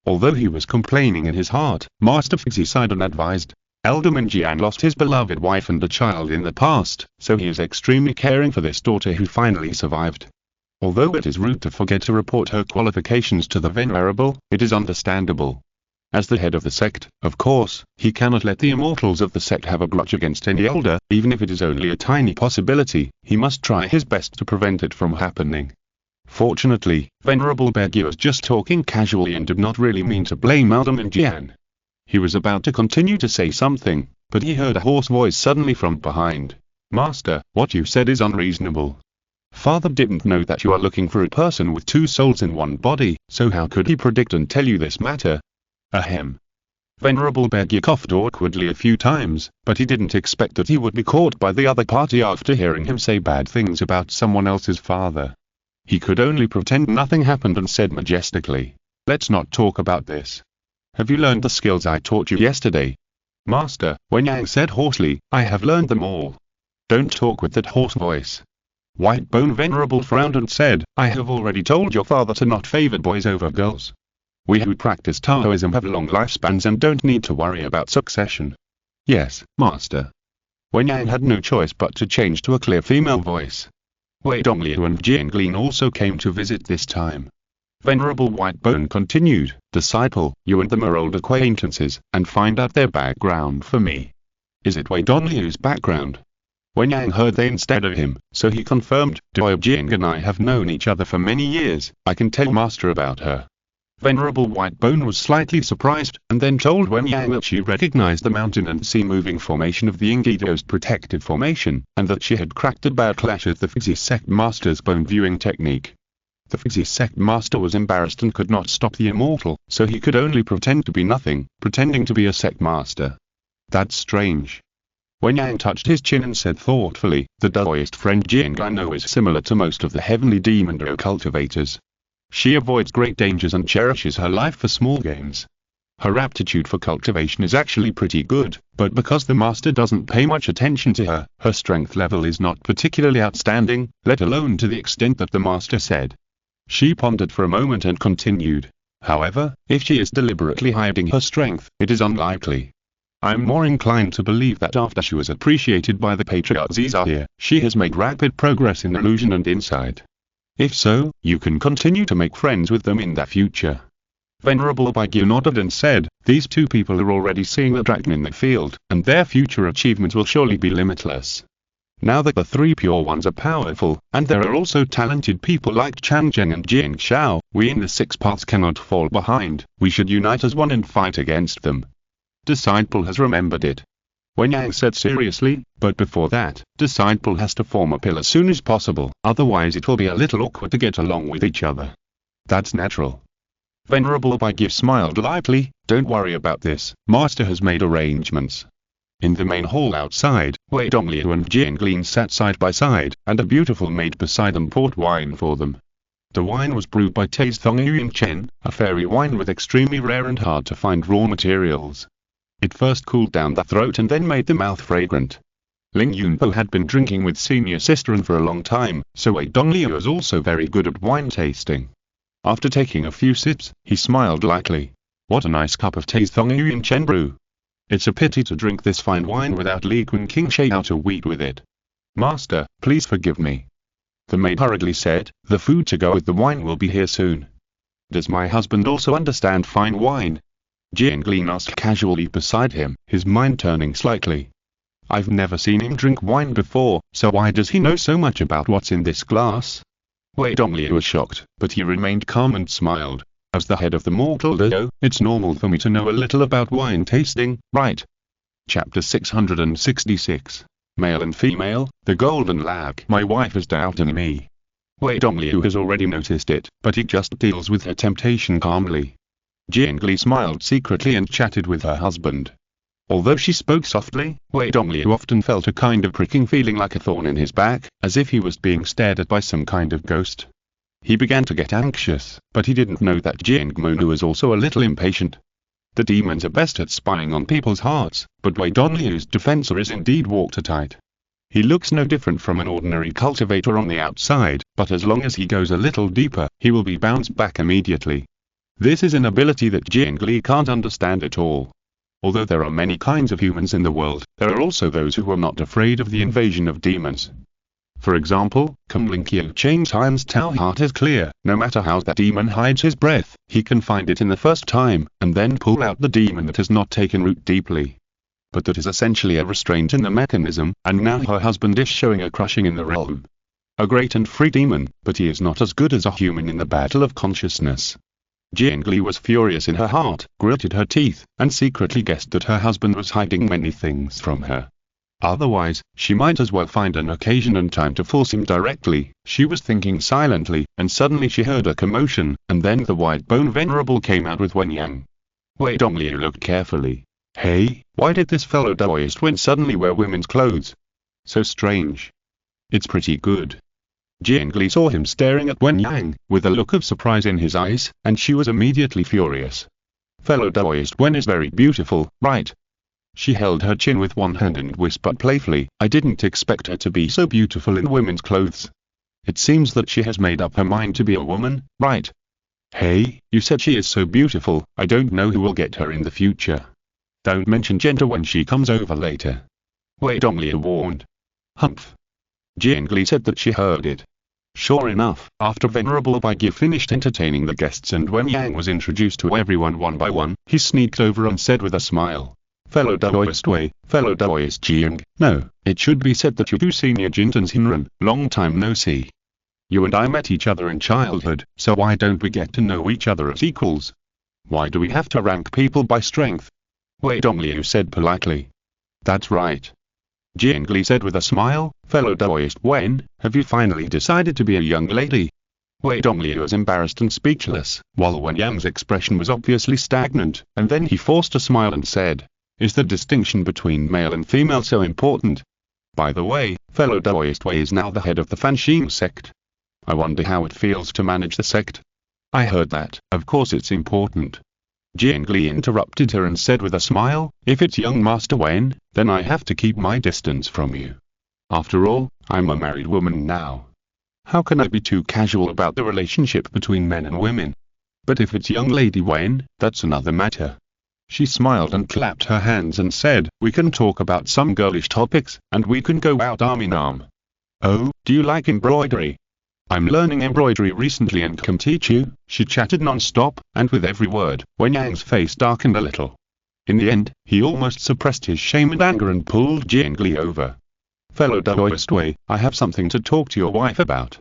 Although he was complaining in his heart, Master Fushi sighed and advised, Elder Minjian lost his beloved wife and a child in the past, so he is extremely caring for this daughter who finally survived. Although it is rude to forget to report her qualifications to the Venerable, it is understandable. As the head of the sect, of course, he cannot let the immortals of the sect have a grudge against any elder, even if it is only a tiny possibility. He must try his best to prevent it from happening. Fortunately, Venerable Baigyu was just talking casually and did not really mean to blame Elder Minjian. He was about to continue to say something, but he heard a hoarse voice suddenly from behind. Master, what you said is unreasonable. Father didn't know that you are looking for a person with 2 souls in 1 body, so how could he predict and tell you this matter? Ahem. Venerable Baigyu coughed awkwardly a few times, but he didn't expect that he would be caught by the other party after hearing him say bad things about someone else's father. He could only pretend nothing happened and said majestically, let's not talk about this. Have you learned the skills I taught you yesterday? Master, Wen Yang said hoarsely, I have learned them all. Don't talk with that hoarse voice. Whitebone Venerable frowned and said, I have already told your father to not favor boys over girls. We who practice Taoism have long lifespans and don't need to worry about succession. Yes, Master. Wen Yang had no choice but to change to a clear female voice. Wei Dongliu and Jiangling also came to visit this time. Venerable Whitebone continued, Disciple, you and them are old acquaintances, and find out their background for me. Is it Wei Dongliu's background? Wen Yang heard they instead of him, so he confirmed, Doi Jing and I have known each other for many years, I can tell Master about her. Venerable Whitebone was slightly surprised, and then told Wen Yang that she recognized the mountain and sea moving formation of the Ingido's protected formation, and that she had cracked a backlash at the Fushi sect master's bone viewing technique. The Fushi sect master was embarrassed and could not stop the immortal, so he could only pretend to be nothing, pretending to be a sect master. That's strange. Wen Yang touched his chin and said thoughtfully, the Taoist friend Jing I know is similar to most of the heavenly demon cultivators. She avoids great dangers and cherishes her life for small gains. Her aptitude for cultivation is actually pretty good, but because the master doesn't pay much attention to her, her strength level is not particularly outstanding, let alone to the extent that the master said. She pondered for a moment and continued. However, if she is deliberately hiding her strength, it is unlikely. I'm more inclined to believe that after she was appreciated by the patriarchs Izahir, she has made rapid progress in illusion and insight. If so, you can continue to make friends with them in the future. Venerable Baigyu nodded and said, these 2 people are already seeing the dragon in the field, and their future achievements will surely be limitless. Now that the three pure ones are powerful, and there are also talented people like Chan Zheng and Jiang Xiao, we in the six paths cannot fall behind. We should unite as one and fight against them. Disciple has remembered it. Wen Yang said seriously, but before that, Disciple has to form a pillar as soon as possible, otherwise it will be a little awkward to get along with each other. That's natural. Venerable Baigyi smiled lightly. Don't worry about this, Master has made arrangements. In the main hall outside, Wei Dongliu and Jiang Lin sat side by side, and a beautiful maid beside them poured wine for them. The wine was brewed by Taze Thong Yuan Chen, a fairy wine with extremely rare and hard to find raw materials. It first cooled down the throat and then made the mouth fragrant. Ling Yunpo had been drinking with senior sister for a long time, so Wei Dongliu was also very good at wine tasting. After taking a few sips, he smiled lightly. What a nice cup of Taze Thong Yuan Chen brew. It's a pity to drink this fine wine without Li Kun King Shei out to wheat with it. Master, please forgive me. The maid hurriedly said, the food to go with the wine will be here soon. Does my husband also understand fine wine? Jiang Lin asked casually beside him, his mind turning slightly. I've never seen him drink wine before, so why does he know so much about what's in this glass? Wei Dongliu was shocked, but he remained calm and smiled. As the head of the mortal dojo, it's normal for me to know a little about wine tasting, right? Chapter 666. Male and female, the golden lag. My wife is doubting me. Wei Dongliu has already noticed it, but he just deals with her temptation calmly. Jiang Li smiled secretly and chatted with her husband. Although she spoke softly, Wei Dongliu often felt a kind of pricking feeling like a thorn in his back, as if he was being stared at by some kind of ghost. He began to get anxious, but he didn't know that Jiang Munu was also a little impatient. The demons are best at spying on people's hearts, but Wei Dongliu's defensor is indeed watertight. He looks no different from an ordinary cultivator on the outside, but as long as he goes a little deeper, he will be bounced back immediately. This is an ability that Jiang Li can't understand at all. Although there are many kinds of humans in the world, there are also those who are not afraid of the invasion of demons. For example, Kumling Qiu Chang's Han's Tao heart is clear. No matter how that demon hides his breath, he can find it in the first time, and then pull out the demon that has not taken root deeply. But that is essentially a restraint in the mechanism, and now her husband is showing a crushing in the realm. A great and free demon, but he is not as good as a human in the battle of consciousness. Jiang Li was furious in her heart, gritted her teeth, and secretly guessed that her husband was hiding many things from her. Otherwise, she might as well find an occasion and time to force him directly. She was thinking silently, and suddenly she heard a commotion, and then the white-bone venerable came out with Wen Yang. Wei Dongliu looked carefully. Hey, why did this fellow Daoist Wen suddenly wear women's clothes? So strange. It's pretty good. Jiang Li saw him staring at Wen Yang, with a look of surprise in his eyes, and she was immediately furious. Fellow Daoist Wen is very beautiful, right? She held her chin with one hand and whispered playfully, I didn't expect her to be so beautiful in women's clothes. It seems that she has made up her mind to be a woman, right? Hey, you said she is so beautiful, I don't know who will get her in the future. Don't mention gender when she comes over later. Wei Dongliu warned. Humph. Jiang Li said that she heard it. Sure enough, after Venerable Baigyi finished entertaining the guests and Wen Yang was introduced to everyone one by one, he sneaked over and said with a smile. Fellow Daoist Wei, fellow Daoist Jiang, no, it should be said that you two senior Jintans Hinran, long time no see. You and I met each other in childhood, so why don't we get to know each other as equals? Why do we have to rank people by strength? Wei Dongliu said politely. That's right. Jiang Li said with a smile, fellow Daoist Wen, have you finally decided to be a young lady? Wei Dongliu was embarrassed and speechless, while Wen Yang's expression was obviously stagnant, and then he forced a smile and said, is the distinction between male and female so important? By the way, fellow Daoist Wei is now the head of the Fanxing sect. I wonder how it feels to manage the sect. I heard that, of course it's important. Jiang Li interrupted her and said with a smile, if it's young Master Wen, then I have to keep my distance from you. After all, I'm a married woman now. How can I be too casual about the relationship between men and women? But if it's young Lady Wen, that's another matter. She smiled and clapped her hands and said, we can talk about some girlish topics, and we can go out arm in arm. Oh, do you like embroidery? I'm learning embroidery recently and can teach you. She chatted non-stop, and with every word, Wen Yang's face darkened a little. In the end, he almost suppressed his shame and anger and pulled Jiang Li over. fellow Daoist Wei, I have something to talk to your wife about.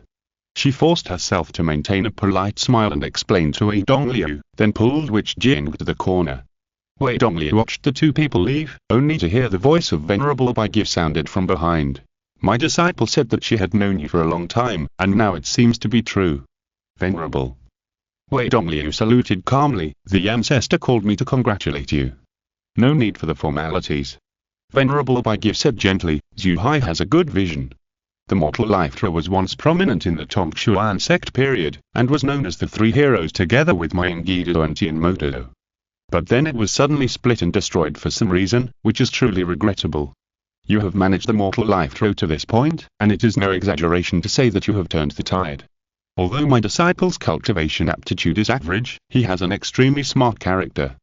She forced herself to maintain a polite smile and explained to Wei Dongliu, then pulled Witch Jing to the corner. Wei Dongliu watched the two people leave, only to hear the voice of Venerable Bai Give sounded from behind. My disciple said that she had known you for a long time, and now it seems to be true. Venerable Wei Dongliu saluted calmly, the ancestor called me to congratulate you. No need for the formalities. Venerable Bai Give said gently, Zhu Hai has a good vision. The mortal life was once prominent in the Tongxuan sect period, and was known as the Three Heroes together with Myengido and Tianmoto. But then it was suddenly split and destroyed for some reason, which is truly regrettable. You have managed the mortal life to this point, and it is no exaggeration to say that you have turned the tide. Although my disciple's cultivation aptitude is average, he has an extremely smart character.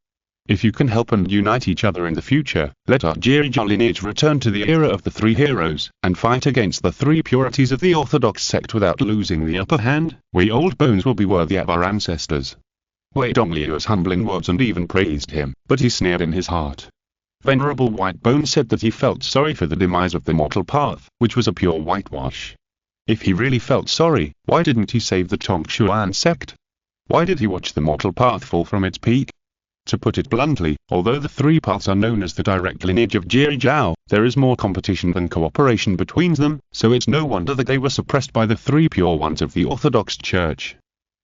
If you can help and unite each other in the future, let our Jirija lineage return to the era of the Three Heroes, and fight against the three purities of the Orthodox sect without losing the upper hand, we old bones will be worthy of our ancestors. Wei Dongliu's humbling words and even praised him, but he sneered in his heart. Venerable White Bone said that he felt sorry for the demise of the mortal path, which was a pure whitewash. If he really felt sorry, why didn't he save the Tongxuan sect? Why did he watch the mortal path fall from its peak? To put it bluntly, although the three paths are known as the direct lineage of Jirizhao, there is more competition than cooperation between them, so it's no wonder that they were suppressed by the three pure ones of the Orthodox Church.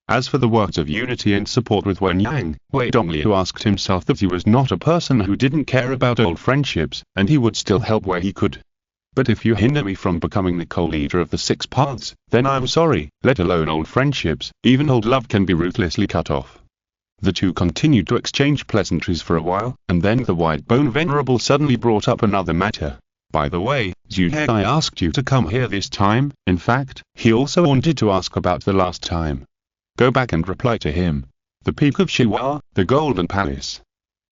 As for the words of unity and support with Wen Yang, Wei Dongliu asked himself that he was not a person who didn't care about old friendships, and he would still help where he could. But if you hinder me from becoming the co-leader of the six paths, then I'm sorry, let alone old friendships, even old love can be ruthlessly cut off. The two continued to exchange pleasantries for a while, and then the White Bone Venerable suddenly brought up another matter. By the way, Zhu He, I asked you to come here this time. In fact, he also wanted to ask about the last time. Go back and reply to him. The Peak of Shiwa, the Golden Palace.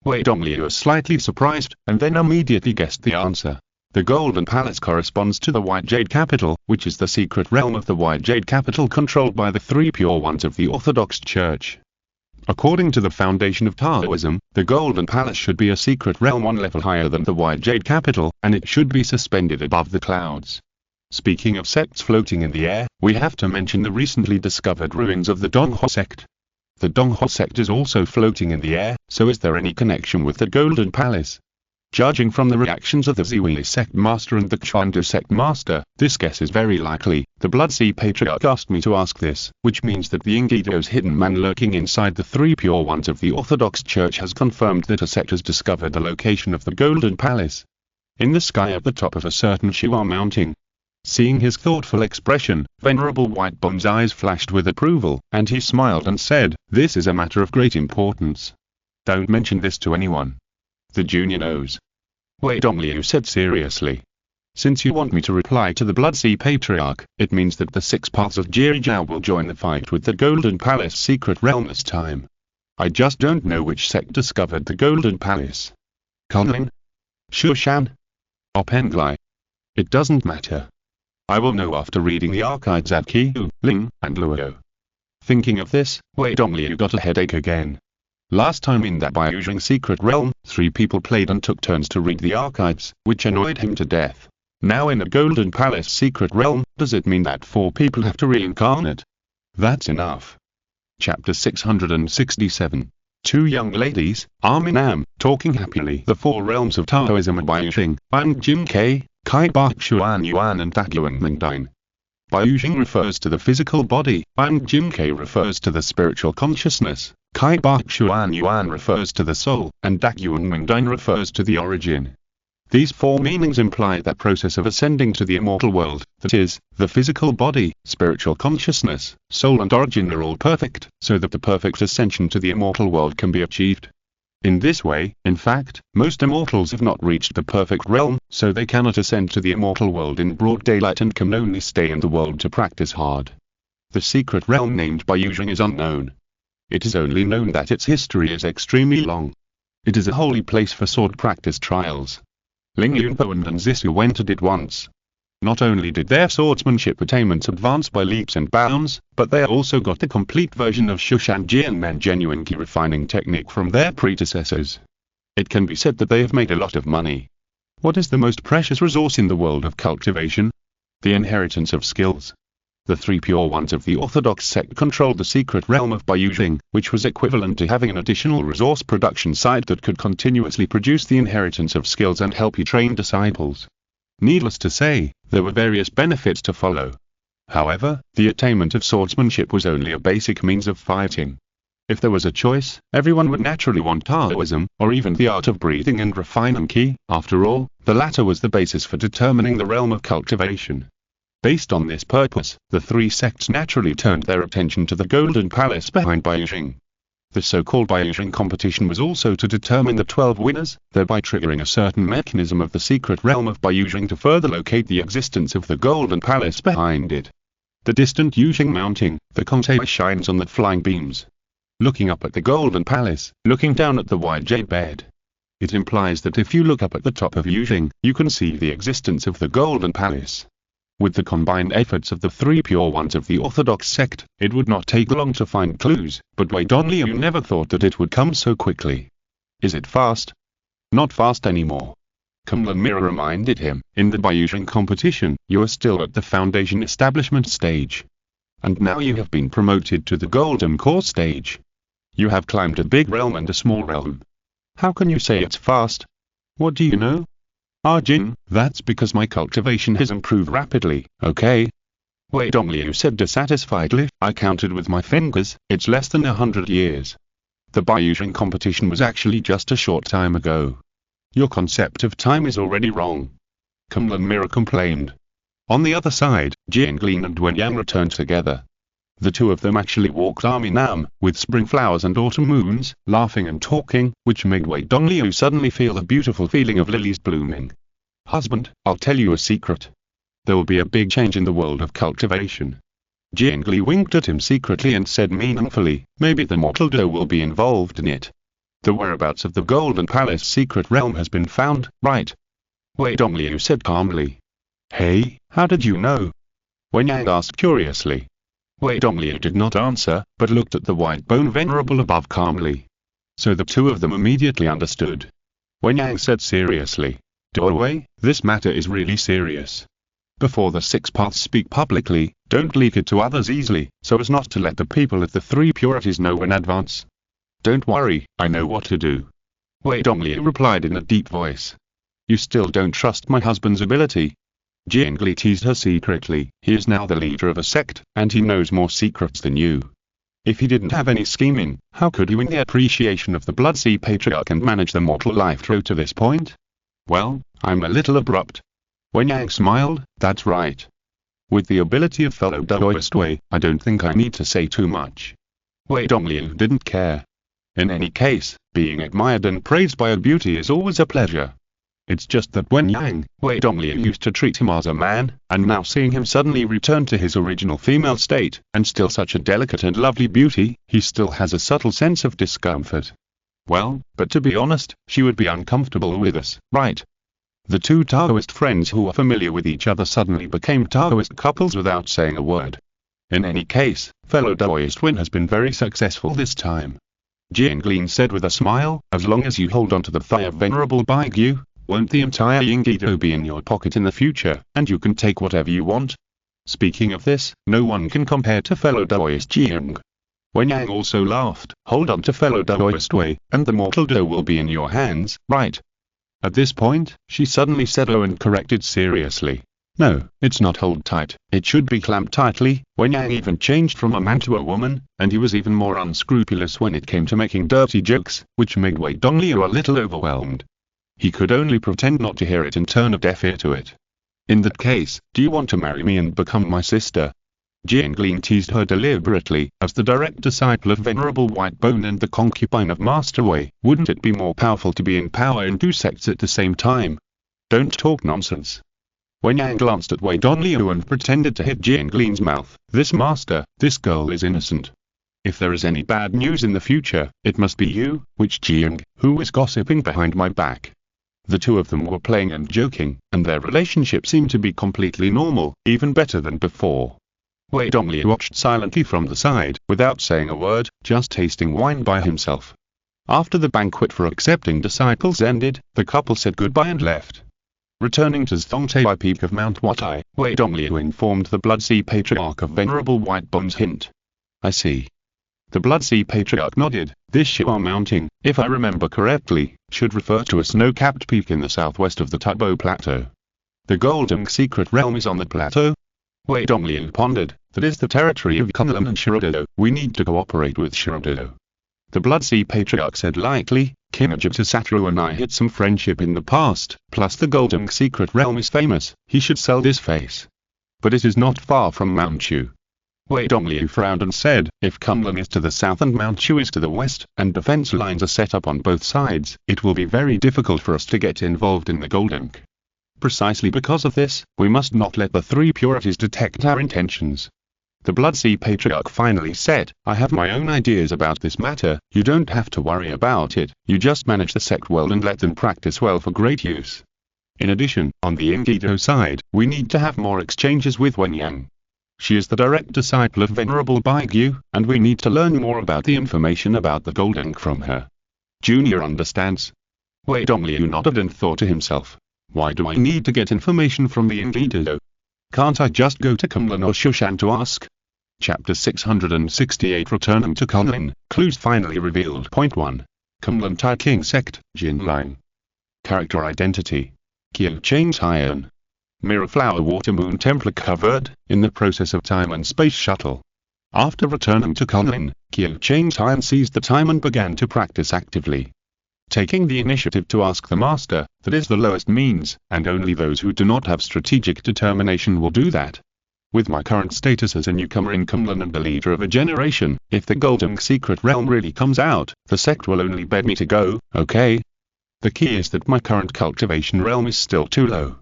Wei Dongliu was slightly surprised, and then immediately guessed the answer. The Golden Palace corresponds to the White Jade Capital, which is the secret realm of the White Jade Capital controlled by the three pure ones of the Orthodox Church. According to the foundation of Taoism, the Golden Palace should be a secret realm one level higher than the White Jade Capital, and it should be suspended above the clouds. Speaking of sects floating in the air, we have to mention the recently discovered ruins of the Donghua sect. The Donghua sect is also floating in the air, so is there any connection with the Golden Palace? Judging from the reactions of the Ziwili sect master and the Xuandu sect master, this guess is very likely. The Blood Sea Patriarch asked me to ask this, which means that the Ingido's hidden man lurking inside the three pure ones of the Orthodox Church has confirmed that a sect has discovered the location of the Golden Palace. In the sky at the top of a certain Shiwa mountain. Seeing his thoughtful expression, Venerable White Bone's eyes flashed with approval, and he smiled and said, "This is a matter of great importance. Don't mention this to anyone. The junior knows." Wei Dongliu said seriously. "Since you want me to reply to the Blood Sea Patriarch, it means that the six paths of Jirizhao will join the fight with the Golden Palace secret realm this time. I just don't know which sect discovered the Golden Palace. Cunning? Shushan? Or Penglai? It doesn't matter. I will know after reading the archives at Qiu, Ling, and Luo." Thinking of this, Wei Dongliu got a headache again. Last time in that Baiyuzheng secret realm, 3 people played and took turns to read the archives, which annoyed him to death. Now in the Golden Palace secret realm, does it mean that 4 people have to reincarnate? That's enough. Chapter 667. 2 young ladies, arm in arm, talking happily. The 4 realms of Taoism are Baiyuzheng, Ban Jim K, Kai Ba Xuan Yuan and Dagyuan Mingdine. Baiyuzheng refers to the physical body, Ban Jim K refers to the spiritual consciousness, Kai Ba Xuan Yuan refers to the soul, and Dagyuan Mingdine refers to the origin. These 4 meanings imply that process of ascending to the immortal world, that is, the physical body, spiritual consciousness, soul and origin are all perfect, so that the perfect ascension to the immortal world can be achieved. In this way, in fact, most immortals have not reached the perfect realm, so they cannot ascend to the immortal world in broad daylight and can only stay in the world to practice hard. The secret realm named Baiyuzheng is unknown. It is only known that its history is extremely long. It is a holy place for sword practice trials. Ling Yunpo and Zisu entered it once. Not only did their swordsmanship attainments advance by leaps and bounds, but they also got the complete version of Shushanji and Men genuine key refining technique from their predecessors. It can be said that they have made a lot of money. What is the most precious resource in the world of cultivation? The inheritance of skills. The three pure ones of the Orthodox sect controlled the secret realm of Bayujing, which was equivalent to having an additional resource production site that could continuously produce the inheritance of skills and help you train disciples. Needless to say, there were various benefits to follow. However, the attainment of swordsmanship was only a basic means of fighting. If there was a choice, everyone would naturally want Taoism, or even the art of breathing and refining Qi. After all, the latter was the basis for determining the realm of cultivation. Based on this purpose, the three sects naturally turned their attention to the Golden Palace behind Bayujing. The so-called Bayujing competition was also to determine the 12 winners, thereby triggering a certain mechanism of the secret realm of Bayujing to further locate the existence of the Golden Palace behind it. The distant Yujing mounting, the Conte shines on the flying beams. Looking up at the Golden Palace, looking down at the white jade bed. It implies that if you look up at the top of Yujing, you can see the existence of the Golden Palace. With the combined efforts of the three pure ones of the Orthodox sect, it would not take long to find clues, but Wei Donliu never thought that it would come so quickly. Is it fast? Not fast anymore. Kunlun Mirror reminded him, in the Bayujing competition, you are still at the foundation establishment stage. And now you have been promoted to the Golden Core stage. You have climbed a big realm and a small realm. How can you say it's fast? What do you know? Ah Jin, that's because my cultivation has improved rapidly, okay? Wei Dongliu said dissatisfiedly. I counted with my fingers, it's less than 100 years. The Bayujing competition was actually just a short time ago. Your concept of time is already wrong. Kunlun Mirror complained. On the other side, Jianglin and Wenyang returned together. The two of them actually walked arm in arm, with spring flowers and autumn moons, laughing and talking, which made Wei Dongliu suddenly feel the beautiful feeling of lilies blooming. Husband, I'll tell you a secret. There will be a big change in the world of cultivation. Jiangli winked at him secretly and said meaningfully, maybe the mortal doe will be involved in it. The whereabouts of the Golden Palace secret realm has been found, right? Wei Dongliu said calmly. Hey, how did you know? Wenyang asked curiously. Wei Dongliu did not answer, but looked at the white bone venerable above calmly. So the two of them immediately understood. Wenyang said seriously. Doorway, this matter is really serious. Before the Six Paths speak publicly, don't leak it to others easily, so as not to let the people at the Three Purities know in advance. Don't worry, I know what to do. Wei Dongliu replied in a deep voice. You still don't trust my husband's ability? Jiangli teased her secretly. He is now the leader of a sect, and he knows more secrets than you. If he didn't have any scheming, how could he win the appreciation of the Bloodsea Patriarch and manage the mortal life through to this point? Well, I'm a little abrupt. Wenyang smiled, that's right. With the ability of fellow Daoist Wei, I don't think I need to say too much. Wei Dongliu didn't care. In any case, being admired and praised by a beauty is always a pleasure. It's just that Wenyang, Wei Dongliu used to treat him as a man, and now seeing him suddenly return to his original female state, and still such a delicate and lovely beauty, he still has a subtle sense of discomfort. Well, but to be honest, she would be uncomfortable with us, right? The two Taoist friends who were familiar with each other suddenly became Taoist couples without saying a word. In any case, fellow Daoist Win has been very successful this time. Jianglin said with a smile, as long as you hold on to the thigh of Venerable Baigyu, won't the entire Yinggi-do be in your pocket in the future, and you can take whatever you want? Speaking of this, no one can compare to fellow Daoist Jiang. Wenyang also laughed. Hold on to fellow Daoist Wei, and the mortal doe will be in your hands, right? At this point, she suddenly said oh and corrected seriously. No, it's not hold tight, it should be clamped tightly. Wenyang even changed from a man to a woman, and he was even more unscrupulous when it came to making dirty jokes, which made Wei Dongliu a little overwhelmed. He could only pretend not to hear it and turn a deaf ear to it. In that case, do you want to marry me and become my sister? Jianglin teased her deliberately, as the direct disciple of Venerable Whitebone and the concubine of Master Wei, wouldn't it be more powerful to be in power in two sects at the same time? Don't talk nonsense. Wenyang glanced at Wei Donliu and pretended to hit Jianglin's mouth. This master, this girl is innocent. If there is any bad news in the future, it must be you, Witch Jiang, who is gossiping behind my back. The two of them were playing and joking, and their relationship seemed to be completely normal, even better than before. Wei Dongliu watched silently from the side, without saying a word, just tasting wine by himself. After the banquet for accepting disciples ended, the couple said goodbye and left. Returning to Zongtai Peak of Mount Watai, Wei Dongliu informed the Bloodsea Patriarch of Venerable Whitebone's hint. I see. The Bloodsea Patriarch nodded. This you are mounting, if I remember correctly, should refer to a snow-capped peak in the southwest of the Tugbo Plateau. The Golden Secret Realm is on the plateau? Wei Dongliu pondered. That is the territory of Kunlun and Shirododo. We need to cooperate with Shirododo. The Bloodsea Patriarch said lightly. King Ajitasattru and I had some friendship in the past, plus the Golden Secret Realm is famous, he should sell this face. But it is not far from Mount Chu. Wei Dongliu frowned and said, if Kunlun is to the south and Mount Chu is to the west, and defense lines are set up on both sides, it will be very difficult for us to get involved in the Golden. Precisely because of this, we must not let the three purities detect our intentions. The Bloodsea Patriarch finally said, I have my own ideas about this matter, you don't have to worry about it, you just manage the sect well and let them practice well for great use. In addition, on the Ingido side, we need to have more exchanges with Wenyang. She is the direct disciple of Venerable Baigyu, and we need to learn more about the information about the Golden from her. Junior understands. Wei Dongliu nodded and thought to himself, why do I need to get information from the Ingido? Can't I just go to Kunlun or Shushan to ask? Chapter 668 Returning to Kunlun, clues finally revealed. Point 1. Kunlun Tai King Sect, Jinlang. Character identity. Kyo Chains Iron. Mirror Flower Water Moon Templar covered, in the process of time and space shuttle. After returning to Kunlun, Kyo Chains Iron seized the time and began to practice actively. Taking the initiative to ask the master, that is the lowest means, and only those who do not have strategic determination will do that. With my current status as a newcomer in Kunlun and the leader of a generation, if the Golden Secret Realm really comes out, the sect will only beg me to go, okay? The key is that my current cultivation realm is still too low.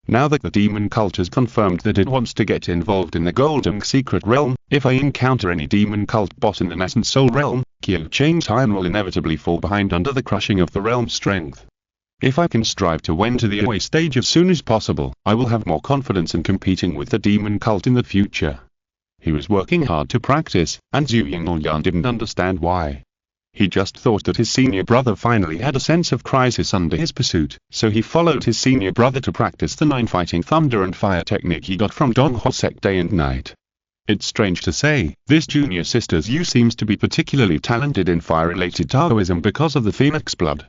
Now that the demon cult has confirmed that it wants to get involved in the Golden Secret Realm, if I encounter any demon cult boss in the Nascent Soul Realm, Kyo Chains Iron will inevitably fall behind under the crushing of the realm's strength. If I can strive to win to the away stage as soon as possible, I will have more confidence in competing with the demon cult in the future. He was working hard to practice, and Zhu Yingyan didn't understand why. He just thought that his senior brother finally had a sense of crisis under his pursuit, so he followed his senior brother to practice the 9 fighting thunder and fire technique he got from Donghua sect day and night. It's strange to say, this junior sister's Yu seems to be particularly talented in fire-related Taoism because of the phoenix blood.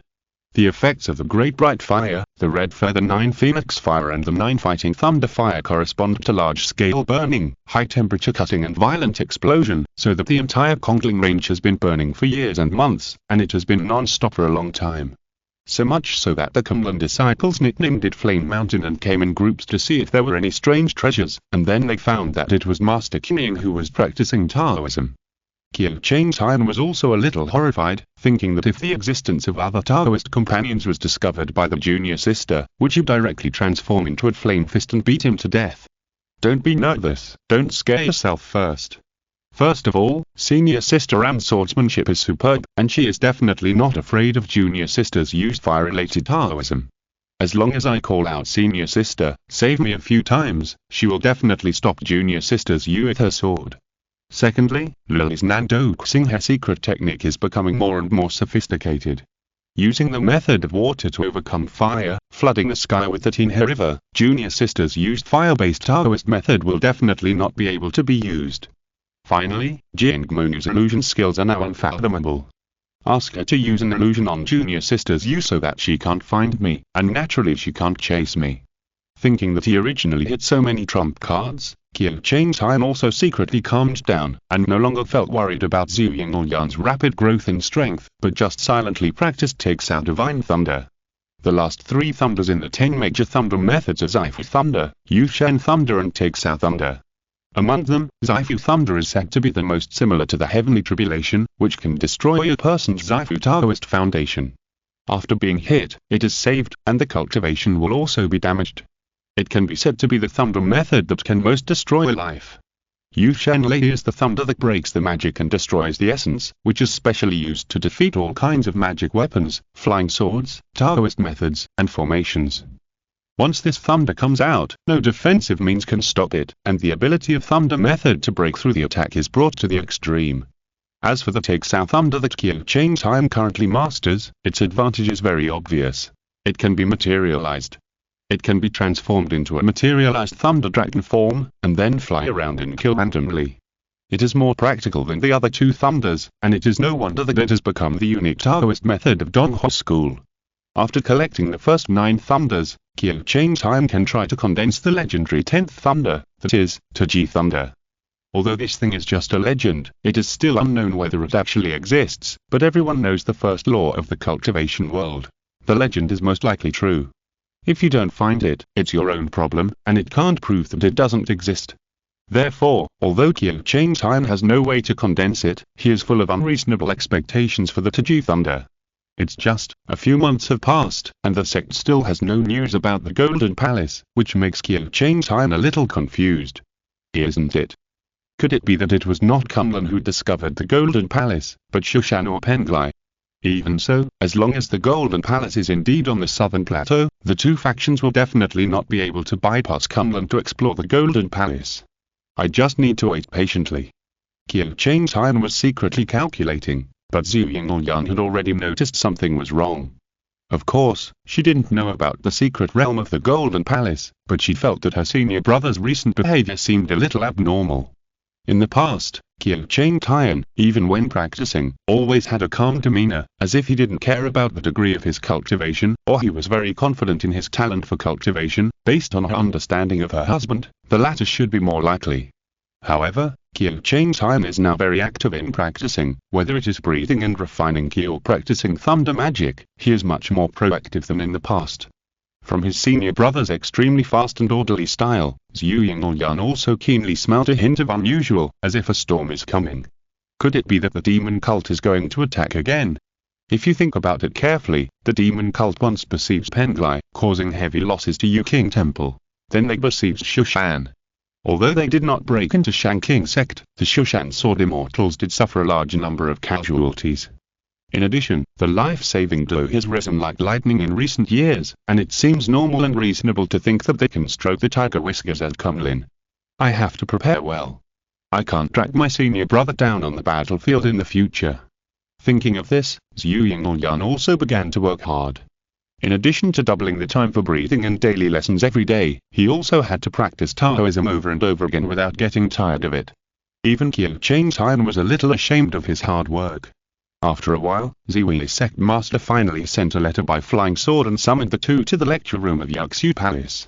The effects of the Great Bright Fire, the Red Feather 9 Phoenix Fire and the 9 Fighting Thunder Fire correspond to large-scale burning, high-temperature cutting and violent explosion, so that the entire Kongling range has been burning for years and months, and it has been non-stop for a long time. So much so that the Kunlun disciples nicknamed it Flame Mountain and came in groups to see if there were any strange treasures, and then they found that it was Master Cunning who was practicing Taoism. Kyo Chains Iron was also a little horrified, thinking that if the existence of other Taoist companions was discovered by the junior sister, would she directly transform into a flame fist and beat him to death? Don't be nervous, don't scare yourself first. First of all, senior sister Am's swordsmanship is superb, and she is definitely not afraid of junior sister's used fire-related Taoism. As long as I call out senior sister, save me a few times, she will definitely stop junior sister's Yu with her sword. Secondly, Lily's Nando Xinghe secret technique is becoming more and more sophisticated. Using the method of water to overcome fire, flooding the sky with the Tinhe River, junior sister's used fire-based Taoist method will definitely not be able to be used. Finally, Jingmonu's illusion skills are now unfathomable. Ask her to use an illusion on junior sister's Yu so that she can't find me, and naturally she can't chase me. Thinking that he originally hit so many trump cards, Kyo Chains Iron also secretly calmed down, and no longer felt worried about Zhu Yingyan's rapid growth in strength, but just silently practiced Takes Out Divine Thunder. The last 3 thunders in the 10 major thunder methods are Zaifu Thunder, Yushen Thunder and Takes Out Thunder. Among them, Zaifu Thunder is said to be the most similar to the Heavenly Tribulation, which can destroy a person's Zaifu Taoist foundation. After being hit, it is saved, and the cultivation will also be damaged. It can be said to be the thunder method that can most destroy a life. Yushen Lei is the thunder that breaks the magic and destroys the essence, which is specially used to defeat all kinds of magic weapons, flying swords, Taoist methods, and formations. Once this thunder comes out, no defensive means can stop it, and the ability of thunder method to break through the attack is brought to the extreme. As for the Takes Out Thunder that Kyo Chains Iron currently masters, its advantage is very obvious. It can be materialized. It can be transformed into a materialized thunder dragon form, and then fly around and kill randomly. It is more practical than the other two thunders, and it is no wonder that it has become the unique Taoist method of Donghuo school. After collecting the first 9 thunders, Qiu Changtian can try to condense the legendary 10th thunder, that is, Taji Thunder. Although this thing is just a legend, it is still unknown whether it actually exists, but everyone knows the first law of the cultivation world. The legend is most likely true. If you don't find it, it's your own problem, and it can't prove that it doesn't exist. Therefore, although Qiu Changtian has no way to condense it, he is full of unreasonable expectations for the Taji Thunder. It's just, a few months have passed, and the sect still has no news about the Golden Palace, which makes Qiu Changtian a little confused. Isn't it? Could it be that it was not Kunlun who discovered the Golden Palace, but Shushan or Penglai? Even so, as long as the Golden Palace is indeed on the southern plateau, the two factions will definitely not be able to bypass Kunlun to explore the Golden Palace. I just need to wait patiently. Qiu Changtian was secretly calculating, but Zhu Yingyan had already noticed something was wrong. Of course, she didn't know about the secret realm of the Golden Palace, but she felt that her senior brother's recent behavior seemed a little abnormal. In the past, Qiu Changtian, even when practicing, always had a calm demeanor, as if he didn't care about the degree of his cultivation, or he was very confident in his talent for cultivation. Based on her understanding of her husband, the latter should be more likely. However, Qiu Changtian is now very active in practicing, whether it is breathing and refining Qi or practicing thunder magic. He is much more proactive than in the past. From his senior brother's extremely fast and orderly style, Zhu Yingyan also keenly smelled a hint of unusual, as if a storm is coming. Could it be that the demon cult is going to attack again? If you think about it carefully, the demon cult once besieged Penglai, causing heavy losses to Yuqing Temple. Then they besieged Shushan. Although they did not break into Shangqing sect, the Shushan Sword Immortals did suffer a large number of casualties. In addition, the life-saving glow has risen like lightning in recent years, and it seems normal and reasonable to think that they can stroke the tiger whiskers at Kunlun. I have to prepare well. I can't track my senior brother down on the battlefield in the future. Thinking of this, Zhu Yingyan also began to work hard. In addition to doubling the time for breathing and daily lessons every day, he also had to practice Taoism over and over again without getting tired of it. Even Qiu Changtian was a little ashamed of his hard work. After a while, Ziwi's sect master finally sent a letter by flying sword and summoned the two to the lecture room of Yaxu Palace.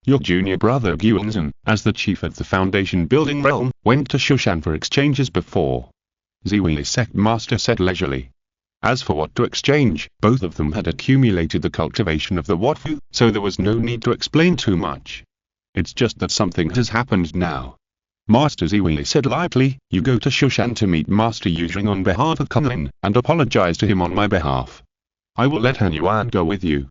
Your junior brother Guanzhen, as the chief of the Foundation building realm, went to Shushan for exchanges before. Ziwi's sect master said leisurely. As for what to exchange, both of them had accumulated the cultivation of the Watfu, so there was no need to explain too much. It's just that something has happened now. Master Ziwi said lightly, you go to Shushan to meet Master Yuzheng on behalf of Kunlun, and apologize to him on my behalf. I will let Han Yuan go with you.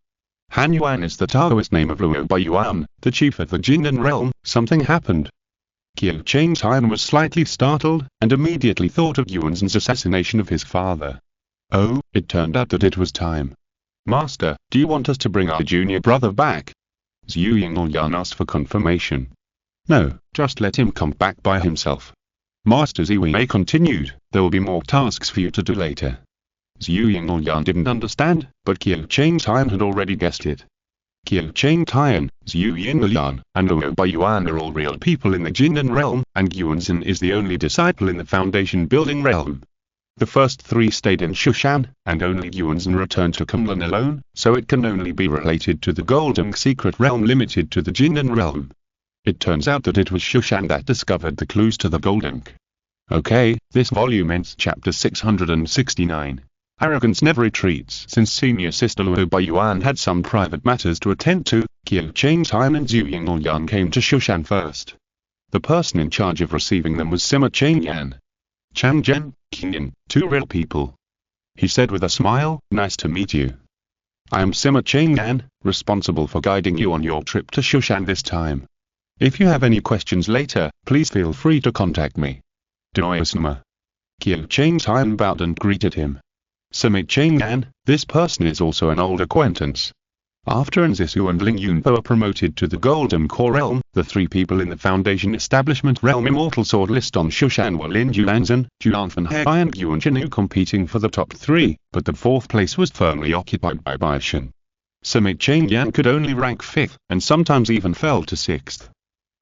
Han Yuan is the Taoist name of Luo Bai Yuan, the chief of the Jindan realm. Something happened. Qiu Changtian was slightly startled, and immediately thought of Yuanzhen's assassination of his father. Oh, it turned out that it was time. Master, do you want us to bring our junior brother back? Zhu Yingyan asked for confirmation. No, just let him come back by himself. Master Ziwi continued, there will be more tasks for you to do later. Zhu Yingyan didn't understand, but Qiu Changtian had already guessed it. Qiu Changtian, Zhu Yingyan, and Luo Bai Yuan are all real people in the Jindan realm, and Guanzhen is the only disciple in the Foundation building realm. The first three stayed in Shushan, and only Guanzhen returned to Kunlun alone, so it can only be related to the Golden Secret Realm limited to the Jindan realm. It turns out that it was Shushan that discovered the clues to the Golden. Okay, this volume ends chapter 669. Arrogance never retreats. Since senior sister Luo Bai Yuan had some private matters to attend to, Qiu Changtian and Zhu Yingyan came to Shushan first. The person in charge of receiving them was Sima Changyan. Changyan, Qingyan, two real people. He said with a smile, nice to meet you. I am Sima Changyan, responsible for guiding you on your trip to Shushan this time. If you have any questions later, please feel free to contact me. Denoy Sima. Qiu Changtian bowed and greeted him. Sima Changyan, this person is also an old acquaintance. After Nzisu and Ling Yunpo are promoted to the Golden Core Realm, the three people in the Foundation Establishment Realm Immortal Sword list on Shushan were Lin Julanzhen, Julanfen Hai and Yuan Chenu competing for the top three, but the fourth place was firmly occupied by Baishan. Sima Qianyan could only rank 5th, and sometimes even fell to 6th.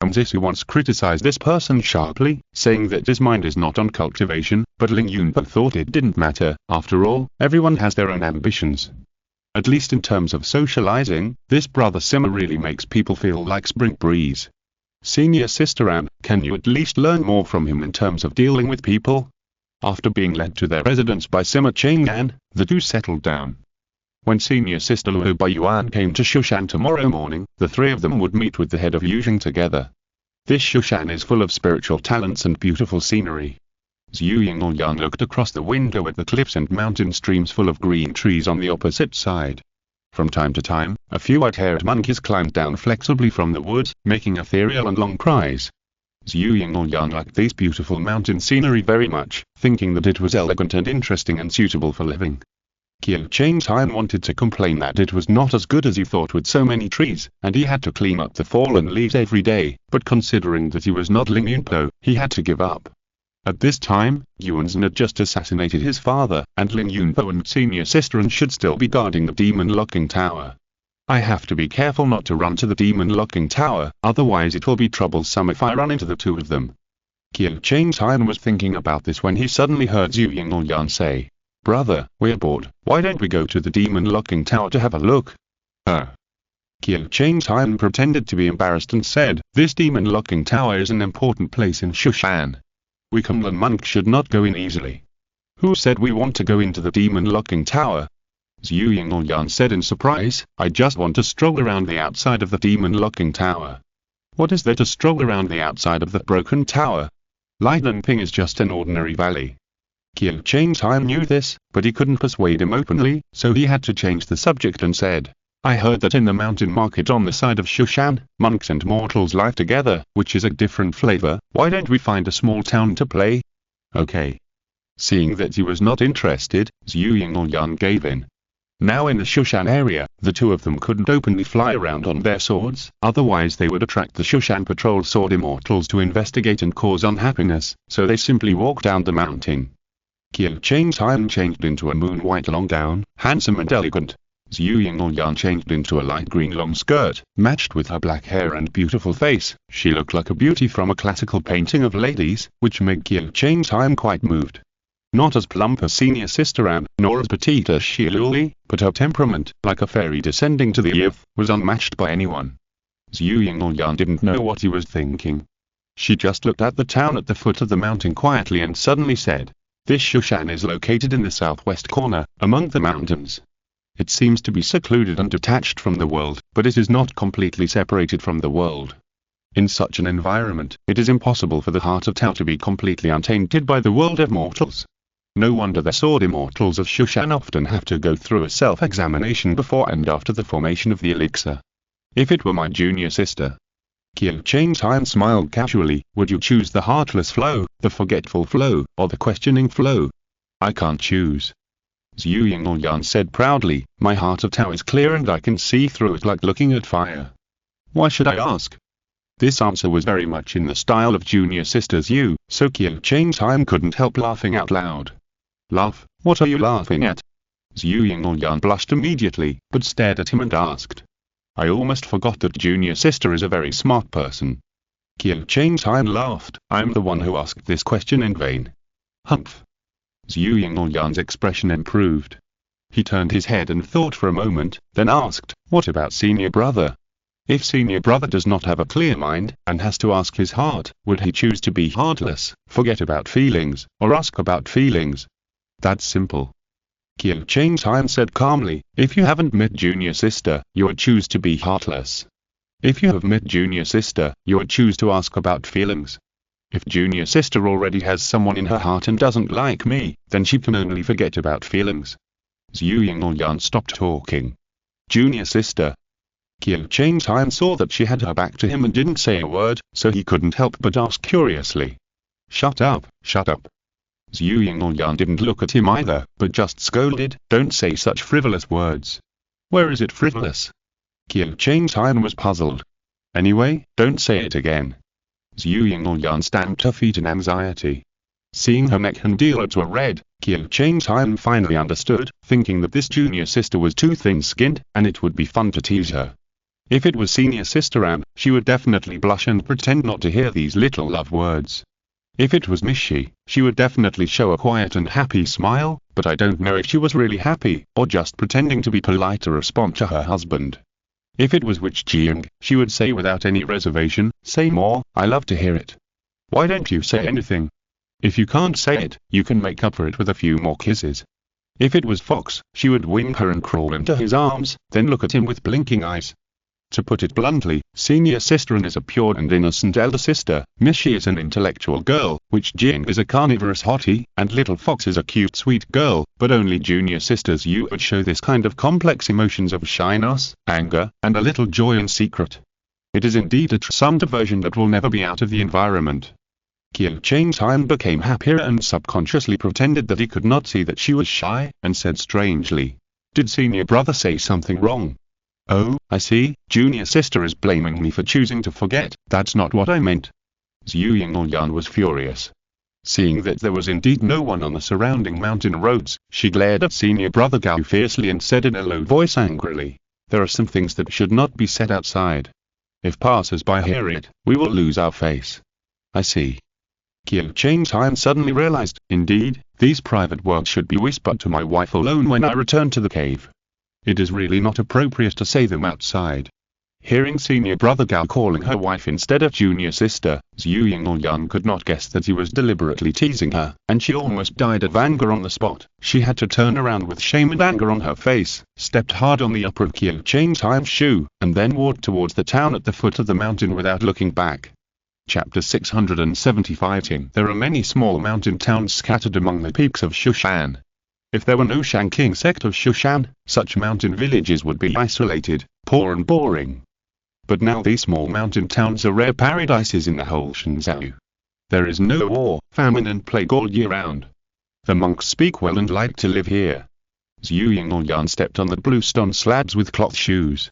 Zisu once criticized this person sharply, saying that his mind is not on cultivation, but Ling Yunpo thought it didn't matter. After all, everyone has their own ambitions. At least in terms of socializing, this brother Sima really makes people feel like spring breeze. Senior sister Anne, can you at least learn more from him in terms of dealing with people? After being led to their residence by Sima Qianyan, the two settled down. When senior sister Luo Baiyuan came to Shushan tomorrow morning, the three of them would meet with the head of Yuzheng together. This Shushan is full of spiritual talents and beautiful scenery. Zhu Yingyang looked across the window at the cliffs and mountain streams full of green trees on the opposite side. From time to time, a few white-haired monkeys climbed down flexibly from the woods, making ethereal and long cries. Zhu Yingyang liked this beautiful mountain scenery very much, thinking that it was elegant and interesting and suitable for living. Qiu Changtai wanted to complain that it was not as good as he thought with so many trees, and he had to clean up the fallen leaves every day, but considering that he was not Ling Yunpo, he had to give up. At this time, Yuanzhen had just assassinated his father, and Ling Yunpo and senior sister An should still be guarding the demon locking tower. I have to be careful not to run to the demon locking tower, otherwise it will be troublesome if I run into the two of them. Qiu Changtai was thinking about this when he suddenly heard Zhu Yingyang say, "Brother, we're bored, why don't we go to the demon locking tower to have a look?" Qiu Changtai pretended to be embarrassed and said, "This demon locking tower is an important place in Shushan. We common monks should not go in easily." "Who said we want to go into the demon locking tower?" Zhu Yingyang said in surprise, "I just want to stroll around the outside of the demon locking tower." "What is there to stroll around the outside of the broken tower? Lidenping is just an ordinary valley." Qiu Changtai knew this, but he couldn't persuade him openly, so he had to change the subject and said, "I heard that in the mountain market on the side of Shushan, monks and mortals live together, which is a different flavor. Why don't we find a small town to play?" "Okay." Seeing that he was not interested, Zhu Yingyang gave in. Now in the Shushan area, the two of them couldn't openly fly around on their swords, otherwise they would attract the Shushan patrol sword immortals to investigate and cause unhappiness, so they simply walked down the mountain. Qiu Changtai changed into a moon-white long gown, handsome and elegant. Zhu Yingyang changed into a light green long skirt, matched with her black hair and beautiful face. She looked like a beauty from a classical painting of ladies, which made Qiu Changtai quite moved. Not as plump as senior sister Anne, nor as petite as Shiluli, but her temperament, like a fairy descending to the earth, was unmatched by anyone. Zhu Yingyang didn't know what he was thinking. She just looked at the town at the foot of the mountain quietly and suddenly said, "This Shushan is located in the southwest corner, among the mountains. It seems to be secluded and detached from the world, but it is not completely separated from the world. In such an environment, it is impossible for the heart of Tao to be completely untainted by the world of mortals. No wonder the sword immortals of Shushan often have to go through a self-examination before and after the formation of the elixir. If it were my junior sister." Qiu Changtai smiled casually, "Would you choose the heartless flow, the forgetful flow, or the questioning flow?" "I can't choose." Zhu Yingyang said proudly, "My heart of Tao is clear and I can see through it like looking at fire. Why should I ask?" This answer was very much in the style of junior sister Zhu, so Qiu Changtai couldn't help laughing out loud. "Laugh? What are you laughing at?" Zhu Yingyang blushed immediately, but stared at him and asked. "I almost forgot that junior sister is a very smart person." Qiu Changtai laughed, "I'm the one who asked this question in vain." "Humph." Zhu Yingyang's expression improved. He turned his head and thought for a moment, then asked, "What about senior brother? If senior brother does not have a clear mind, and has to ask his heart, would he choose to be heartless, forget about feelings, or ask about feelings?" "That's simple." Qiu Changtai said calmly, "If you haven't met junior sister, you would choose to be heartless. If you have met junior sister, you would choose to ask about feelings. If junior sister already has someone in her heart and doesn't like me, then she can only forget about feelings." Zhu Yingyang stopped talking. "Junior sister." Qiu Changtai saw that she had her back to him and didn't say a word, so he couldn't help but ask curiously, "Shut up, shut up." Zhu Yingyang didn't look at him either, but just scolded, "Don't say such frivolous words." "Where is it frivolous?" Qiu Changtai was puzzled. "Anyway, don't say it again." Zhu Yingyang stamped her feet in anxiety. Seeing her neck and earlobes were red, Kyo Chang-time finally understood, thinking that this junior sister was too thin-skinned, and it would be fun to tease her. If it was senior sister Anne, she would definitely blush and pretend not to hear these little love words. If it was Miss she would definitely show a quiet and happy smile, but I don't know if she was really happy, or just pretending to be polite to respond to her husband. If it was Witch Jiang, she would say without any reservation, "Say more, I love to hear it. Why don't you say anything? If you can't say it, you can make up for it with a few more kisses." If it was Fox, she would wink her and crawl into his arms, then look at him with blinking eyes. To put it bluntly, senior sister Anne is a pure and innocent elder sister, Miss is an intellectual girl, Witch Jiang is a carnivorous hottie, and Little Fox is a cute sweet girl, but only junior sisters you would show this kind of complex emotions of shyness, anger, and a little joy in secret. It is indeed a some diversion that will never be out of the environment. Kyo Chang-time became happier and subconsciously pretended that he could not see that she was shy, and said strangely, "Did senior brother say something wrong?" "Oh, I see, junior sister is blaming me for choosing to forget, that's not what I meant." Zhu Yingyan was furious. Seeing that there was indeed no one on the surrounding mountain roads, she glared at senior brother Gao fiercely and said in a low voice angrily, "There are some things that should not be said outside. If passers-by hear it, we will lose our face." "I see." Kyo Chang-time suddenly realized, indeed, these private words should be whispered to my wife alone when I return to the cave. It is really not appropriate to say them outside. Hearing senior brother Gao calling her wife instead of junior sister, Zhu Yingyan could not guess that he was deliberately teasing her, and she almost died of anger on the spot. She had to turn around with shame and anger on her face, stepped hard on the upper of Kyo Chang-time's shoe, and then walked towards the town at the foot of the mountain without looking back. Chapter 675. There are many small mountain towns scattered among the peaks of Shushan. If there were no Shanking sect of Shushan, such mountain villages would be isolated, poor and boring. But now these small mountain towns are rare paradises in the whole Shenzhou. There is no war, famine and plague all year round. The monks speak well and like to live here. Zhu Yingyan stepped on the blue stone slabs with cloth shoes.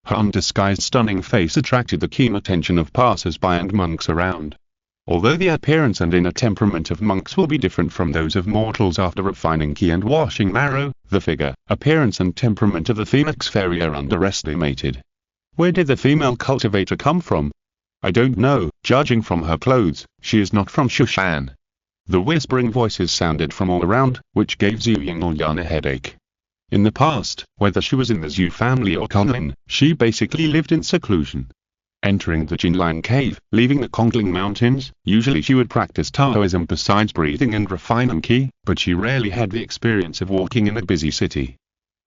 Her undisguised stunning face attracted the keen attention of passers-by and monks around. Although the appearance and inner temperament of monks will be different from those of mortals after refining qi and washing marrow, the figure, appearance and temperament of the Phoenix Fairy are underestimated. Where did the female cultivator come from? I don't know, judging from her clothes, she is not from Shushan. The whispering voices sounded from all around, which gave Zhu Yingyan a headache. In the past, whether she was in the Zhu family or cunning, she basically lived in seclusion. Entering the Jinlan cave, leaving the Congling mountains, usually she would practice Taoism besides breathing and refining qi, but she rarely had the experience of walking in a busy city.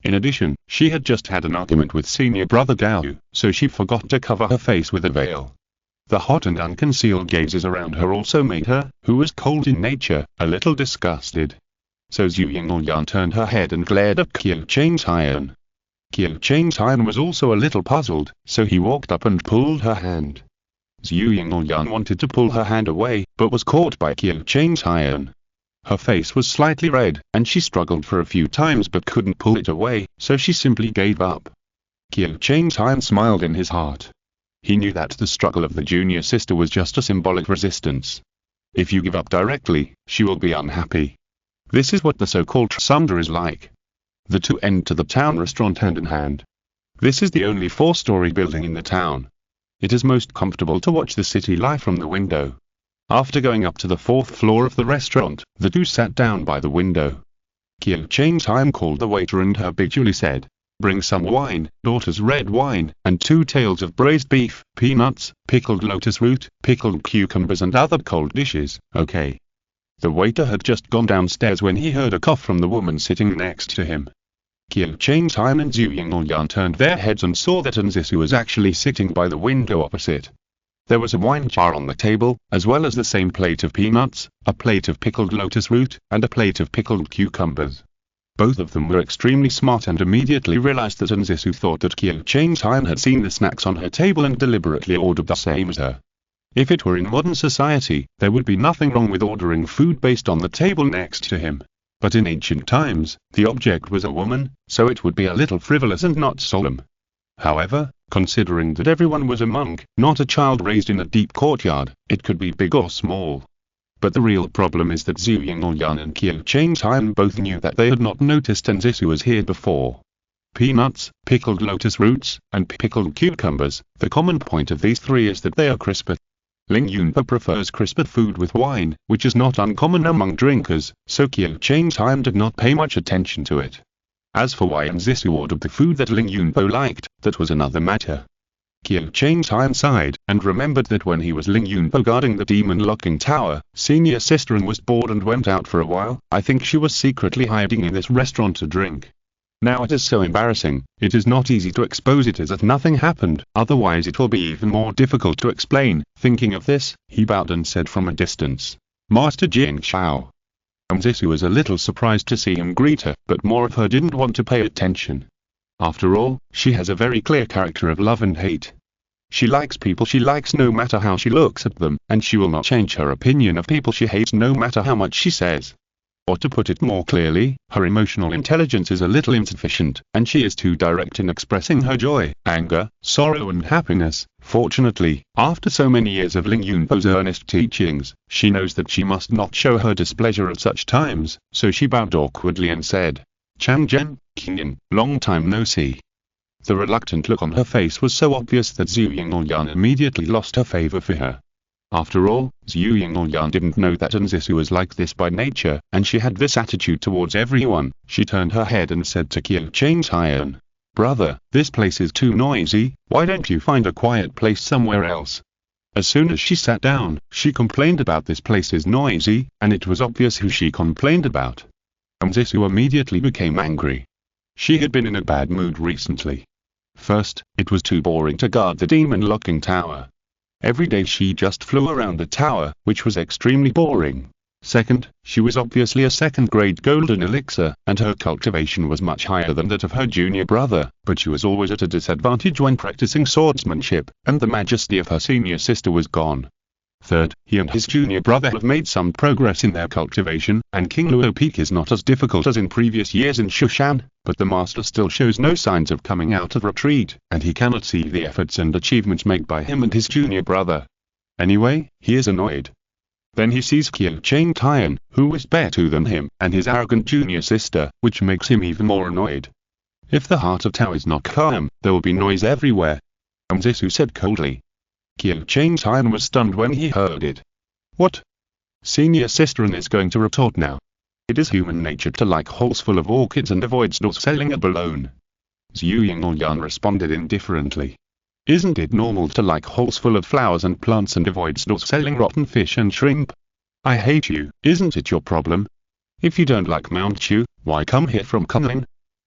In addition, she had just had an argument with senior brother Gao, so she forgot to cover her face with a veil. The hot and unconcealed gazes around her also made her, who was cold in nature, a little disgusted. So Zhu Yingyan turned her head and glared at Kyo Chang-time. Kyo Chang-time was also a little puzzled, so he walked up and pulled her hand. Zhu Yingyan wanted to pull her hand away, but was caught by Kyo Chang-time. Her face was slightly red, and she struggled for a few times but couldn't pull it away, so she simply gave up. Kyo Chang-time smiled in his heart. He knew that the struggle of the junior sister was just a symbolic resistance. If you give up directly, she will be unhappy. This is what the so-called Tsunda is like. The two enter the town restaurant hand in hand. This is the only four-story building in the town. It is most comfortable to watch the city life from the window. After going up to the fourth floor of the restaurant, the two sat down by the window. Kyo Chang-time called the waiter and habitually said, "Bring some wine, daughter's red wine, and 2 tails of braised beef, peanuts, pickled lotus root, pickled cucumbers and other cold dishes, okay?" The waiter had just gone downstairs when he heard a cough from the woman sitting next to him. Kyo Chang-time and Zhu Yingyan turned their heads and saw that Anzisu was actually sitting by the window opposite. There was a wine jar on the table, as well as the same plate of peanuts, a plate of pickled lotus root, and a plate of pickled cucumbers. Both of them were extremely smart and immediately realized that Anzisu thought that Kyo Chang-time had seen the snacks on her table and deliberately ordered the same as her. If it were in modern society, there would be nothing wrong with ordering food based on the table next to him. But in ancient times, the object was a woman, so it would be a little frivolous and not solemn. However, considering that everyone was a monk, not a child raised in a deep courtyard, it could be big or small. But the real problem is that Zhu Yinglyan and Qiu Changtian both knew that they had not noticed Anzisu was here before. Peanuts, pickled lotus roots, and pickled cucumbers, the common point of these three is that they are crisper. Ling Yunpo prefers crisper food with wine, which is not uncommon among drinkers, so Qiu Changtian did not pay much attention to it. As for why Anzisu ordered the food that Ling Yunpo liked, that was another matter. Qiu Changtian sighed, and remembered that when he was Ling Yunpo guarding the demon-locking tower, senior sister was bored and went out for a while. I think she was secretly hiding in this restaurant to drink. Now it is so embarrassing, it is not easy to expose it as if nothing happened, otherwise it will be even more difficult to explain. Thinking of this, he bowed and said from a distance, "Master Jing Shao." Anzisu was a little surprised to see him greet her, but more of her didn't want to pay attention. After all, she has a very clear character of love and hate. She likes people she likes no matter how she looks at them, and she will not change her opinion of people she hates no matter how much she says. Or to put it more clearly, her emotional intelligence is a little insufficient, and she is too direct in expressing her joy, anger, sorrow and happiness. Fortunately, after so many years of Ling Yunpo's earnest teachings, she knows that she must not show her displeasure at such times, so she bowed awkwardly and said, "Changzhen, Qingyan, long time no see." The reluctant look on her face was so obvious that Zhu Yinglyan immediately lost her favor for her. After all, Zhu Yinglyan didn't know that Anzisu was like this by nature, and she had this attitude towards everyone. She turned her head and said to Qiu Changtian, "Brother, this place is too noisy, why don't you find a quiet place somewhere else?" As soon as she sat down, she complained about this place is noisy, and it was obvious who she complained about. Anzisu immediately became angry. She had been in a bad mood recently. First, it was too boring to guard the demon-locking tower. Every day she just flew around the tower, which was extremely boring. Second, she was obviously a second-grade golden elixir, and her cultivation was much higher than that of her junior brother, but she was always at a disadvantage when practicing swordsmanship, and the majesty of her senior sister was gone. Third, he and his junior brother have made some progress in their cultivation, and King Luo Peak is not as difficult as in previous years in Shushan, but the master still shows no signs of coming out of retreat, and he cannot see the efforts and achievements made by him and his junior brother. Anyway, he is annoyed. Then he sees Qiu Changtian, who is better than him, and his arrogant junior sister, which makes him even more annoyed. If the heart of Tao is not calm, there will be noise everywhere. Anzisu said coldly. Qiu Changtian was stunned when he heard it. What? Senior sister is going to retort now. It is human nature to like holes full of orchids and avoid stores selling abalone. Zhu Yinglyan responded indifferently. Isn't it normal to like holes full of flowers and plants and avoid stores selling rotten fish and shrimp? I hate you, isn't it your problem? If you don't like Mount Chu, why come here from Kunlin?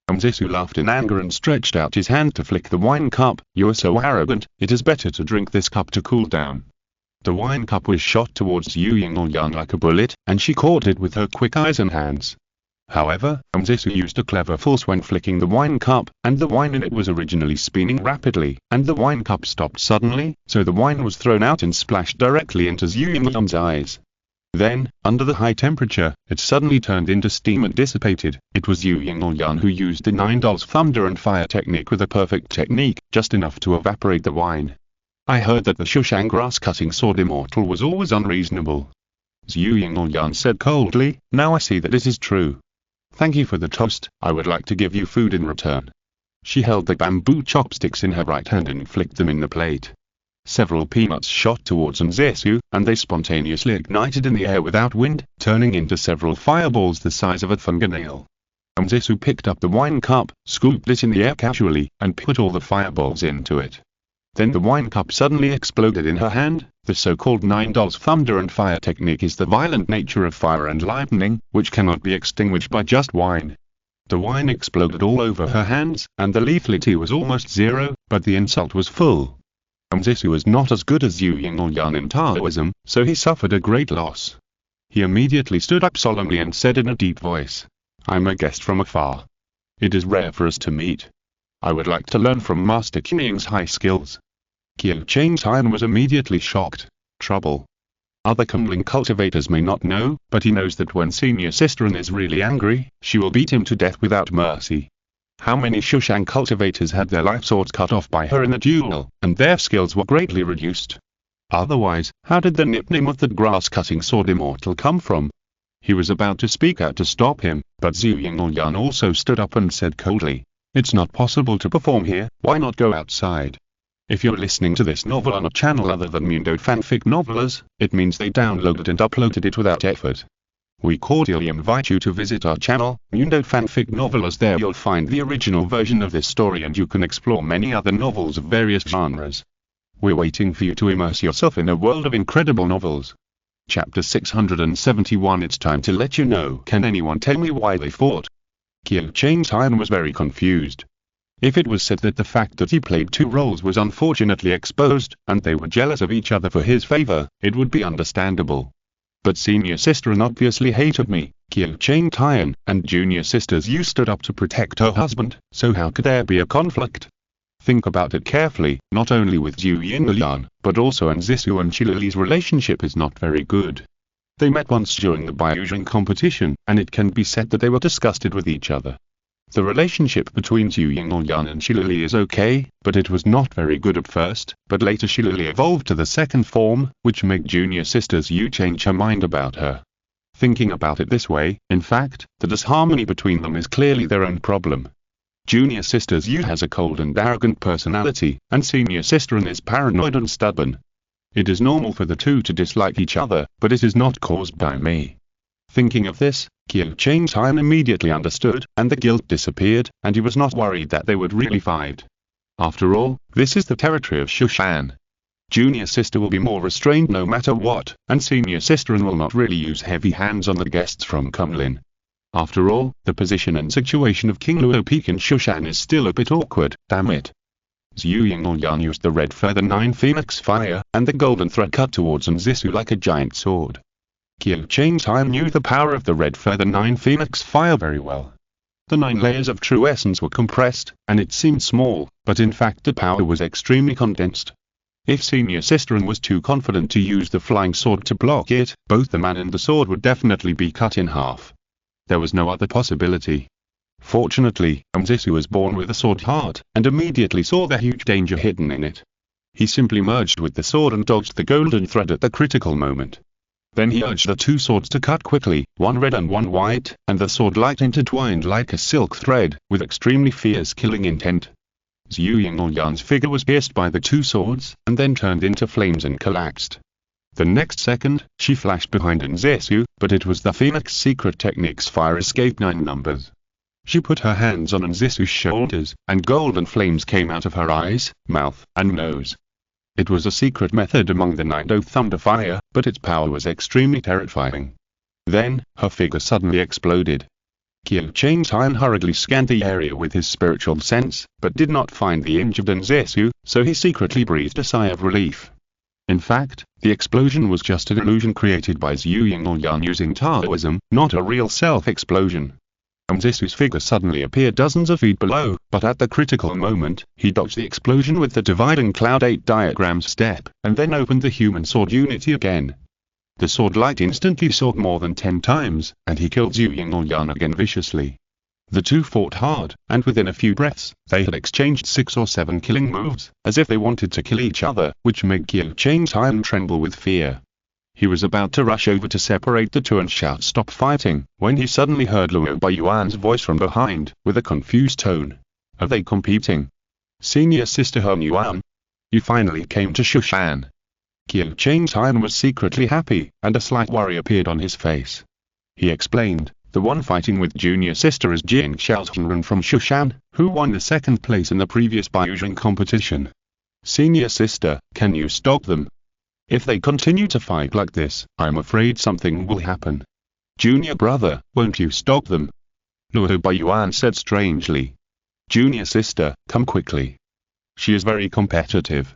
Anzisu laughed in anger and stretched out his hand to flick the wine cup. You are so arrogant, it is better to drink this cup to cool down. The wine cup was shot towards Zhu Yinglyan like a bullet, and she caught it with her quick eyes and hands. However, Anzisu used a clever force when flicking the wine cup, and the wine in it was originally spinning rapidly, and the wine cup stopped suddenly, so the wine was thrown out and splashed directly into Zhu Yinglyan's eyes. Then, under the high temperature, it suddenly turned into steam and dissipated. It was Zhu Yinglyan who used the 9 thunder and fire technique with a perfect technique, just enough to evaporate the wine. I heard that the Shushan grass-cutting sword Immortal was always unreasonable. Zhu Yinglyan said coldly, now I see that it is true. Thank you for the toast, I would like to give you food in return. She held the bamboo chopsticks in her right hand and flicked them in the plate. Several peanuts shot towards Anzisu, and they spontaneously ignited in the air without wind, turning into several fireballs the size of a fingernail. Anzisu picked up the wine cup, scooped it in the air casually, and put all the fireballs into it. Then the wine cup suddenly exploded in her hand. The so-called 9 thunder and fire technique is the violent nature of fire and lightning, which cannot be extinguished by just wine. The wine exploded all over her hands, and the lethality was almost zero, but the insult was full. Anzisu was not as good as Zhu Yinglyan in Taoism, so he suffered a great loss. He immediately stood up solemnly and said in a deep voice, I'm a guest from afar. It is rare for us to meet. I would like to learn from Master Qingy's high skills. Qiu Changtian was immediately shocked. Trouble. Other Kunling cultivators may not know, but he knows that when senior sister is really angry, she will beat him to death without mercy. How many Shushan cultivators had their life swords cut off by her in a duel, and their skills were greatly reduced? Otherwise, how did the nickname of the grass-cutting sword Immortal come from? He was about to speak out to stop him, but Zhu Yingyan also stood up and said coldly, "It's not possible to perform here, why not go outside?" If you're listening to this novel on a channel other than Mundo Fanfic Novelers, it means they downloaded and uploaded it without effort. We cordially invite you to visit our channel, Mundo Fanfic Novelers. There you'll find the original version of this story and you can explore many other novels of various genres. We're waiting for you to immerse yourself in a world of incredible novels. Chapter 671. It's time to let you know. Can anyone tell me why they fought? Qiu Changtian was very confused. If it was said that the fact that he played two roles was unfortunately exposed, and they were jealous of each other for his favor, it would be understandable. But senior sister An obviously hated me, Qiu Changtian, and junior sisters you stood up to protect her husband, so how could there be a conflict? Think about it carefully, not only with Zhu Yingyan, but also Anzisu and Shilali's relationship is not very good. They met once during the Biujing competition, and it can be said that they were disgusted with each other. The relationship between Zhu Yingyan and Shilali is okay, but it was not very good at first, but later Shilali evolved to the second form, which made junior sisters Yu change her mind about her. Thinking about it this way, in fact, the disharmony between them is clearly their own problem. Junior sister's Yu has a cold and arrogant personality, and senior sister An is paranoid and stubborn. It is normal for the two to dislike each other, but it is not caused by me. Thinking of this, Qiu Changtian immediately understood, and the guilt disappeared, and he was not worried that they would really fight. After all, this is the territory of Shushan. Junior sister will be more restrained no matter what, and senior sister An will not really use heavy hands on the guests from Kunlin. After all, the position and situation of King Luo Peak in Shushan is still a bit awkward, damn it. Zhu Yingyan used the red feather 9 phoenix fire, and the golden thread cut towards Anzisu like a giant sword. Qiu Changtian knew the power of the red feather 9 phoenix fire very well. The 9 layers of true essence were compressed, and it seemed small, but in fact the power was extremely condensed. If senior sister An was too confident to use the flying sword to block it, both the man and the sword would definitely be cut in half. There was no other possibility. Fortunately, Anzisu was born with a sword heart, and immediately saw the huge danger hidden in it. He simply merged with the sword and dodged the golden thread at the critical moment. Then he urged the two swords to cut quickly, one red and one white, and the sword light intertwined like a silk thread, with extremely fierce killing intent. Zhu Yingyan's figure was pierced by the two swords, and then turned into flames and collapsed. The next second, she flashed behind Anzisu, but it was the Phoenix secret technique's fire escape 9 numbers. She put her hands on Anzisu's shoulders, and golden flames came out of her eyes, mouth, and nose. It was a secret method among the 9 thunder fire, but its power was extremely terrifying. Then, her figure suddenly exploded. Qiu Changtian hurriedly scanned the area with his spiritual sense, but did not find the injured Anzisu, so he secretly breathed a sigh of relief. In fact, the explosion was just an illusion created by Zhu Yingyan using Taoism, not a real self-explosion. Anzisu's figure suddenly appeared dozens of feet below, but at the critical moment, he dodged the explosion with the dividing cloud 8 diagram step, and then opened the human sword unity again. The sword light instantly soared more than 10 times, and he killed Zhu Yingyan again viciously. The two fought hard, and within a few breaths, they had exchanged 6 or 7 killing moves, as if they wanted to kill each other, which made Qiu Changtian tremble with fear. He was about to rush over to separate the two and shout "Stop fighting," when he suddenly heard Luo Baiyuan's voice from behind, with a confused tone. "Are they competing? Senior sister Hong Yuan? You finally came to Shushan." Qiu Changtian was secretly happy, and a slight worry appeared on his face. He explained, "The one fighting with junior sister is Jing Xiaohunren from Shushan, who won the 2nd place in the previous Biujing competition. Senior sister, can you stop them? If they continue to fight like this, I'm afraid something will happen. Junior brother, won't you stop them?" Luo Baiyuan said strangely. "Junior sister, come quickly. She is very competitive."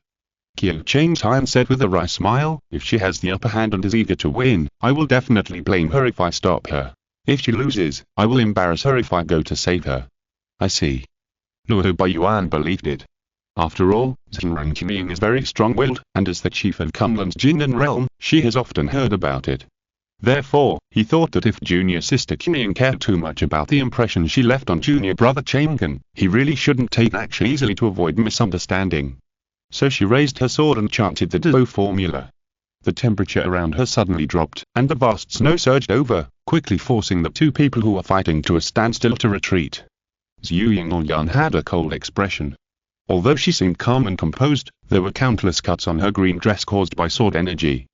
Qiu Changtian said with a wry smile, "If she has the upper hand and is eager to win, I will definitely blame her if I stop her. If she loses, I will embarrass her if I go to save her." "I see." Luo Baiyuan believed it. After all, Zhenren Qingying is very strong-willed, and as the chief of Kunlin's Jinnan realm, she has often heard about it. Therefore, he thought that if junior sister Qingying cared too much about the impression she left on junior brother Chang'an, he really shouldn't take action easily to avoid misunderstanding. so she raised her sword and chanted the Dao formula. The temperature around her suddenly dropped, and the vast snow surged over, quickly forcing the two people who were fighting to a standstill to retreat. Zhu Yingyan had a cold expression. Although she seemed calm and composed, there were countless cuts on her green dress caused by sword energy.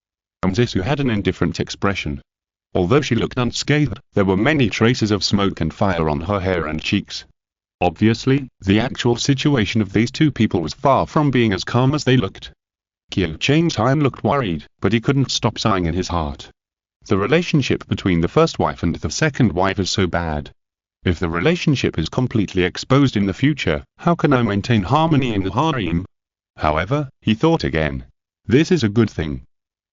Zisu had an indifferent expression. Although she looked unscathed, there were many traces of smoke and fire on her hair and cheeks. Obviously, the actual situation of these two people was far from being as calm as they looked. Qiu Changtai looked worried, but he couldn't stop sighing in his heart. The relationship between the first wife and the second wife is so bad. If the relationship is completely exposed in the future, how can I maintain harmony in the harem? However, he thought again. This is a good thing.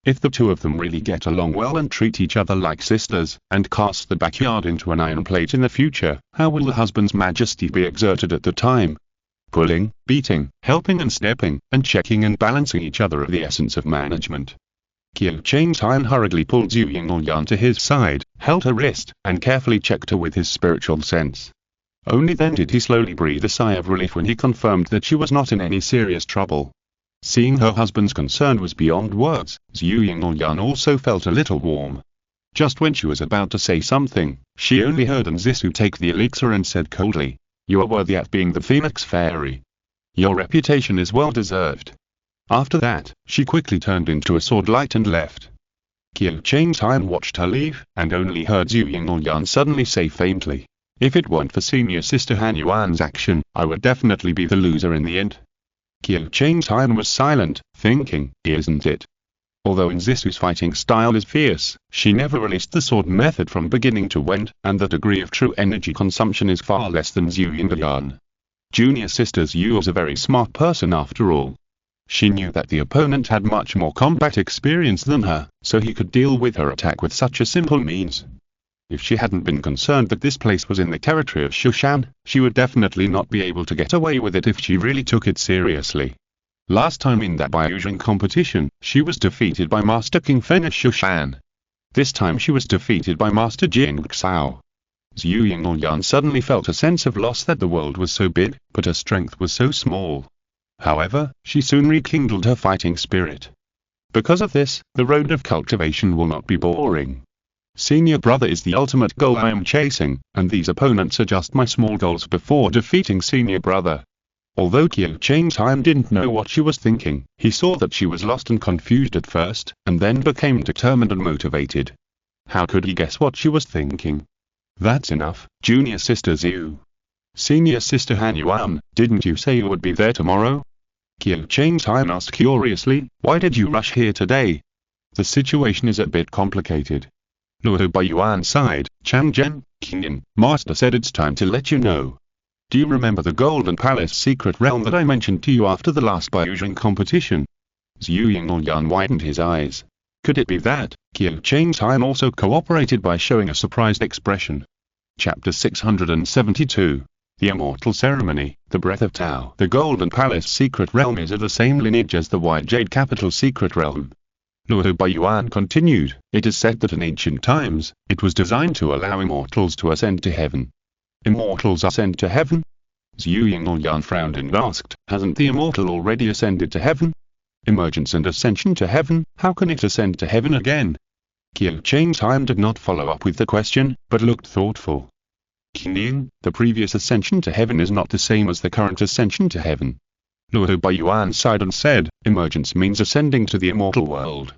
If the two of them really get along well and treat each other like sisters, and cast the backyard into an iron plate in the future, how will the husband's majesty be exerted at the time? Pulling, beating, helping and stepping, and checking and balancing each other are the essence of management. Qiu Changtai hurriedly pulled Zhu Yingyan to his side, held her wrist, and carefully checked her with his spiritual sense. Only then did he slowly breathe a sigh of relief when he confirmed that she was not in any serious trouble. Seeing her husband's concern was beyond words, Zhu Yingyan also felt a little warm. Just when she was about to say something, she only heard Zisu take the elixir and said coldly, "You are worthy of being the Phoenix Fairy. Your reputation is well deserved." After that, she quickly turned into a sword light and left. Qiu Changtai watched her leave, and only heard Zhu Yingyan suddenly say faintly, "If it weren't for senior sister Han Yuan's action, I would definitely be the loser in the end." Qiu Changtai was silent, thinking, isn't it? Although Zisu's fighting style is fierce, she never released the sword method from beginning to end, and the degree of true energy consumption is far less than Zhu Yingyan. Junior sister Zhu was a very smart person after all. She knew that the opponent had much more combat experience than her, so he could deal with her attack with such a simple means. If she hadn't been concerned that this place was in the territory of Shushan, she would definitely not be able to get away with it if she really took it seriously. Last time in that Baiyuzheng competition, she was defeated by Master King Fen of Shushan. This time she was defeated by Master Jing Xiao. Zhu Yingyan suddenly felt a sense of loss that the world was so big, but her strength was so small. However, she soon rekindled her fighting spirit. Because of this, the road of cultivation will not be boring. Senior brother is the ultimate goal I am chasing, and these opponents are just my small goals before defeating senior brother. Although Qiu Changtai didn't know what she was thinking, he saw that she was lost and confused at first, and then became determined and motivated. How could he guess what she was thinking? That's enough, junior sister Zhu. Senior sister Han Yuan, didn't you say you would be there tomorrow? Qiu Changtai asked curiously, why did you rush here today? The situation is a bit complicated. Luo Baiyuan sighed, Changzhen, Qingyan, Master said it's time to let you know. Do you remember the Golden Palace secret realm that I mentioned to you after the last Baiyuzheng competition? Zhu Yingyan widened his eyes. Could it be that? Qiu Changtai also cooperated by showing a surprised expression. Chapter 672. The Immortal Ceremony, the Breath of Tao. The Golden Palace secret realm is of the same lineage as the White Jade Capital secret realm. Luo Baiyuan continued, it is said that in ancient times, it was designed to allow immortals to ascend to heaven. Immortals ascend to heaven? Zhu Yingyan frowned and asked, hasn't the immortal already ascended to heaven? Emergence and ascension to heaven, how can it ascend to heaven again? Qiu Changtai did not follow up with the question, but looked thoughtful. Qingyan, the previous ascension to heaven is not the same as the current ascension to heaven. Luo Baiyuan sighed and said, emergence means ascending to the immortal world.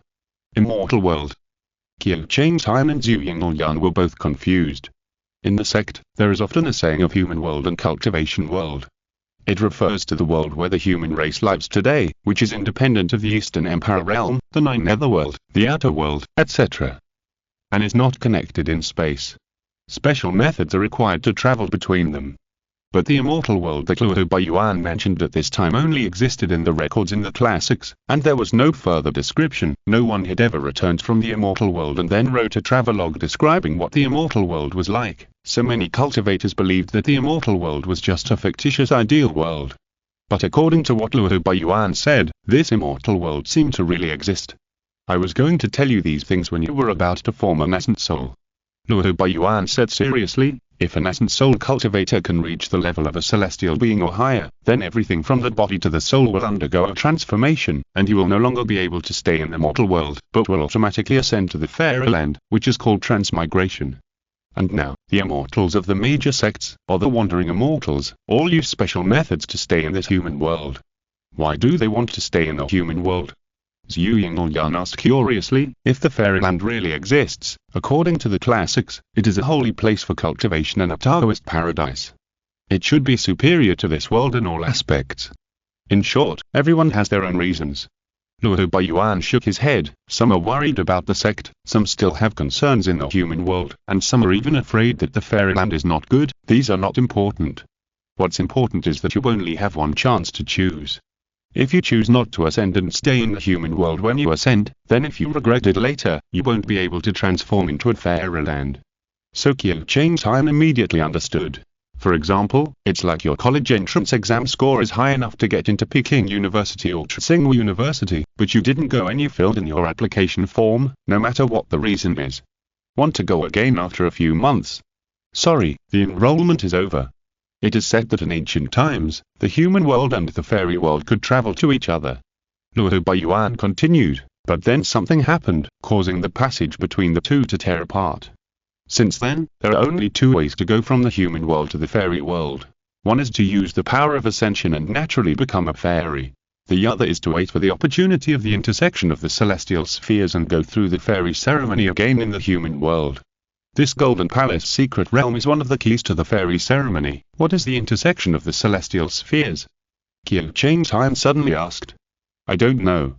Immortal world. Qiu Changtai and Zhu Yingyan were both confused. In the sect, there is often a saying of human world and cultivation world. It refers to the world where the human race lives today, which is independent of the Eastern Empire realm, the Nine Netherworld, the Outer World, etc. and is not connected in space. Special methods are required to travel between them. But the immortal world that Luo Baiyuan mentioned at this time only existed in the records in the classics, and there was no further description. No one had ever returned from the immortal world and then wrote a travelogue describing what the immortal world was like, so many cultivators believed that the immortal world was just a fictitious ideal world. But according to what Luo Baiyuan said, this immortal world seemed to really exist. I was going to tell you these things when you were about to form a nascent soul. Luo Baiyuan said seriously, If an essence soul cultivator can reach the level of a celestial being or higher, then everything from the body to the soul will undergo a transformation, and you will no longer be able to stay in the mortal world, but will automatically ascend to the fairer land, which is called transmigration. And now, the immortals of the major sects, or the wandering immortals, all use special methods to stay in this human world. Why do they want to stay in the human world? Zhu Yingyan asked curiously, if the fairyland really exists. According to the classics, it is a holy place for cultivation and a Taoist paradise. It should be superior to this world in all aspects. In short, everyone has their own reasons. Luo Baiyuan shook his head. Some are worried about the sect, some still have concerns in the human world, and some are even afraid that the fairyland is not good. These are not important. What's important is that you only have one chance to choose. If you choose not to ascend and stay in the human world when you ascend, then if you regret it later, you won't be able to transform into a fairer land. So Qiu Changtai immediately understood. For example, it's like your college entrance exam score is high enough to get into Peking University or Tsinghua University, but you didn't go and you filled in your application form, no matter what the reason is. Want to go again after a few months? Sorry, the enrollment is over. It is said that in ancient times, the human world and the fairy world could travel to each other. Luo Baiyuan continued, but then something happened, causing the passage between the two to tear apart. Since then, there are only two ways to go from the human world to the fairy world. One is to use the power of ascension and naturally become a fairy. The other is to wait for the opportunity of the intersection of the celestial spheres and go through the fairy ceremony again in the human world. This Golden Palace secret realm is one of the keys to the fairy ceremony. What is the intersection of the celestial spheres? Qiu Changtai suddenly asked. I don't know.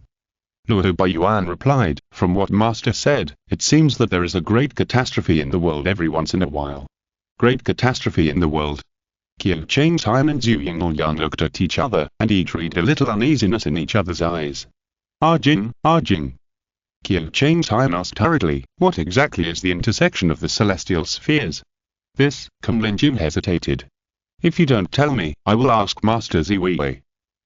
Luo Baiyuan replied, from what Master said, it seems that there is a great catastrophe in the world every once in a while. Great catastrophe in the world. Qiu Changtai and Zhu Yingyan looked at each other, and each read a little uneasiness in each other's eyes. Arjing. Qiu Changtai asked hurriedly, what exactly is the intersection of the celestial spheres? This, Kumlinjin hesitated. If you don't tell me, I will ask Master Ziwei.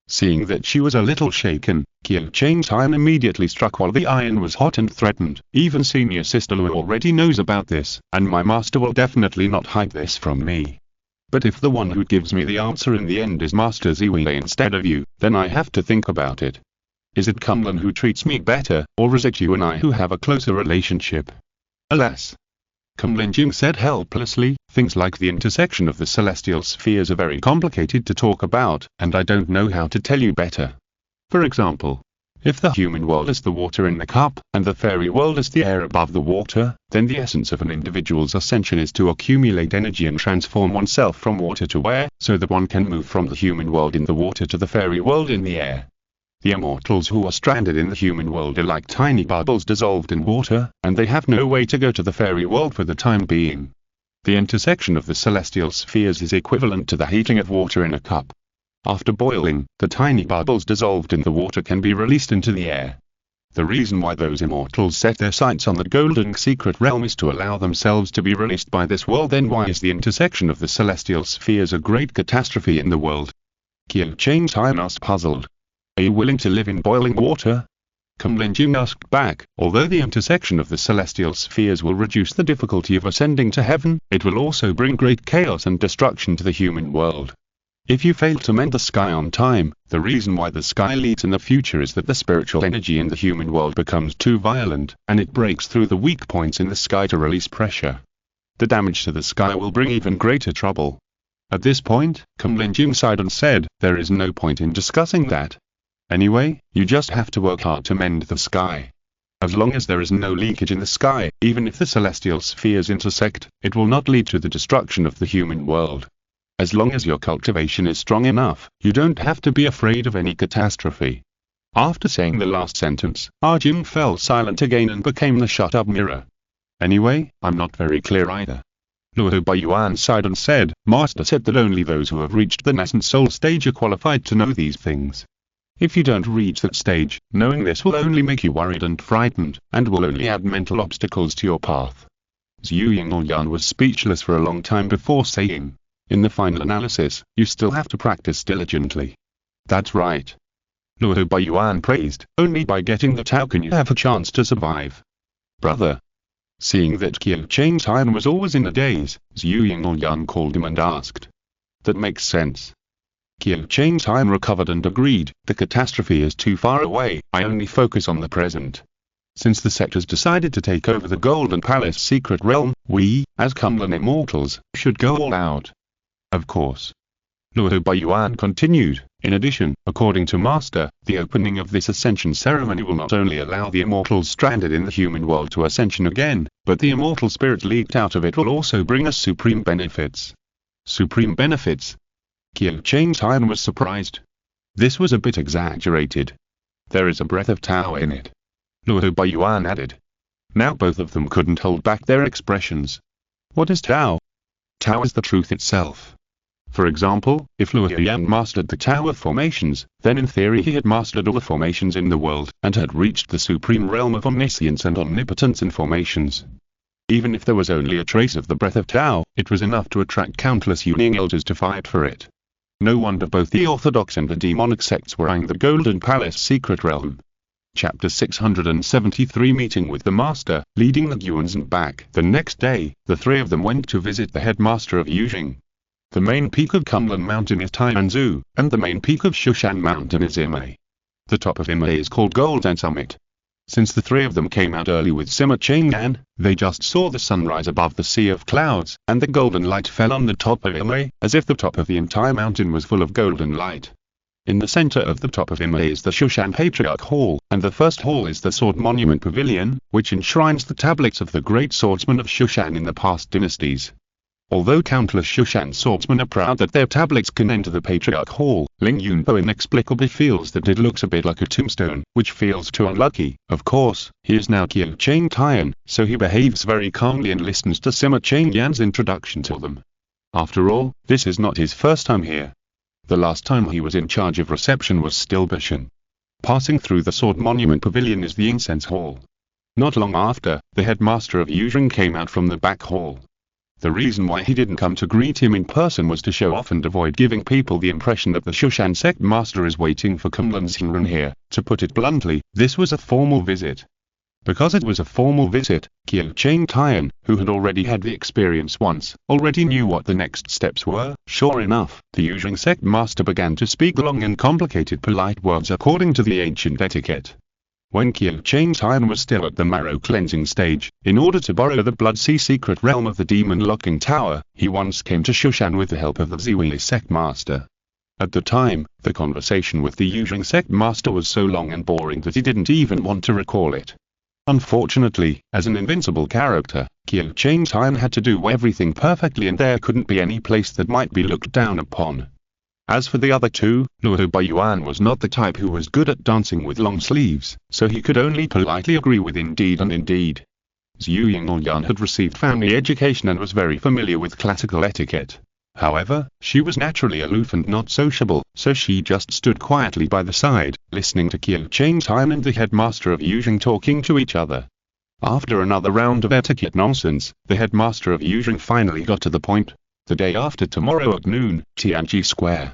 Seeing that she was a little shaken, Qiu Changtai immediately struck while the iron was hot and threatened. Even Senior Sister Lu already knows about this, and my master will definitely not hide this from me. But if the one who gives me the answer in the end is Master Ziwei instead of you, then I have to think about it. Is it Kunlun who treats me better, or is it you and I who have a closer relationship? Alas! Kumlinjin said helplessly, things like the intersection of the celestial spheres are very complicated to talk about, and I don't know how to tell you better. For example, if the human world is the water in the cup, and the fairy world is the air above the water, then the essence of an individual's ascension is to accumulate energy and transform oneself from water to air, so that one can move from the human world in the water to the fairy world in the air. The immortals who are stranded in the human world are like tiny bubbles dissolved in water, and they have no way to go to the fairy world for the time being. The intersection of the celestial spheres is equivalent to the heating of water in a cup. After boiling, the tiny bubbles dissolved in the water can be released into the air. The reason why those immortals set their sights on the golden secret realm is to allow themselves to be released by this world. Then why is the intersection of the celestial spheres a great catastrophe in the world? Qiu Changtai asked puzzled. Are you willing to live in boiling water? Kumlinjin asked back, although the intersection of the celestial spheres will reduce the difficulty of ascending to heaven, it will also bring great chaos and destruction to the human world. If you fail to mend the sky on time, the reason why the sky leaks in the future is that the spiritual energy in the human world becomes too violent, and it breaks through the weak points in the sky to release pressure. The damage to the sky will bring even greater trouble. At this point, Kumlinjin sighed and said, there is no point in discussing that. Anyway, you just have to work hard to mend the sky. As long as there is no leakage in the sky, even if the celestial spheres intersect, it will not lead to the destruction of the human world. As long as your cultivation is strong enough, you don't have to be afraid of any catastrophe. After saying the last sentence, Arjun fell silent again and became the shut-up mirror. Anyway, I'm not very clear either. Luo Baiyuan sighed and said, Master said that only those who have reached the nascent soul stage are qualified to know these things. If you don't reach that stage, knowing this will only make you worried and frightened, and will only add mental obstacles to your path. Zhu Yingyan was speechless for a long time before saying, in the final analysis, you still have to practice diligently. That's right. Luo Baiyuan praised, only by getting the Tao can you have a chance to survive. Brother. Seeing that Qiu Changtian was always in a daze, Zhu Yingyuan called him and asked. That makes sense. Qiu Changtian recovered and agreed, the catastrophe is too far away, I only focus on the present. Since the sect has decided to take over the Golden Palace secret realm, we, as Kunlun immortals, should go all out. Of course. Luo Baiyuan continued, in addition, according to Master, the opening of this ascension ceremony will not only allow the immortals stranded in the human world to ascension again, but the immortal spirit leaked out of it will also bring us supreme benefits. Supreme benefits? Qiu Changtian was surprised. This was a bit exaggerated. There is a breath of Tao in it. Luo Baiyuan added. Now both of them couldn't hold back their expressions. What is Tao? Tao is the truth itself. For example, if Luo Yan mastered the Tao of formations, then in theory he had mastered all the formations in the world, and had reached the supreme realm of omniscience and omnipotence in formations. Even if there was only a trace of the breath of Tao, it was enough to attract countless Yuning elders to fight for it. No wonder both the orthodox and the demonic sects were eyeing the Golden Palace secret realm. Chapter 673 Meeting with the Master, leading the Yuans and back. The next day, the three of them went to visit the headmaster of Yujing. The main peak of Kunlun Mountain is Taimanzu, and the main peak of Shushan Mountain is Imei. The top of Imei is called Golden Summit. Since the three of them came out early with Sima Chang'an, they just saw the sunrise above the sea of clouds, and the golden light fell on the top of Imei, as if the top of the entire mountain was full of golden light. In the center of the top of Imei is the Shushan Patriarch Hall, and the first hall is the Sword Monument Pavilion, which enshrines the tablets of the great swordsmen of Shushan in the past dynasties. Although countless Shushan swordsmen are proud that their tablets can enter the Patriarch Hall, Ling Yunpo inexplicably feels that it looks a bit like a tombstone, which feels too unlucky. Of course, he is now Qiu Changtian, so he behaves very calmly and listens to Sima Changyan's introduction to them. After all, this is not his first time here. The last time he was in charge of reception was still Bishan. Passing through the Sword Monument Pavilion is the Incense Hall. Not long after, the headmaster of Yujing came out from the back hall. The reason why he didn't come to greet him in person was to show off and avoid giving people the impression that the Shushan sect master is waiting for Kunlun Xinren here. To put it bluntly, this was a formal visit. Because it was a formal visit, Qiu Changtian, who had already had the experience once, already knew what the next steps were. Sure enough, the Yujing sect master began to speak long and complicated polite words according to the ancient etiquette. When Qiu Changtian was still at the marrow cleansing stage, in order to borrow the Blood Sea secret realm of the Demon Locking Tower, he once came to Shushan with the help of the Ziwei sect master. At the time, the conversation with the Yujing sect master was so long and boring that he didn't even want to recall it. Unfortunately, as an invincible character, Qiu Changtian had to do everything perfectly and there couldn't be any place that might be looked down upon. As for the other two, Luo Baiyuan was not the type who was good at dancing with long sleeves, so he could only politely agree with indeed and indeed. Zhu Yingyuan had received family education and was very familiar with classical etiquette. However, she was naturally aloof and not sociable, so she just stood quietly by the side, listening to Qiu Changtian and the headmaster of Yujing talking to each other. After another round of etiquette nonsense, the headmaster of Yujing finally got to the point. The day after tomorrow at noon, Tianji Square.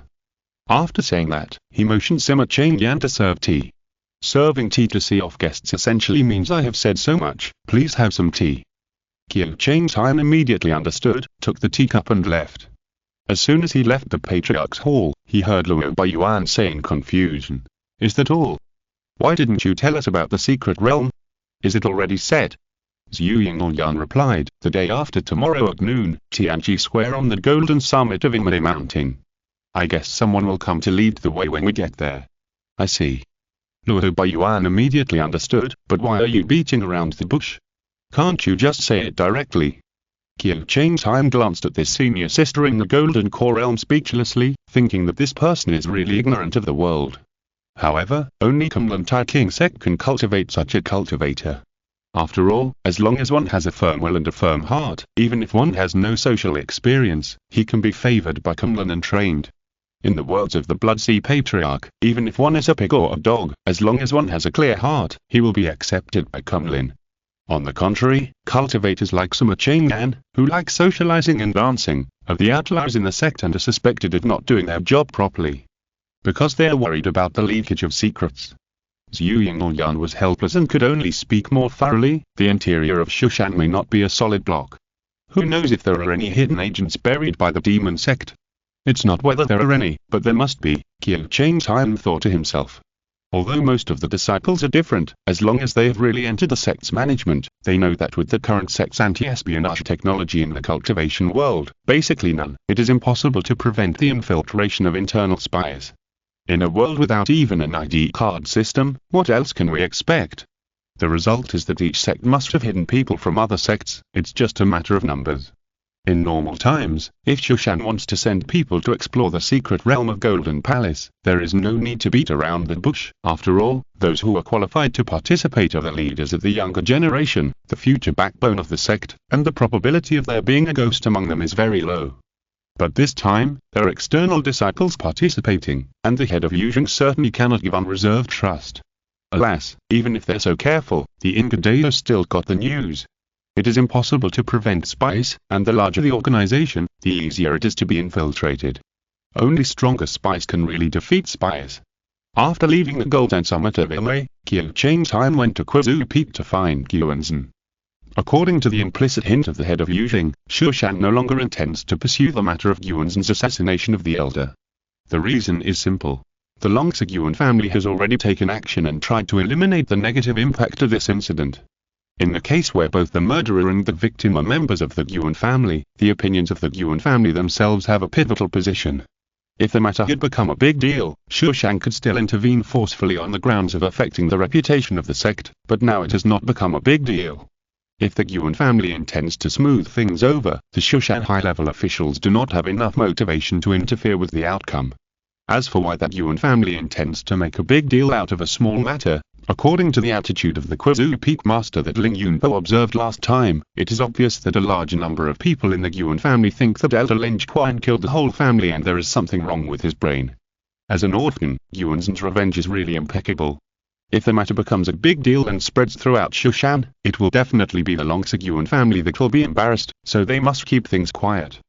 After saying that, he motioned Sima Changyan to serve tea. Serving tea to see off guests essentially means I have said so much, please have some tea. Qiu Changtian immediately understood, took the teacup and left. As soon as he left the Patriarch's hall, he heard Luo Baiyuan say in confusion, "Is that all? Why didn't you tell us about the secret realm? Is it already set?" Zhu Yingyuan replied, "The day after tomorrow at noon, Tianji Square on the golden summit of Imei Mountain. I guess someone will come to lead the way when we get there." "I see." Luo Baiyuan immediately understood, "But why are you beating around the bush? Can't you just say it directly?" Qiu Changtian glanced at this senior sister in the Golden Core Realm speechlessly, thinking that this person is really ignorant of the world. However, only Kunlun Tai King sect can cultivate such a cultivator. After all, as long as one has a firm will and a firm heart, even if one has no social experience, he can be favored by Kunlun and trained. In the words of the Blood Sea Patriarch, even if one is a pig or a dog, as long as one has a clear heart, he will be accepted by Kunlun. On the contrary, cultivators like Sima Changyan, who like socializing and dancing, are the outliers in the sect and are suspected of not doing their job properly. Because they are worried about the leakage of secrets. Zhu Yingyuan was helpless and could only speak more thoroughly. The interior of Shushan may not be a solid block. Who knows if there are any hidden agents buried by the demon sect? It's not whether there are any, but there must be, Qiu Changtian thought to himself. Although most of the disciples are different, as long as they have really entered the sect's management, they know that with the current sect's anti-espionage technology in the cultivation world, basically none, it is impossible to prevent the infiltration of internal spies. In a world without even an ID card system, what else can we expect? The result is that each sect must have hidden people from other sects. It's just a matter of numbers. In normal times, if Shushan wants to send people to explore the secret realm of Golden Palace, there is no need to beat around the bush. After all, those who are qualified to participate are the leaders of the younger generation, the future backbone of the sect, and the probability of there being a ghost among them is very low. But this time, there are external disciples participating, and the head of Yuzheng certainly cannot give unreserved trust. Alas, even if they're so careful, the Ingadeo still got the news. It is impossible to prevent spies, and the larger the organization, the easier it is to be infiltrated. Only stronger spies can really defeat spies. After leaving the Golden Summit of Imei, Qiu Changtian went to Qizu Peak to find Guanzhen. According to the implicit hint of the head of Yuzheng, Shushan no longer intends to pursue the matter of Guanzhen's assassination of the elder. The reason is simple. The Longsiguan family has already taken action and tried to eliminate the negative impact of this incident. In the case where both the murderer and the victim are members of the Guan family, the opinions of the Guan family themselves have a pivotal position. If the matter had become a big deal, Shushan could still intervene forcefully on the grounds of affecting the reputation of the sect, but now it has not become a big deal. If the Guan family intends to smooth things over, the Shushan high-level officials do not have enough motivation to interfere with the outcome. As for why the Guan family intends to make a big deal out of a small matter, according to the attitude of the Qizu Peak master that Ling Yunpo observed last time, it is obvious that a large number of people in the Guan family think that Elder Ling Quan killed the whole family and there is something wrong with his brain. As an orphan, Guanzhen's revenge is really impeccable. If the matter becomes a big deal and spreads throughout Shushan, it will definitely be the Longsiguan family that will be embarrassed, so they must keep things quiet.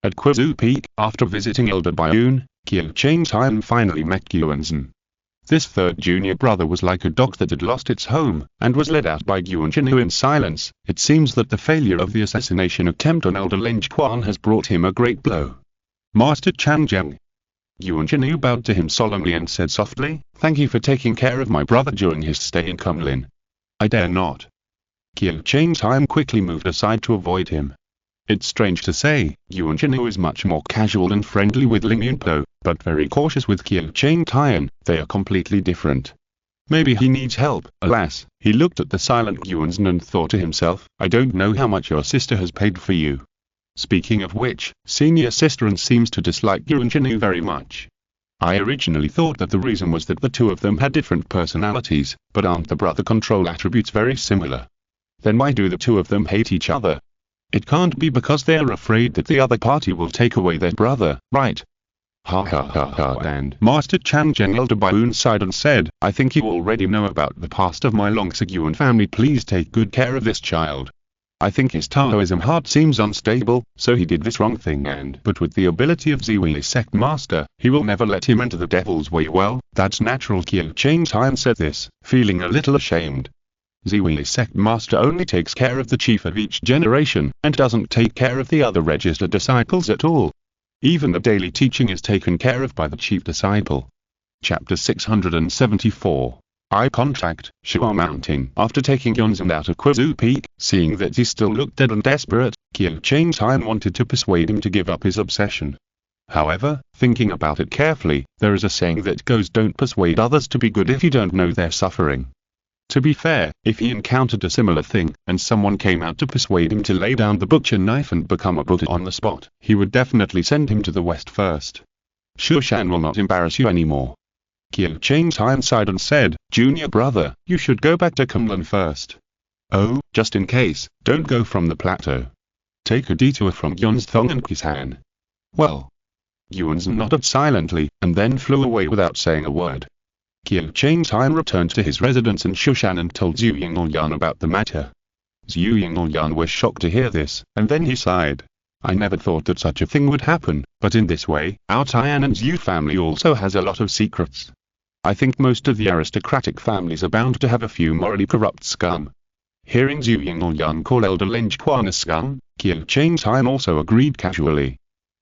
At Qizu Peak, after visiting Elder Bayun, Qiu Changtian finally met Guanzhen. This third junior brother was like a dog that had lost its home, and was led out by Guanzhen in silence. It seems that the failure of the assassination attempt on Elder Ling Quan has brought him a great blow. Master Changzheng. Guanzhen bowed to him solemnly and said softly, "Thank you for taking care of my brother during his stay in Kunlin." "I dare not." Qiu Changtian quickly moved aside to avoid him. It's strange to say, Guanzhen is much more casual and friendly with Ling Yunpo, but very cautious with Qiu Changtian. They are completely different. Maybe he needs help. Alas, he looked at the silent Guanzhen and thought to himself, "I don't know how much your sister has paid for you." Speaking of which, senior sister seems to dislike Guanzhen very much. I originally thought that the reason was that the two of them had different personalities, but aren't the brother control attributes very similar? Then why do the two of them hate each other? It can't be because they are afraid that the other party will take away their brother, right? Ha ha ha ha. And Master Changzheng Elder Bayun sighed and said, "I think you already know about the past of my Longsiguan family. Please take good care of this child. I think his Taoism heart seems unstable, so he did this wrong thing but with the ability of Ziwi's sect master, he will never let him enter the devil's way." Well, that's natural. Qiu Changtian said this, feeling a little ashamed. Ziwi's sect master only takes care of the chief of each generation, and doesn't take care of the other registered disciples at all. Even the daily teaching is taken care of by the chief disciple. Chapter 674. Eye Contact, Shua Mountain. After taking Guanzhen out of Qizu Peak, seeing that he still looked dead and desperate, Qiu Changtian wanted to persuade him to give up his obsession. However, thinking about it carefully, there is a saying that goes, "Don't persuade others to be good if you don't know they're suffering." To be fair, if he encountered a similar thing, and someone came out to persuade him to lay down the butcher knife and become a Buddha on the spot, he would definitely send him to the west first. Shushan will not embarrass you anymore. Qiu Changtian sighed and said, "Junior brother, you should go back to Kunlun first." "Oh, just in case, don't go from the plateau. Take a detour from Gyeongthong and Qisan." "Well." Guanzhen nodded silently, and then flew away without saying a word. Qiu Changtian returned to his residence in Shushan and told Zhu Yingyuan about the matter. Zhu Yingyuan was shocked to hear this, and then he sighed. "I never thought that such a thing would happen, but in this way, our Tianan's Zhu family also has a lot of secrets." I think most of the aristocratic families are bound to have a few morally corrupt scum. Hearing Zhu Yingyuan call Elder Lin Quan a scum, Qiu Changtai also agreed casually.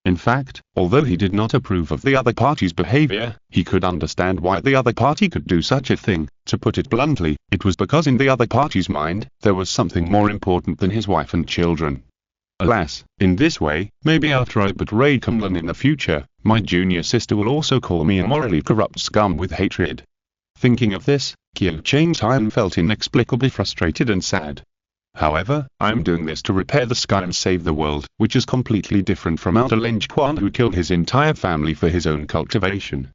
In fact, although he did not approve of the other party's behavior, he could understand why the other party could do such a thing. To put it bluntly, it was because in the other party's mind, there was something more important than his wife and children. Alas, in this way, maybe after I betray Kunlun in the future, my junior sister will also call me a morally corrupt scum with hatred. Thinking of this, Qiu Changtai felt inexplicably frustrated and sad. However, I am doing this to repair the sky and save the world, which is completely different from Elder Lin Quan who killed his entire family for his own cultivation.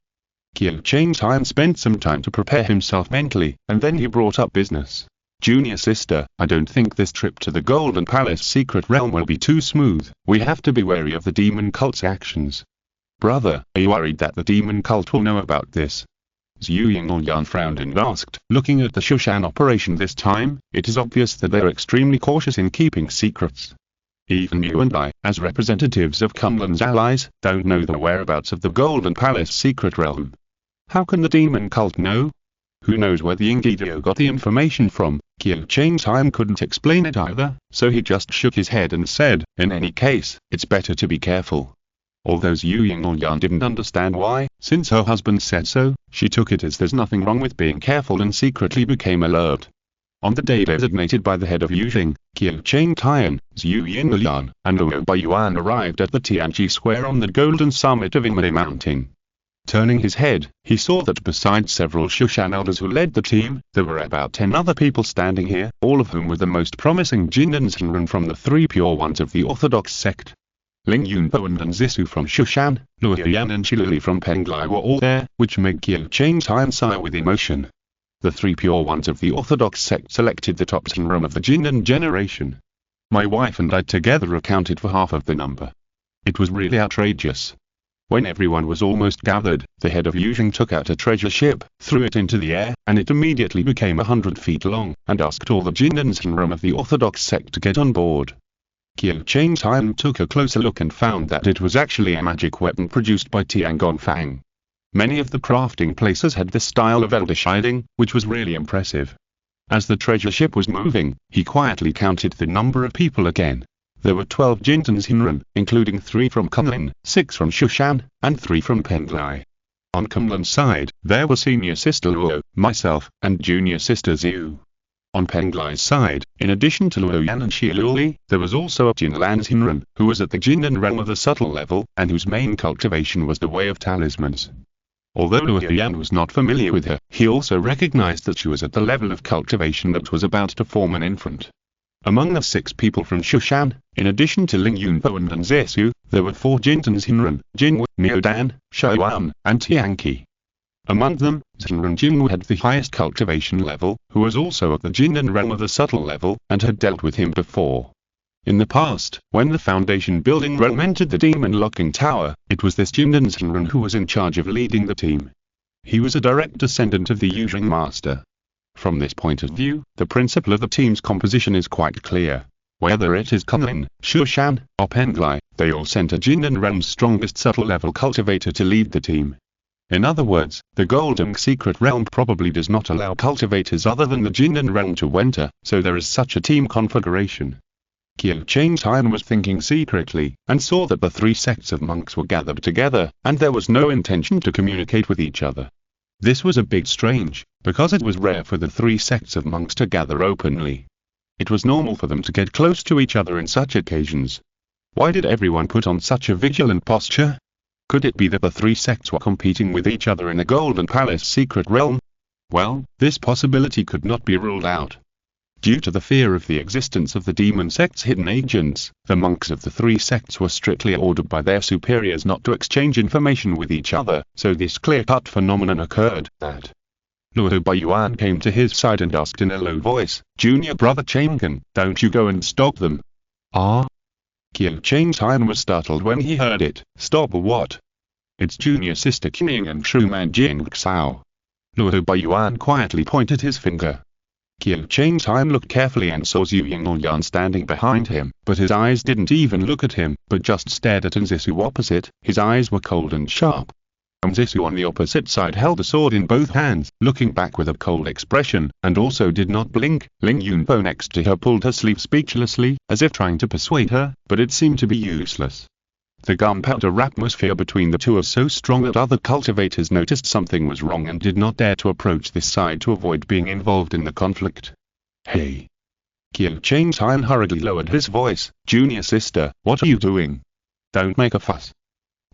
Qiu Changtai spent some time to prepare himself mentally, and then he brought up business. Junior sister, I don't think this trip to the Golden Palace secret realm will be too smooth. We have to be wary of the demon cult's actions. Brother, are you worried that the demon cult will know about this? Zhu Yingyuan frowned and asked, looking at the Shushan operation this time, it is obvious that they are extremely cautious in keeping secrets. Even you and I, as representatives of Kunlun's allies, don't know the whereabouts of the Golden Palace secret realm. How can the demon cult know? Who knows where the Ingidio got the information from? Qiu Changtai couldn't explain it either, so he just shook his head and said, in any case, it's better to be careful. Although Zhu Yingyuan didn't understand why, since her husband said so, she took it as there's nothing wrong with being careful and secretly became alert. On the day designated by the head of Yuzhing, Qiu Changtai, Zhu Yingyuan, and Luo Baiyuan arrived at the Tianqi Square on the golden summit of Imade Mountain. Turning his head, he saw that besides several Shushan elders who led the team, there were about 10 other people standing here, all of whom were the most promising Jin and Zenren from the 3 pure ones of the Orthodox sect. Ling Yunpo and Zisu from Shushan, Luo Yan and Shilili from Penglai were all there, which made Qiu Changtai sigh with emotion. The 3 pure ones of the Orthodox sect selected the top Zenren of the Jindan generation. My wife and I together accounted for half of the number. It was really outrageous. When everyone was almost gathered, the head of Yuzhing took out a treasure ship, threw it into the air, and it immediately became 100 feet long, and asked all the Jin and Zenren of the Orthodox sect to get on board. Qiu Changtai took a closer look and found that it was actually a magic weapon produced by Tiangong Fang. Many of the crafting places had this style of elder shading, which was really impressive. As the treasure ship was moving, he quietly counted the number of people again. There were 12 Jin and Zenren, including 3 from Kunlun, 6 from Shushan, and 3 from Penglai. On Kunlun's side, there were senior sister Luo, myself, and junior sister Zhu. On Penglai's side, in addition to Luo Yan and Shiluli, there was also a Jinlan Zenren, who was at the Jindan realm of the subtle level, and whose main cultivation was the way of talismans. Although Luo Yan was not familiar with her, he also recognized that she was at the level of cultivation that was about to form an infant. Among the 6 people from Shushan, in addition to Ling Yunpo and Zesu, there were 4 Jindan Zenren, Jinwu, Miodan, Showan, and Tianqi. Among them, Zenren Jinwu had the highest cultivation level, who was also at the Jindan realm of the subtle level, and had dealt with him before. In the past, when the Foundation building realm entered the Demon Locking Tower, it was this Jindan Zenren who was in charge of leading the team. He was a direct descendant of the Yuzhing Master. From this point of view, the principle of the team's composition is quite clear. Whether it is Kunlun, Shushan, or Penglai, they all sent a Jindan realm's strongest subtle level cultivator to lead the team. In other words, the Golden Secret Realm probably does not allow cultivators other than the Jindan realm to enter, so there is such a team configuration. Qiu Changtai was thinking secretly, and saw that the 3 sects of monks were gathered together, and there was no intention to communicate with each other. This was a bit strange, because it was rare for the 3 sects of monks to gather openly. It was normal for them to get close to each other in such occasions. Why did everyone put on such a vigilant posture? Could it be that the 3 sects were competing with each other in the Golden Palace secret realm? Well, this possibility could not be ruled out. Due to the fear of the existence of the demon sect's hidden agents, the monks of the 3 sects were strictly ordered by their superiors not to exchange information with each other, so this clear-cut phenomenon occurred, that Luo Baiyuan came to his side and asked in a low voice, "Junior brother Chang'an, don't you go and stop them?" Ah? Qiu Changtai was startled when he heard it. Stop what? It's junior sister Qing and Truman Jing Xiao. Luo Baiyuan quietly pointed his finger. Qiu Changtai looked carefully and saw Zhu Yingyuan standing behind him, but his eyes didn't even look at him, but just stared at Nzisu opposite. His eyes were cold and sharp. Zisu on the opposite side held a sword in both hands, looking back with a cold expression, and also did not blink. Ling Yunpo next to her pulled her sleeve speechlessly, as if trying to persuade her, but it seemed to be useless. The gunpowder atmosphere between the two was so strong that other cultivators noticed something was wrong and did not dare to approach this side to avoid being involved in the conflict. Hey! Qiu Changtai hurriedly lowered his voice. Junior sister, what are you doing? Don't make a fuss.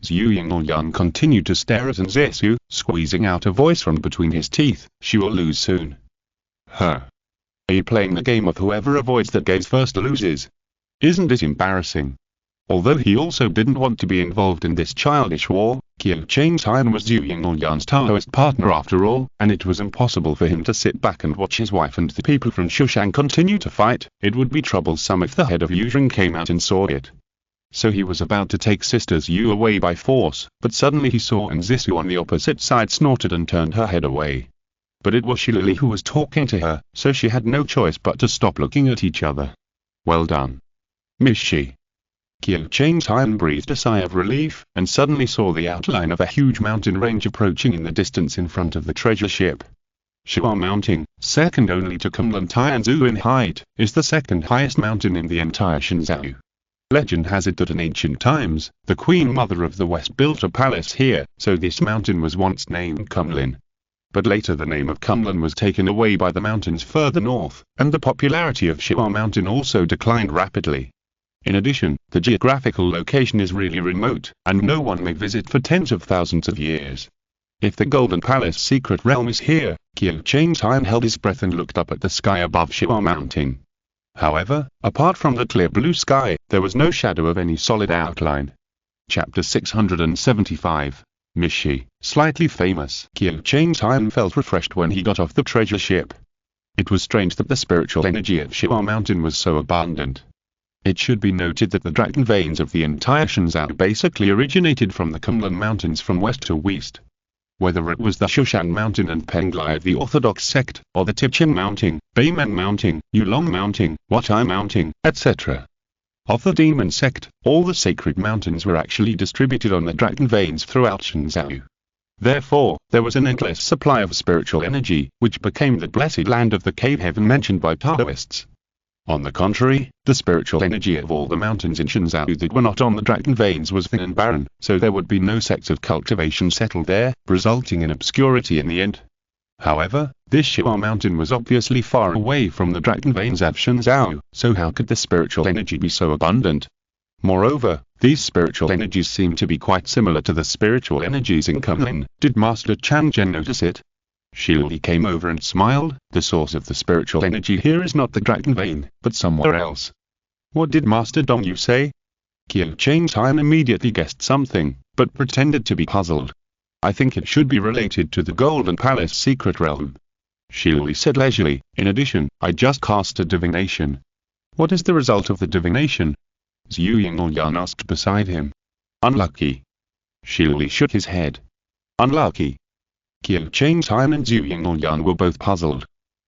Zhu Yingyan continued to stare at Zisu, squeezing out a voice from between his teeth. She will lose soon. Huh? Are you playing the game of whoever avoids that gaze first loses? Isn't it embarrassing? Although he also didn't want to be involved in this childish war, Qiu Changtai was Zhu Yingyan's Taoist partner after all, and it was impossible for him to sit back and watch his wife and the people from Shushan continue to fight. It would be troublesome if the head of Yuzheng came out and saw it. So he was about to take Sister Zhu away by force, but suddenly he saw Zisu on the opposite side snorted and turned her head away. But it was Shilili who was talking to her, so she had no choice but to stop looking at each other. Well done, Miss Shi. Qiu Changtai breathed a sigh of relief, and suddenly saw the outline of a huge mountain range approaching in the distance in front of the treasure ship. Shua Mountain, second only to Kunlun Tianzhu in height, is the second highest mountain in the entire Shenzhou. Legend has it that in ancient times, the Queen Mother of the West built a palace here, so this mountain was once named Kunlun. But later the name of Kunlun was taken away by the mountains further north, and the popularity of Shua Mountain also declined rapidly. In addition, the geographical location is really remote, and no one may visit for tens of thousands of years. If the Golden Palace secret realm is here, Qiu Changtai held his breath and looked up at the sky above Shua Mountain. However, apart from the clear blue sky, there was no shadow of any solid outline. Chapter 675. Miss Shi, slightly famous. Qiu Changtai felt refreshed when he got off the treasure ship. It was strange that the spiritual energy at Shua Mountain was so abundant. It should be noted that the dragon veins of the entire Shenzhou basically originated from the Kunlun Mountains from west to east. Whether it was the Shushan Mountain and Penglai of the Orthodox sect, or the Tichen Mountain, Beimen Mountain, Yulong Mountain, Watai Mountain, etc. Of the demon sect, all the sacred mountains were actually distributed on the dragon veins throughout Shenzhou. Therefore, there was an endless supply of spiritual energy, which became the blessed land of the cave heaven mentioned by Taoists. On the contrary, the spiritual energy of all the mountains in Shenzhou that were not on the dragon veins was thin and barren, so there would be no sects of cultivation settled there, resulting in obscurity in the end. However, this Shua Mountain was obviously far away from the dragon veins of Shenzhou, so how could the spiritual energy be so abundant? Moreover, these spiritual energies seem to be quite similar to the spiritual energies in Kunlun. Did Master Changzhen notice it? Shili came over and smiled. The source of the spiritual energy here is not the dragon vein, but somewhere else. What did Master Dongyu say? Qiu Changtai immediately guessed something, but pretended to be puzzled. I think it should be related to the Golden Palace secret realm. Shili said leisurely. In addition, I just cast a divination. What is the result of the divination? Zhu Yingyan asked beside him. Unlucky. Shili shook his head. Unlucky. Qiu Changtai and Zhu Yingyan were both puzzled.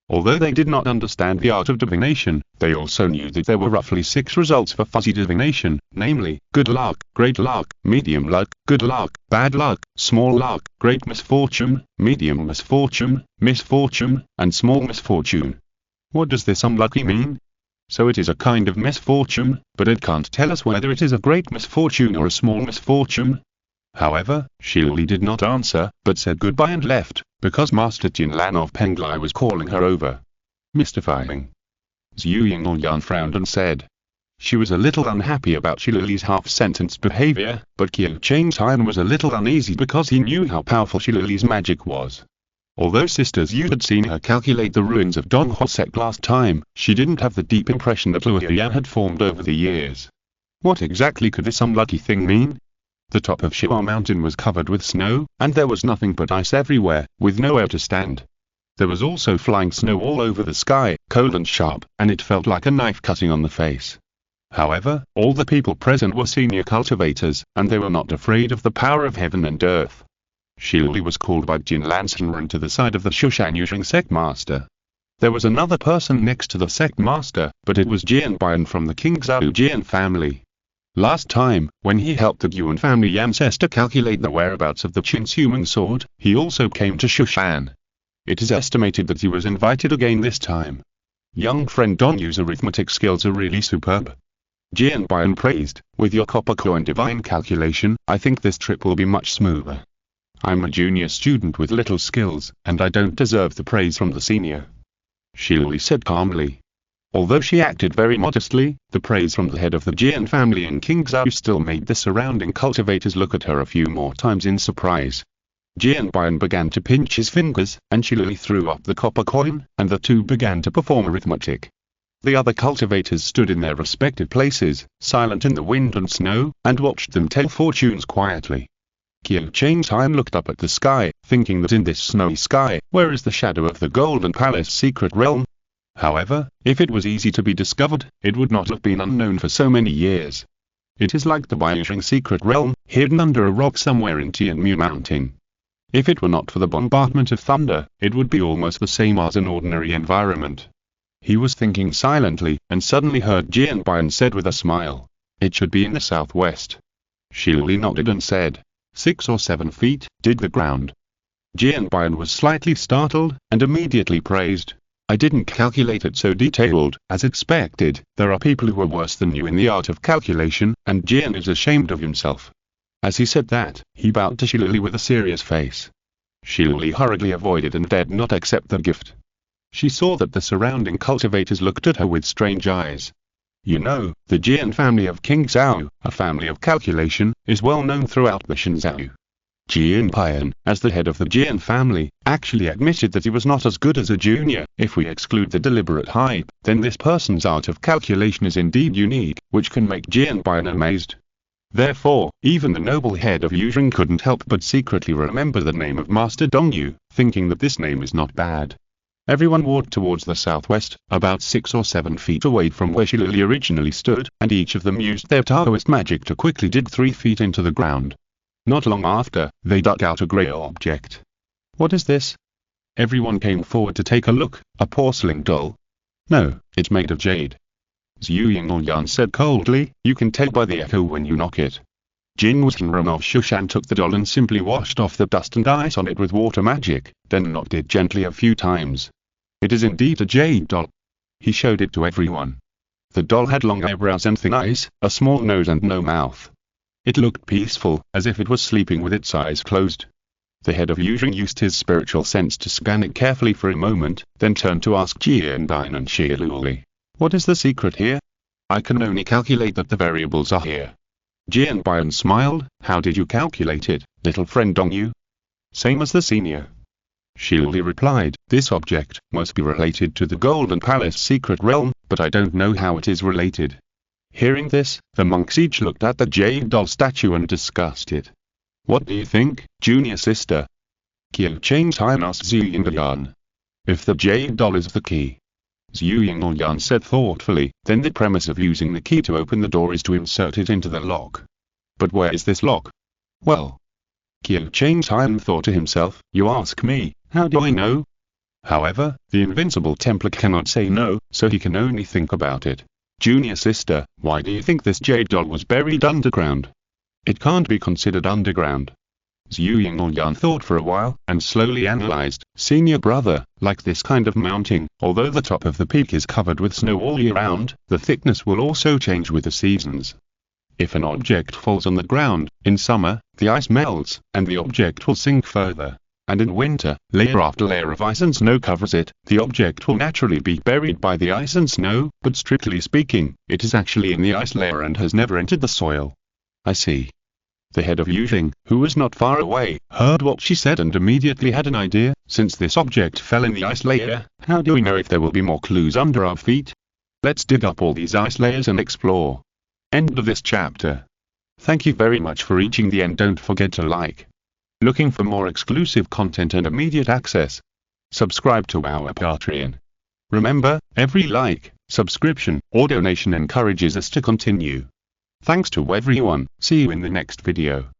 Although they did not understand the art of divination, they also knew that there were roughly 6 results for fuzzy divination, namely, good luck, great luck, medium luck, good luck, bad luck, small luck, great misfortune, medium misfortune, misfortune, and small misfortune. What does this unlucky mean? So it is a kind of misfortune, but it can't tell us whether it is a great misfortune or a small misfortune. However, Shili did not answer, but said goodbye and left, because Master Jinlan of Penglai was calling her over. Mystifying. Zhu Yingyan frowned and said. She was a little unhappy about Shilili's half-sentenced behavior, but Qiu Changtai was a little uneasy because he knew how powerful Shilili's magic was. Although Sister Zhu had seen her calculate the ruins of Donghua sect last time, she didn't have the deep impression that Luoyang had formed over the years. What exactly could this unlucky thing mean? The top of Shua Mountain was covered with snow, and there was nothing but ice everywhere, with nowhere to stand. There was also flying snow all over the sky, cold and sharp, and it felt like a knife cutting on the face. However, all the people present were senior cultivators, and they were not afraid of the power of heaven and earth. Shili was called by Jinlan Senran to the side of the Shushan Yuzheng sect master. There was another person next to the sect master, but it was Jian Bian from the King Zhou Jian family. Last time, when he helped the Yuan family ancestor calculate the whereabouts of the Qin's human sword, he also came to Shushan. It is estimated that he was invited again this time. Young friend Donyu's arithmetic skills are really superb. Jian Bian praised, with your copper coin divine calculation, I think this trip will be much smoother. I'm a junior student with little skills, and I don't deserve the praise from the senior. Shilui said calmly. Although she acted very modestly, the praise from the head of the Jian family in King Zhao still made the surrounding cultivators look at her a few more times in surprise. Jian Bian began to pinch his fingers, and Shilui threw up the copper coin, and the two began to perform arithmetic. The other cultivators stood in their respective places, silent in the wind and snow, and watched them tell fortunes quietly. Qiu Changtai looked up at the sky, thinking that in this snowy sky, where is the shadow of the Golden Palace secret realm? However, if it was easy to be discovered, it would not have been unknown for so many years. It is like the Baiyusheng secret realm, hidden under a rock somewhere in Tianmu Mountain. If it were not for the bombardment of thunder, it would be almost the same as an ordinary environment. He was thinking silently, and suddenly heard Jian Bian said with a smile, "It should be in the southwest." Shilui nodded and said, 6 or 7 feet, did the ground. Jian Bian was slightly startled, and immediately praised, "I didn't calculate it so detailed, as expected. There are people who are worse than you in the art of calculation, and Jian is ashamed of himself." As he said that, he bowed to Shilui with a serious face. Shilui hurriedly avoided and dared not accept the gift. She saw that the surrounding cultivators looked at her with strange eyes. You know, the Jian family of King Zhao, a family of calculation, is well known throughout the Shanzhou. Jian Bian, as the head of the Jian family, actually admitted that he was not as good as a junior. If we exclude the deliberate hype, then this person's art of calculation is indeed unique, which can make Jian Bian amazed. Therefore, even the noble head of Yuzheng couldn't help but secretly remember the name of Master Dongyu, thinking that this name is not bad. Everyone walked towards the southwest, about 6 or 7 feet away from where Shilui originally stood, and each of them used their Taoist magic to quickly dig 3 feet into the ground. Not long after, they dug out a grey object. What is this? Everyone came forward to take a look. A porcelain doll? No, it's made of jade. Zhu Yingyan said coldly, you can tell by the echo when you knock it. Jin Wutenram of Shushan took the doll and simply washed off the dust and ice on it with water magic, then knocked it gently a few times. It is indeed a jade doll. He showed it to everyone. The doll had long eyebrows and thin eyes, a small nose and no mouth. It looked peaceful, as if it was sleeping with its eyes closed. The head of Yuzheng used his spiritual sense to scan it carefully for a moment, then turned to ask Jian Bian and Shilui, what is the secret here? I can only calculate that the variables are here. Jian Bian smiled, how did you calculate it, little friend Dongyu? Same as the senior. Shilui replied, this object must be related to the Golden Palace secret realm, but I don't know how it is related. Hearing this, the monks each looked at the jade doll statue and discussed it. What do you think, junior sister? Qiu Changtai asked Zhu Yingyan. If the jade doll is the key. Zhu Yingyan said thoughtfully, then the premise of using the key to open the door is to insert it into the lock. But where is this lock? Well. Qiu Changtai thought to himself, you ask me, how do I know? However, the invincible Templar cannot say no, so he can only think about it. Junior sister, why do you think this jade doll was buried underground? It can't be considered underground. Zhu Yingyan thought for a while, and slowly analyzed, senior brother, like this kind of mounting, although the top of the peak is covered with snow all year round, the thickness will also change with the seasons. If an object falls on the ground, in summer, the ice melts, and the object will sink further. And in winter, layer after layer of ice and snow covers it, the object will naturally be buried by the ice and snow, but strictly speaking, it is actually in the ice layer and has never entered the soil. I see. The head of Yuzheng, who was not far away, heard what she said and immediately had an idea, since this object fell in the ice layer, how do we know if there will be more clues under our feet? Let's dig up all these ice layers and explore. End of this chapter. Thank you very much for reaching the end. Don't forget to like. Looking for more exclusive content and immediate access? Subscribe to our Patreon. Remember, every like, subscription, or donation encourages us to continue. Thanks to everyone, see you in the next video.